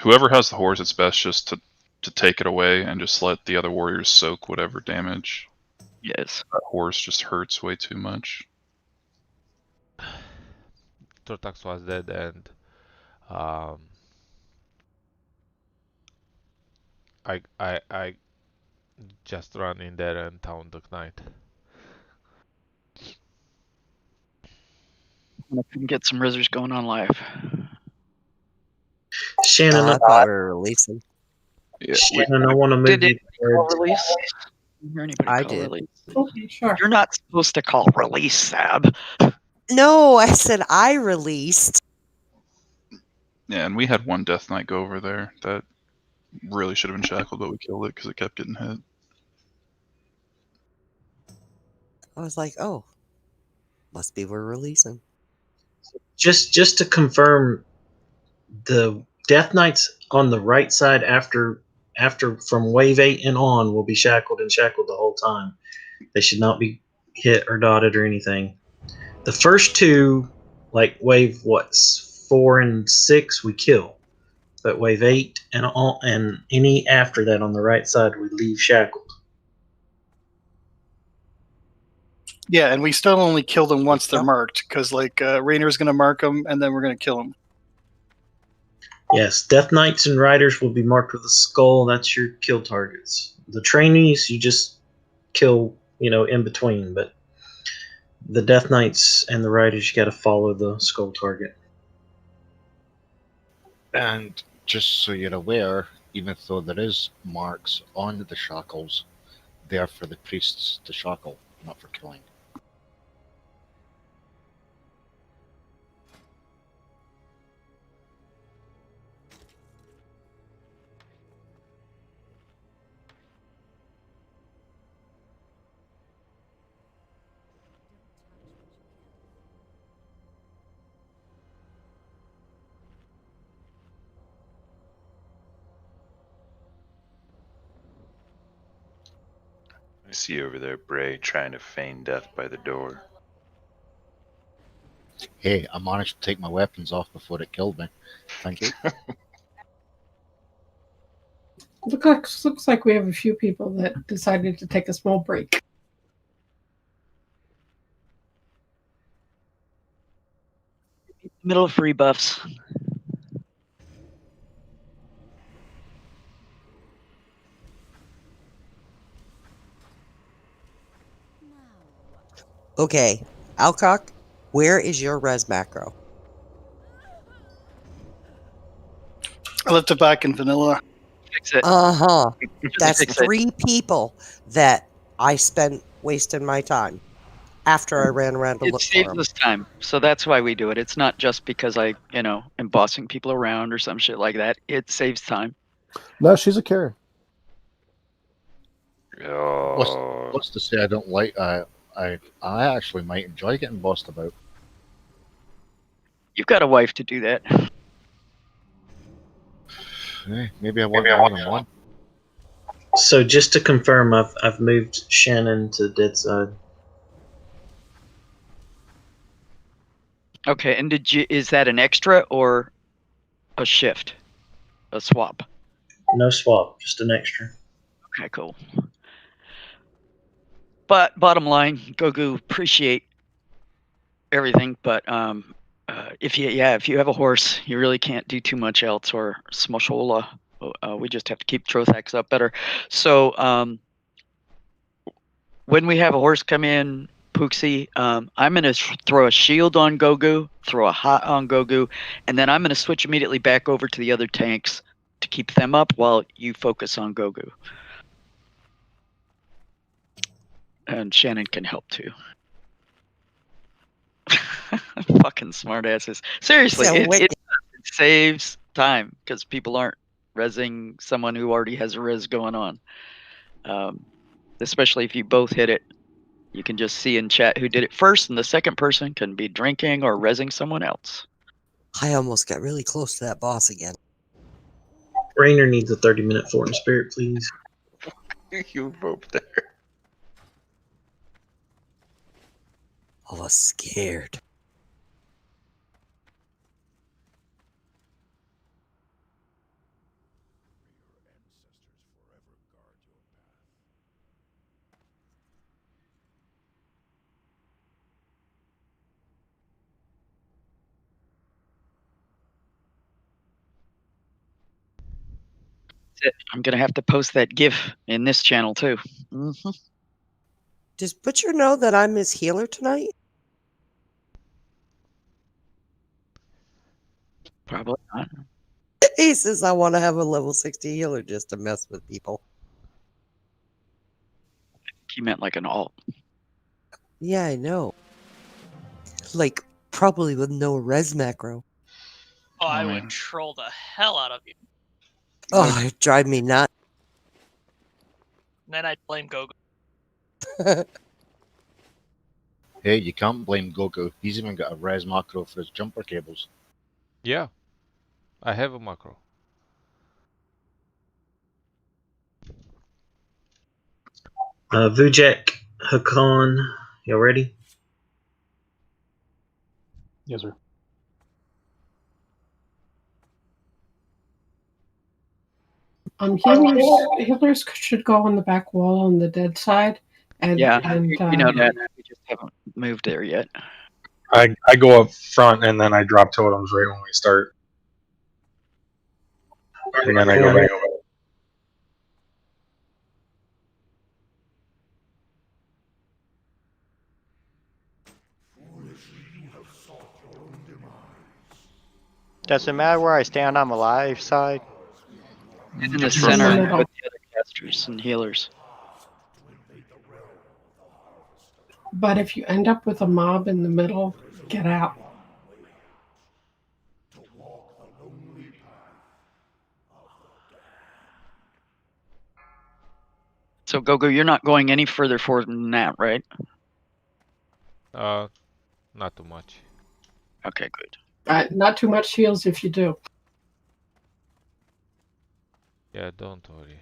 whoever has the horse, it's best just to take it away and just let the other warriors soak whatever damage. Yes. That horse just hurts way too much. Trotax was dead, and I just ran in there and found the knight. I can get some Rizzers going on live. Shannon, I thought we were releasing. Yeah, Shannon, I want to move Did you anybody call forward. release? Didn't hear anybody I call did. release. Okay, sure. You're not supposed to call release, Sab. No, I said I released. Yeah, and we had one Death Knight go over there that really should have been shackled, but we killed it because it kept getting hit. I was like, oh, must be we're releasing. Just to confirm, the Death Knights on the right side after from wave 8 and on will be shackled the whole time. They should not be hit or dotted or anything. The first two, like wave 4 and 6, we kill, but wave 8 and any after that on the right side we leave shackled. Yeah, and we still only kill them once they're marked, because like Rainer's going to mark them, and then we're going to kill them. Yes, Death Knights and Riders will be marked with a skull. That's your kill targets. The trainees you just kill, in between, but the Death Knights and the Riders, you got to follow the skull target. And just so you're aware, even though there is marks on the shackles, they are for the priests to shackle, not for killing. I see over there Bray trying to feign death by the door. Hey, I managed to take my weapons off before it killed me. Thank you. Looks like we have a few people that decided to take a small break. Middle of free buffs. Okay, Alcock, where is your res macro? I left it back in vanilla. Fix it. Uh-huh. That's Fix it. 3 people that I spent wasting my time after I ran around to It look for saves them. us time, so that's why we do it. It's not just because I, am bossing people around or some shit like that. It saves time. No, she's a Karen. What's to say I don't like? I actually might enjoy getting bossed about. You've got a wife to do that. Hey, maybe I want more than one. So just to confirm, I've moved Shannon to dead side. Okay, and is that an extra or a shift? A swap? No swap, just an extra. Okay, cool. But bottom line, Gogu, appreciate everything, but if you have a horse, you really can't do too much else. Or Smoshola, we just have to keep Trothax up better. So when we have a horse come in, Pooksy, I'm gonna throw a shield on Gogu, throw a hot on Gogu, and then I'm gonna switch immediately back over to the other tanks to keep them up while you focus on Gogu. And Shannon can help too. Fucking smartasses. Seriously, So it saves time because people aren't rezzing someone who already has a res going on. Especially if you both hit it, you can just see in chat who did it first, and the second person can be drinking or rezzing someone else. I almost got really close to that boss again. Rainer needs a 30-minute Form Spirit, please. You both there. I was scared. I'm gonna have to post that GIF in this channel too. Does Butcher know that I'm his healer tonight? Probably not. He says I want to have a level 60 healer just to mess with people. He meant like an alt. Yeah, I know. Like, probably with no res macro. Oh, I would troll the hell out of you. Oh, it drive me nuts. And then I'd blame Gogo. Hey, you can't blame Goku. He's even got a res macro for his jumper cables. Yeah, I have a macro. Vujek, Hakan, y'all ready? Yes, sir. Healers should go on the back wall on the dead side. And, Yeah, and you know that. We just haven't moved there yet. I go up front and then I drop totems right when we start. And then I go back. Does it matter where I stand on the live side? In the Just center in the with the middle. other casters and healers. but if you end up with a mob in the middle, get out. So Gogo, you're not going any further forward than that, right? Not too much. Okay, good. Not too much heals if you do. Yeah, don't worry.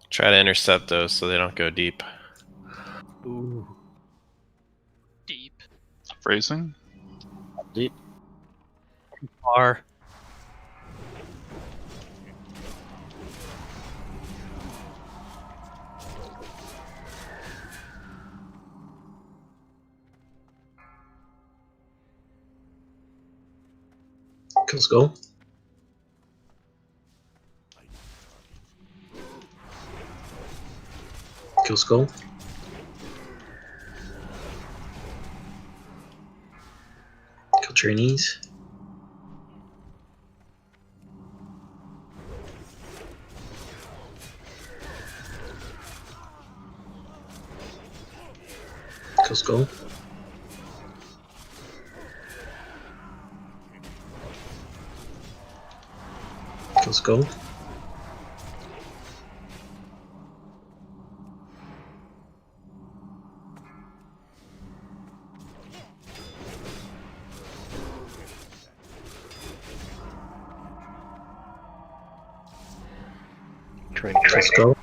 Try to intercept those so they don't go deep. Ooh. Deep. Phrasing? Deep. Far. Let's go. Kill skull. Kill trainees. Kill skull. Kill skull. Kill skull.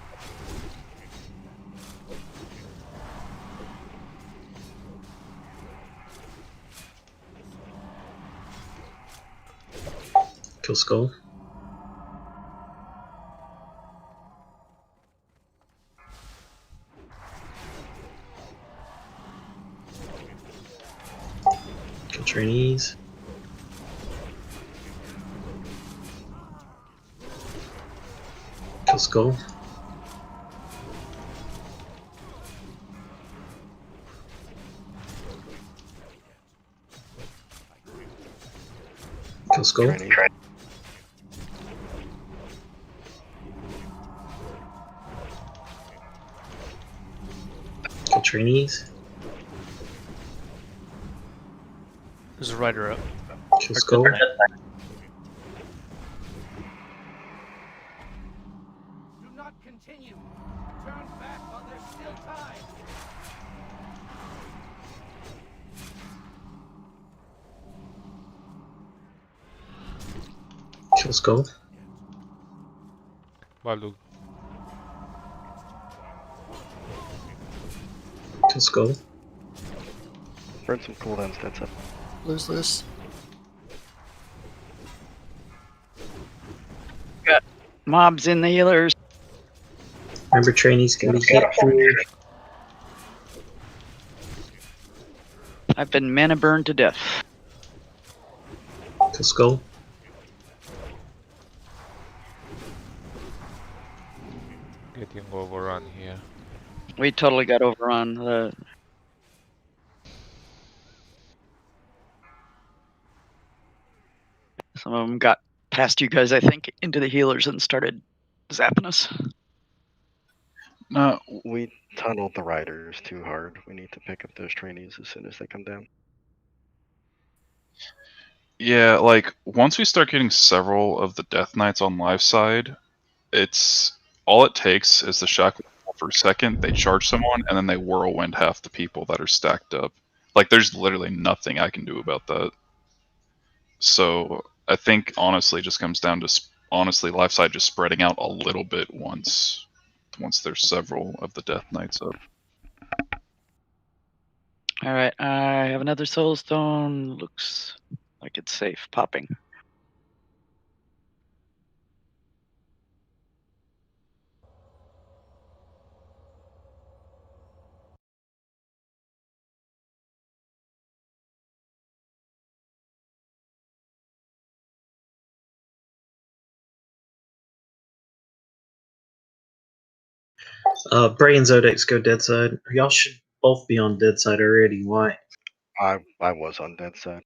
Kill skull. Kill trainees. Kill skull. Kill skull. Kill trainees. There's a rider up. Kill skull. Death Knight. Do not continue. Turn back while there's still time. Kill skull. Baldu. Kill skull. Burn some cooldowns, that's up. Lose this. Got mobs in the healers. Remember, trainees can be hit here. I've been mana burned to death. Kill skull. Getting overrun here. We totally got overrun. Some of them got past you guys, I think, into the healers and started zapping us. No, we tunneled the riders too hard. We need to pick up those trainees as soon as they come down. Yeah, like once we start getting several of the Death Knights on live side, it's all it takes is the shackle for a second, they charge someone, and then they whirlwind half the people that are stacked up. Like there's literally nothing I can do about that. So I think honestly, it just comes down to honestly live side just spreading out a little bit once there's several of the Death Knights up. All right, I have another soul stone. Looks like it's safe. Popping. Bray and Zodex go dead side. Y'all should both be on dead side already. Why? I was on dead side.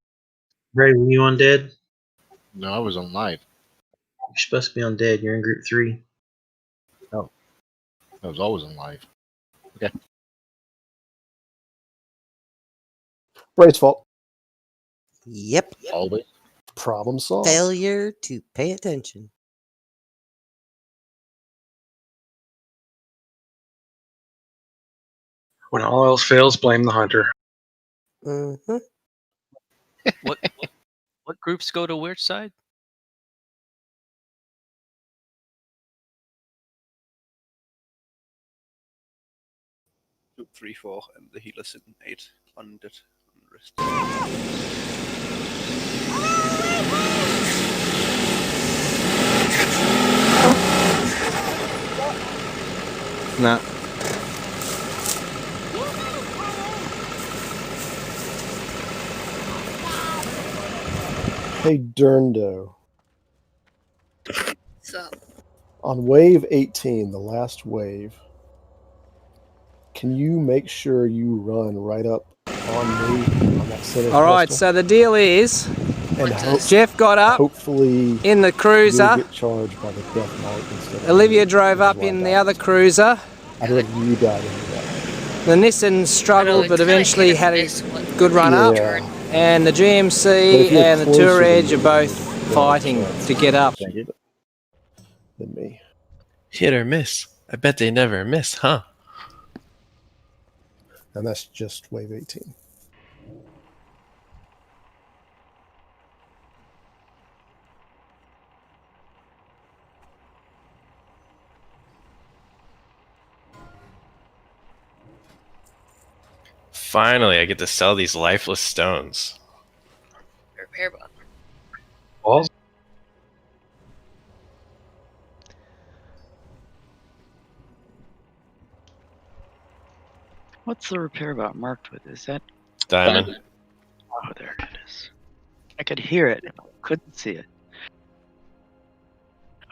Bray, were you on dead? No, I was on live. You're supposed to be on dead. You're in group 3. Oh. I was always on live. Okay. Bray's fault. Yep. Always. Problem solved. Failure to pay attention. When all else fails, blame the hunter. Mm-hmm. What groups go to which side? Group 3, 4, and the healers in 8 on that. Nah. Hey, Durndo. What's up? On wave 18, the last wave, can you make sure you run right up on me on that center All right, pedestal? so the deal is, And Jeff got up hopefully in the cruiser. you'll get charged by the Death Knight instead of Olivia me, drove which is up why I in the died. other cruiser. I'd rather you died into that. The Nissan struggled, but eventually had a good run up. Yeah. And the But if GMC you're and the closer Tour than Edge me, are both you'll have fighting a chance to get up. Than me. Hit or miss. I bet they never miss, huh? And that's just wave 18. Finally, I get to sell these lifeless stones. Repair button. Balls? What's the repair bot marked with? Is that Diamond. Oh, there it is. I could hear it. Couldn't see it.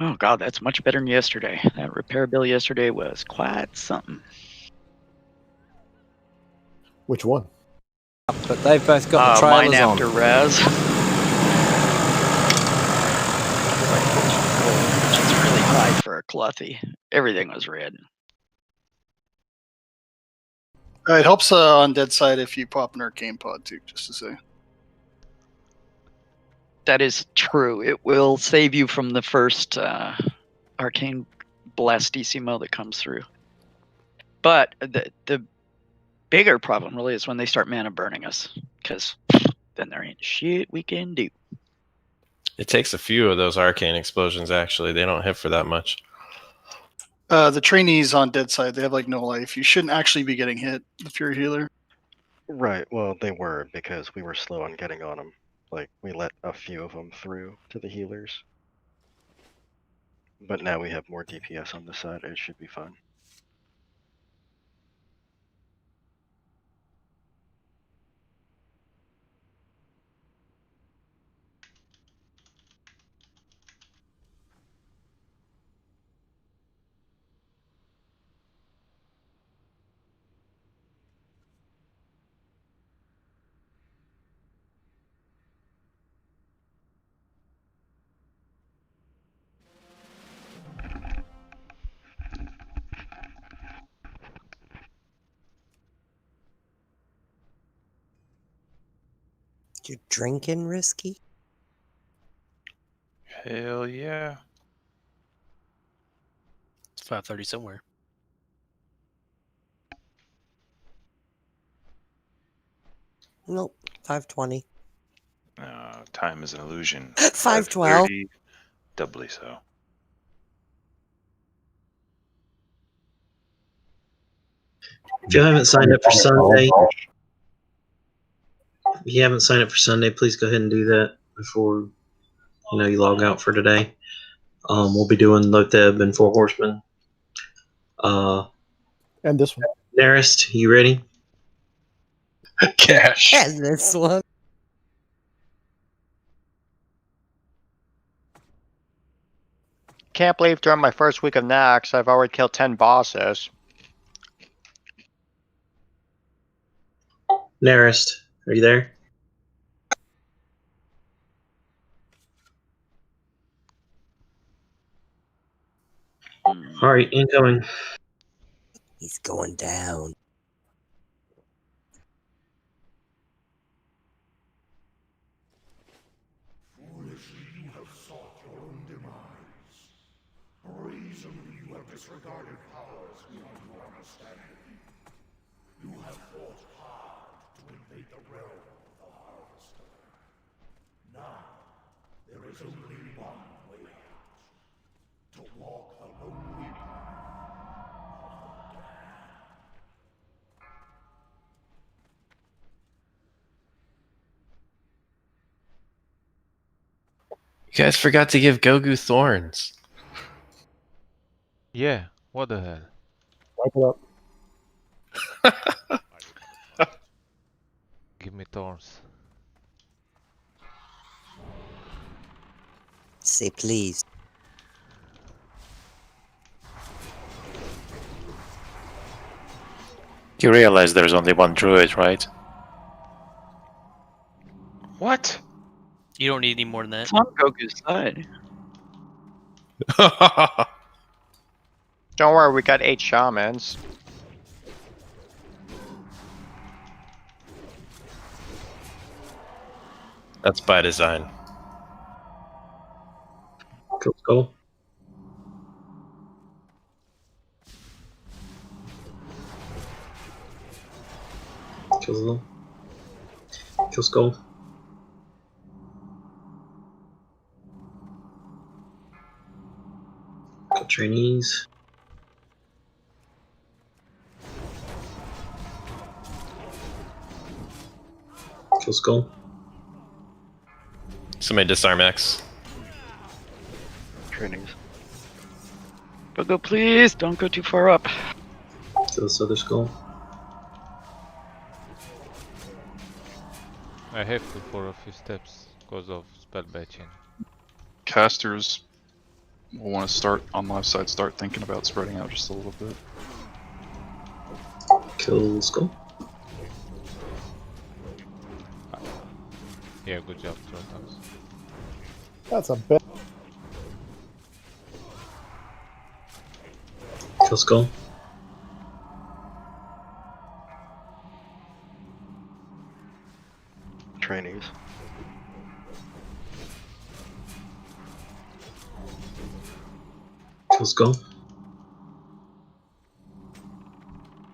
Oh god, that's much better than yesterday. That repair bill yesterday was quite something. Which one? But they've both got the trailers mine on. after Raz. Which is really high for a Cluthy. Everything was red. It helps on dead side if you pop an arcane pod too, just to say. That is true. It will save you from the first arcane blast decimo that comes through. But the bigger problem really is when they start mana burning us, because then there ain't shit we can do. It takes a few of those arcane explosions, actually. They don't hit for that much. The trainees on dead side, they have like no life. You shouldn't actually be getting hit if you're a healer. Right, well, they were, because we were slow on getting on them. Like, we let a few of them through to the healers. But now we have more DPS on this side, it should be fine. You drinking risky? Hell yeah. It's 5:30 somewhere. Nope, 5:20. Time is an illusion. 5:12. 5:30, doubly so. If you haven't signed up for Sunday, please go ahead and do that before you log out for today. We'll be doing Lotheb and Four Horsemen. And this one. Nearest, you ready? Cash. And this one. Can't believe during my first week of Naxx, I've already killed 10 bosses. Nearest, are you there? All right, incoming. He's going down. Foolishly you have sought your own demise. Brazenly you have disregarded powers beyond your understanding. You have fought hard to invade the realm of the Harvester. Now, there is only one way out. To walk the lonely path of the damned. You guys forgot to give Gogu thorns. Yeah, what the hell? Wipe it up. Give me thorns. Say please. You realize there's only one druid, right? What? You don't need any more than that. It's on Goku's side. Don't worry, we got 8 shamans. That's by design. Kill skull. Kill skull. Kill trainees. Kill skull. Somebody disarm X. Trainees. Go, please. Don't go too far up. Kill this other skull. I have to for a few steps because of spell batching. Casters will want to start on left side, start thinking about spreading out just a little bit. Kill skull. Yeah, good job, Trotas. That's a bet. Kill skull. Trainees. Kill skull.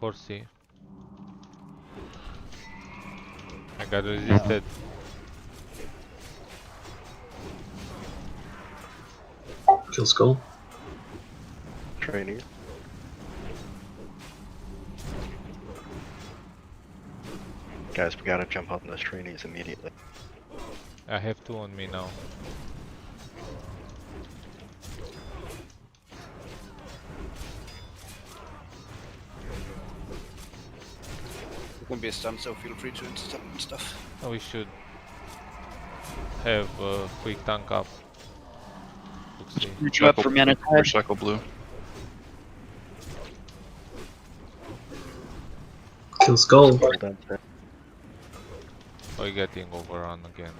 Horsey. I got resisted. Kill skull. Trainees. Guys, we gotta jump on those trainees immediately. I have two on me now. It can be a stun, so feel free to intercept and stuff. We should have a quick tank up. You up for mana tide? Recycle blue. Kill skull. We're getting overrun again.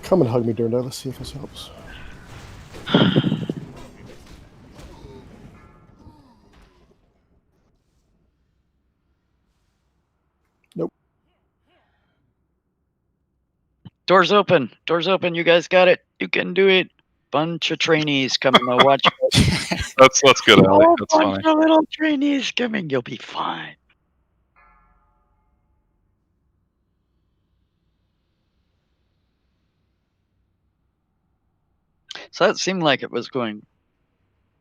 Come and hug me, Durndo. Let's see if this helps. Nope. Doors open. Doors open. You guys got it. You can do it. Bunch of trainees coming. Now watch. That's good, Allie. That's bunch funny. of little trainees coming. You'll be fine. So that seemed like it was going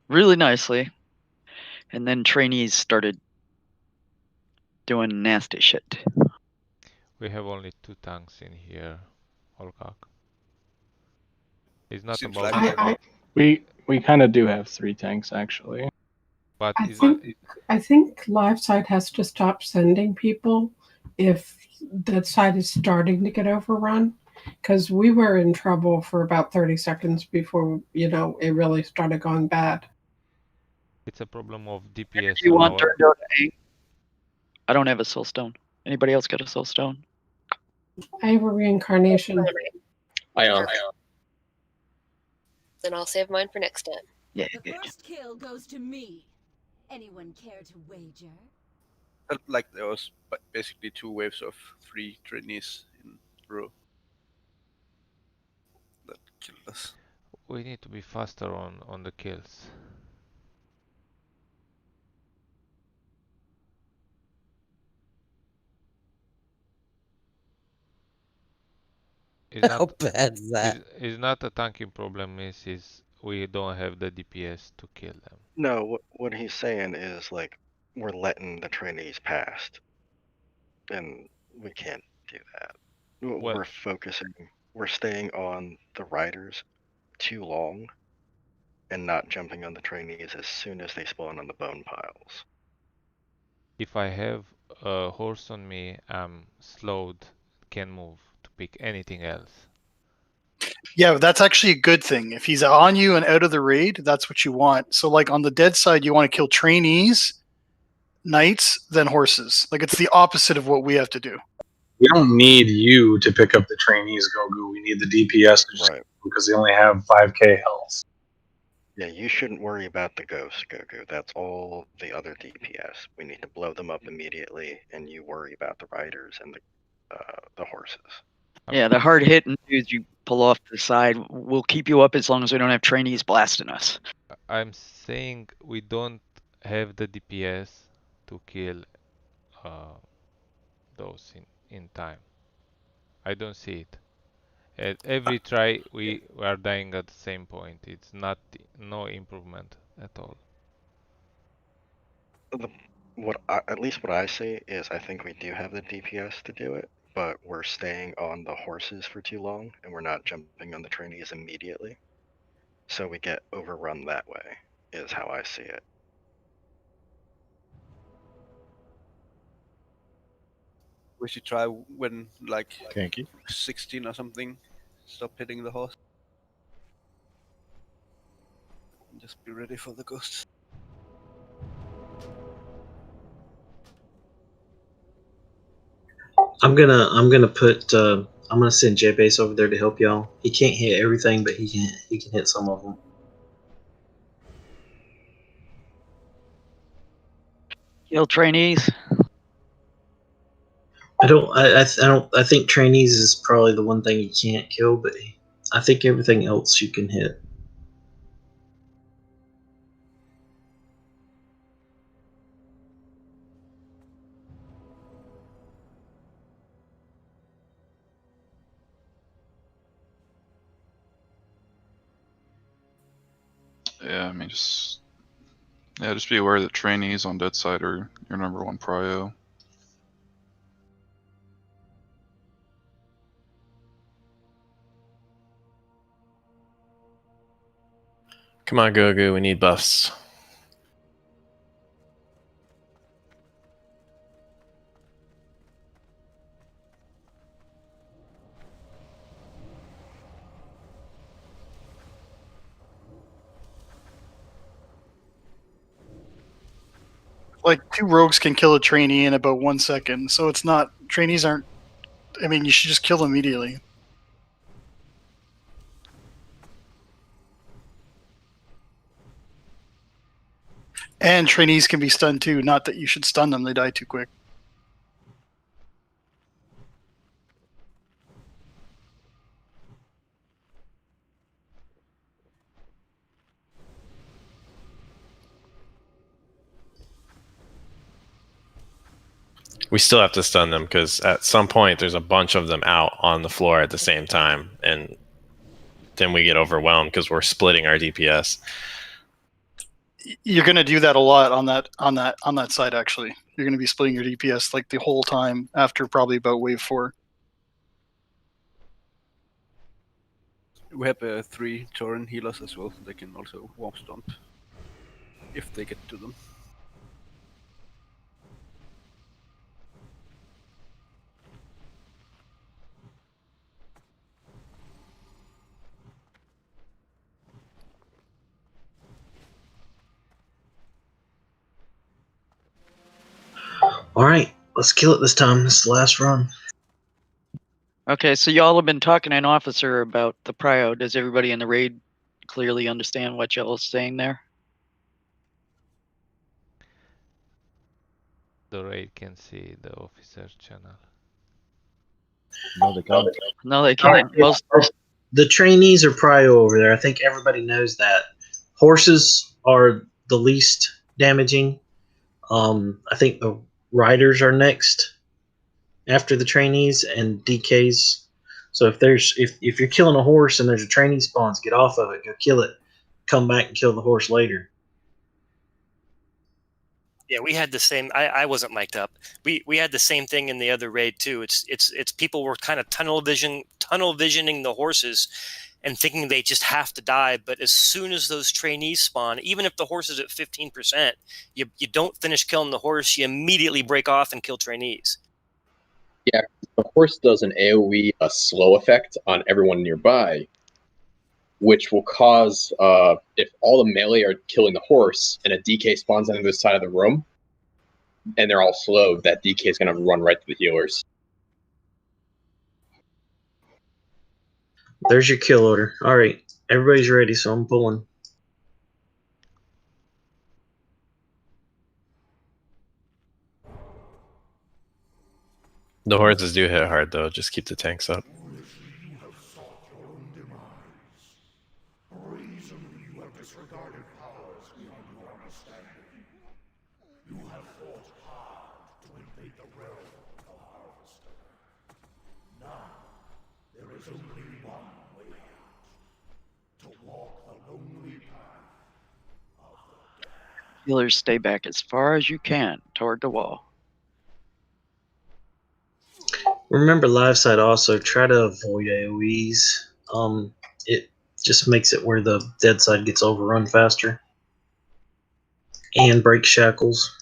really nicely. And then trainees started doing nasty shit. We have only 2 tanks in here, Olkak. It's not Seems about... like We kind of do have 3 tanks actually. But I think live side has to stop sending people if that side is starting to get overrun. Because we were in trouble for about 30 seconds before, it really started going bad. It's a problem of DPS. You want Durndo to tank? I don't have a soul stone. Anybody else got a soul stone? I have a reincarnation. I am. Then I'll save mine for next time. Yeah. The first kill goes to me. Anyone care to wager? felt like there was basically 2 waves of 3 trainees in a row that killed us. We need to be faster on the kills. How bad is that? It's not a tanking problem, is we don't have the DPS to kill them. No, what he's saying is like we're letting the trainees past, and we can't do that. Well- We're focusing, we're staying on the riders too long, and not jumping on the trainees as soon as they spawn on the bone piles. If I have a horse on me, I'm slowed, can move to pick anything else. Yeah, that's actually a good thing. If he's on you and out of the raid, that's what you want. So like on the dead side, you want to kill trainees, knights, then horses. Like it's the opposite of what we have to do. We don't need you to pick up the trainees, Gogu. We need the DPS to just because they only have 5k health. Yeah, you shouldn't worry about the ghosts, Goku. That's all the other DPS. We need to blow them up immediately, and you worry about the riders and the horses. Yeah, the hard hitting dudes you pull off the side will keep you up as long as we don't have trainees blasting us. I'm saying we don't have the DPS to kill those in time. I don't see it. At every try we are dying at the same point. It's no improvement at all. At least what I see is I think we do have the DPS to do it, but we're staying on the horses for too long, and we're not jumping on the trainees immediately. so we get overrun that way, is how I see it. We should try when like Kinky. 16 or something. Stop hitting the horse. Just be ready for the ghosts. I'm gonna put I'm gonna send J-Base over there to help y'all. He can't hit everything, but he can hit some of them. Kill trainees. I think trainees is probably the one thing you can't kill, but I think everything else you can hit. Yeah, I mean, just be aware that trainees on dead side are your #1 prio. Come on, Gogu, we need buffs. Like 2 rogues can kill a trainee in about 1 second, so it's not trainees aren't. I mean, you should just kill them immediately. And trainees can be stunned too. Not that you should stun them; they die too quick. We still have to stun them because at some point there's a bunch of them out on the floor at the same time, and then we get overwhelmed because we're splitting our DPS. You're going to do that a lot on that side. Actually, you're going to be splitting your DPS like the whole time after probably about wave 4. We have 3 Tauren healers as well. They can also warp stomp if they get to them. All right, let's kill it this time. This is the last run. Okay, so y'all have been talking to an officer about the prio. Does everybody in the raid clearly understand what y'all are saying there? The raid can see the officer channel. No, they can't. No, they can't. The trainees are prio over there. I think everybody knows that. Horses are the least damaging. I think the riders are next after the trainees and DKs. So if you're killing a horse and there's a trainee spawns, get off of it, go kill it, come back and kill the horse later. Yeah, we had the same. I wasn't mic'd up. We had the same thing in the other raid too. It's people were kind of tunnel visioning the horses and thinking they just have to die. But as soon as those trainees spawn, even if the horse is at 15%, you don't finish killing the horse. You immediately break off and kill trainees. Yeah, the horse does an AoE a slow effect on everyone nearby, which will cause, if all the melee are killing the horse and a DK spawns on the other side of the room, and they're all slowed, that DK is going to run right to the healers. There's your kill order. All right, everybody's ready, so I'm pulling. The horses do hit hard though. Just keep the tanks up. Brazenly you have disregarded powers beyond your understanding. You have fought hard to invade the realm of the Harvester. Now, there is only one way out. To walk the lonely path of the damned. Healers, stay back as far as you can toward the wall. Remember, live side also try to avoid AoEs. Just makes it where the dead side gets overrun faster. And breaks shackles.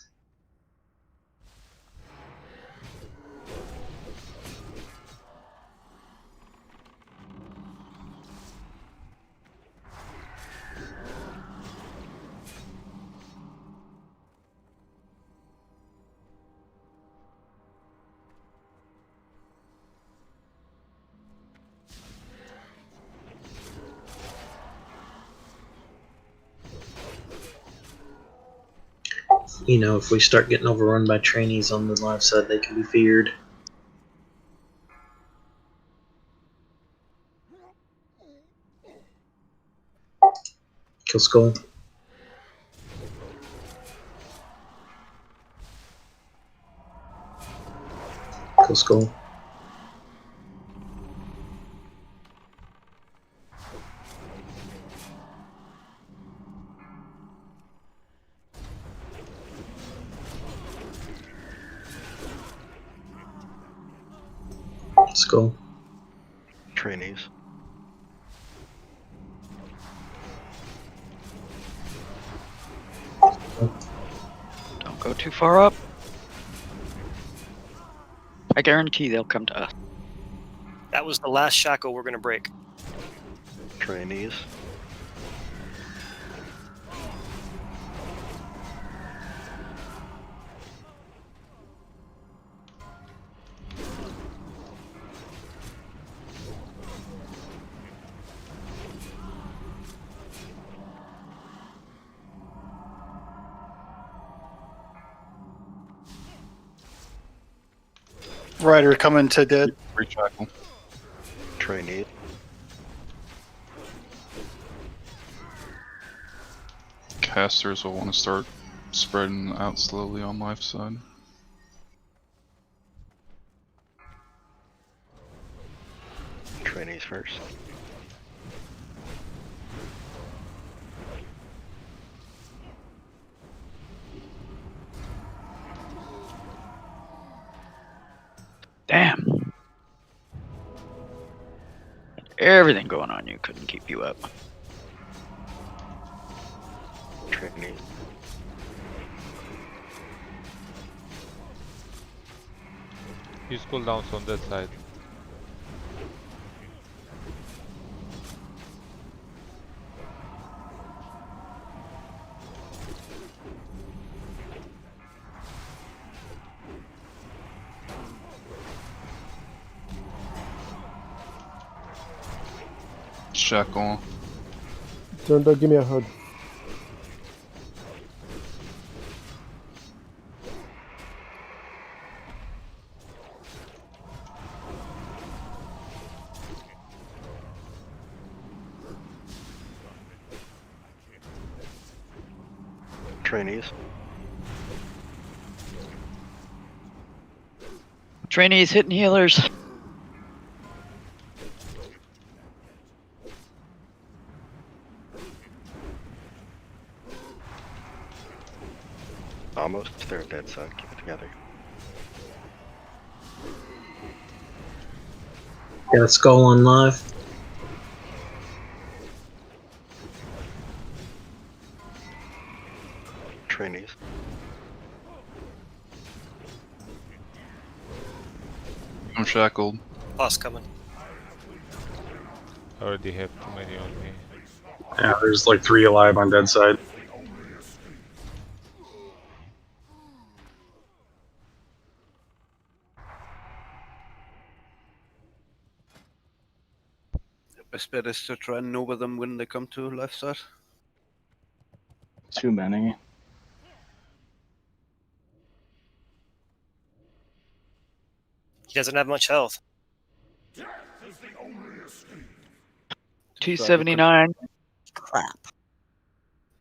You know, if we start getting overrun by trainees on the live side, they can be feared. Kill Skull. Kill Skull. Skull. Trainees. Don't go too far up. I guarantee they'll come to us. That was the last shackle we're going to break. Trainees. Rider coming to dead. Free shackle. Trainee. Casters will want to start spreading out slowly on life side. Trainees first. Damn. Everything going on, you couldn't keep you up. Trainees. Use cooldowns on that side. Shackle. Don't give me a hood. Trainees. Trainees hitting healers. Almost there, dead side. Keep it together. Got a Skull on live. Trainees. I'm shackled. Boss coming. I already have too many on me. Yeah, there's like 3 alive on dead side. Best bet is to try and nova them when they come to left side. Too many. He doesn't have much health. 279. Crap.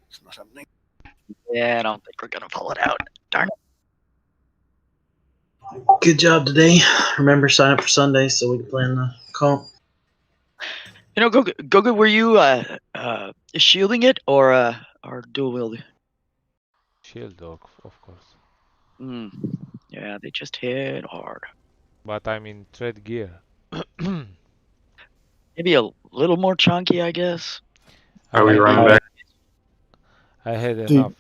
It's not happening. Yeah, I don't think we're gonna pull it out. Darn it. Good job today. Remember, sign up for Sunday so we can plan the comp. You know, Goga, were you shielding it or dual wielding? Shield dog, of course. Yeah, they just hit hard. But I'm in tread gear. Maybe a little more chunky, I guess. Are we running back? I had Do you, enough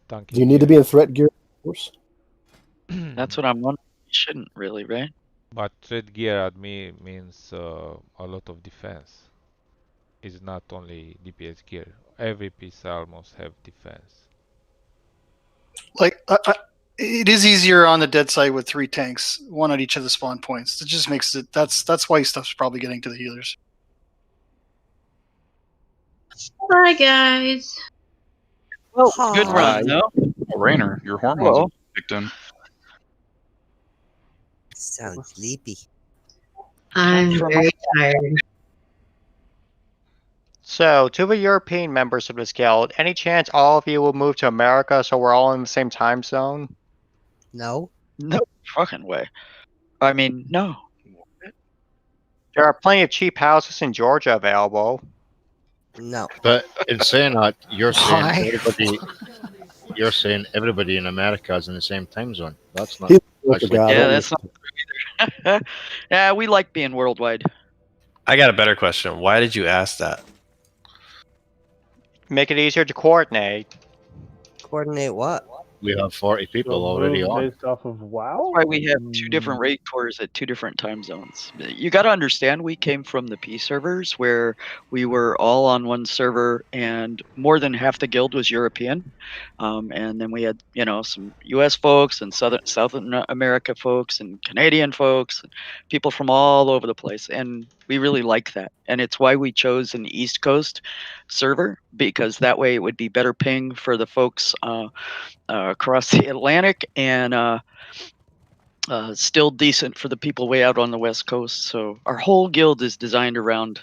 tanky do you need to gear. be in threat gear? Of course. That's what I'm wondering. You shouldn't really, right? But thread gear at me means a lot of defense. It's not only DPS gear. Every piece almost have defense. Like, it is easier on the dead side with 3 tanks, 1 at each of the spawn points. It just makes it. That's why stuff's probably getting to the healers. Bye, guys. Well, good run, though. Oh, Rainer, your hormones have kicked in. Sounds sleepy. I'm very tired. So, to the European members of this guild, any chance all of you will move to America so we're all in the same time zone? No. No fucking way. I mean, no. There are plenty of cheap houses in Georgia available. No. But in saying that, you're saying Why? everybody. You're saying everybody in America is in the same time zone. That's not He's a actually. guy, Yeah, don't that's not true either. Yeah, we like being worldwide. I got a better question. Why did you ask that? Make it easier to coordinate. Coordinate what? We have 40 people So already move on. based off of WoW. That's why we have 2 different raid cores at 2 different time zones. You got to understand, we came from the P servers where we were all on one server, and more than half the guild was European. And then we had, some U.S. folks and South America folks and Canadian folks, and people from all over the place. And we really like that. And it's why we chose an East Coast server, because that way it would be better ping for the folks across the Atlantic, and still decent for the people way out on the West Coast. So our whole guild is designed around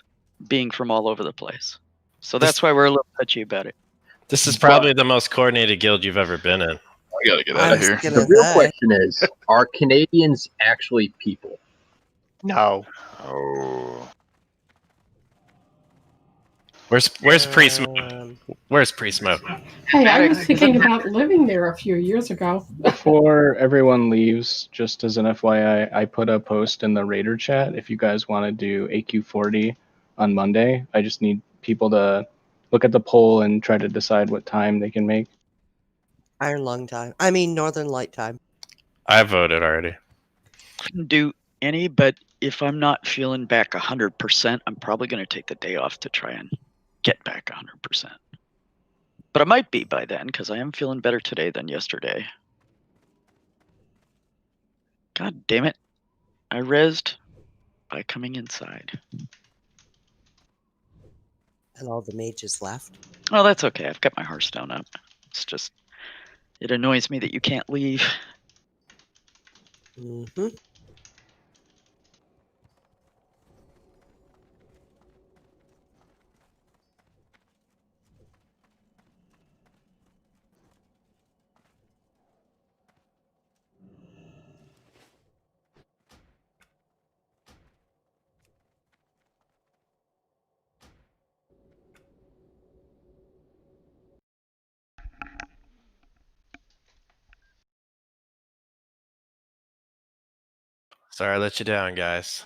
being from all over the place. So that's why we're a little touchy about it. This is probably the most coordinated guild you've ever been in. I gotta get I out of was here. gonna The real say. question is, are Canadians actually people? No. Oh. Where's pre-smoke? Where's pre-smoke? Hey, I was thinking about living there a few years ago. Before everyone leaves, just as an FYI, I put a post in the Raider chat. If you guys want to do AQ40 on Monday, I just need people to look at the poll and try to decide what time they can make. Iron Lung time. I mean, Northern Light time. I voted already. Couldn't do any, but if I'm not feeling back 100%, I'm probably going to take the day off to try and get back 100%. But I might be by then, because I am feeling better today than yesterday. God damn it. I rezzed by coming inside. And all the mages left. Oh, that's okay. I've got my Hearthstone up. It's just, it annoys me that you can't leave. Mm-hmm. Sorry I let you down, guys.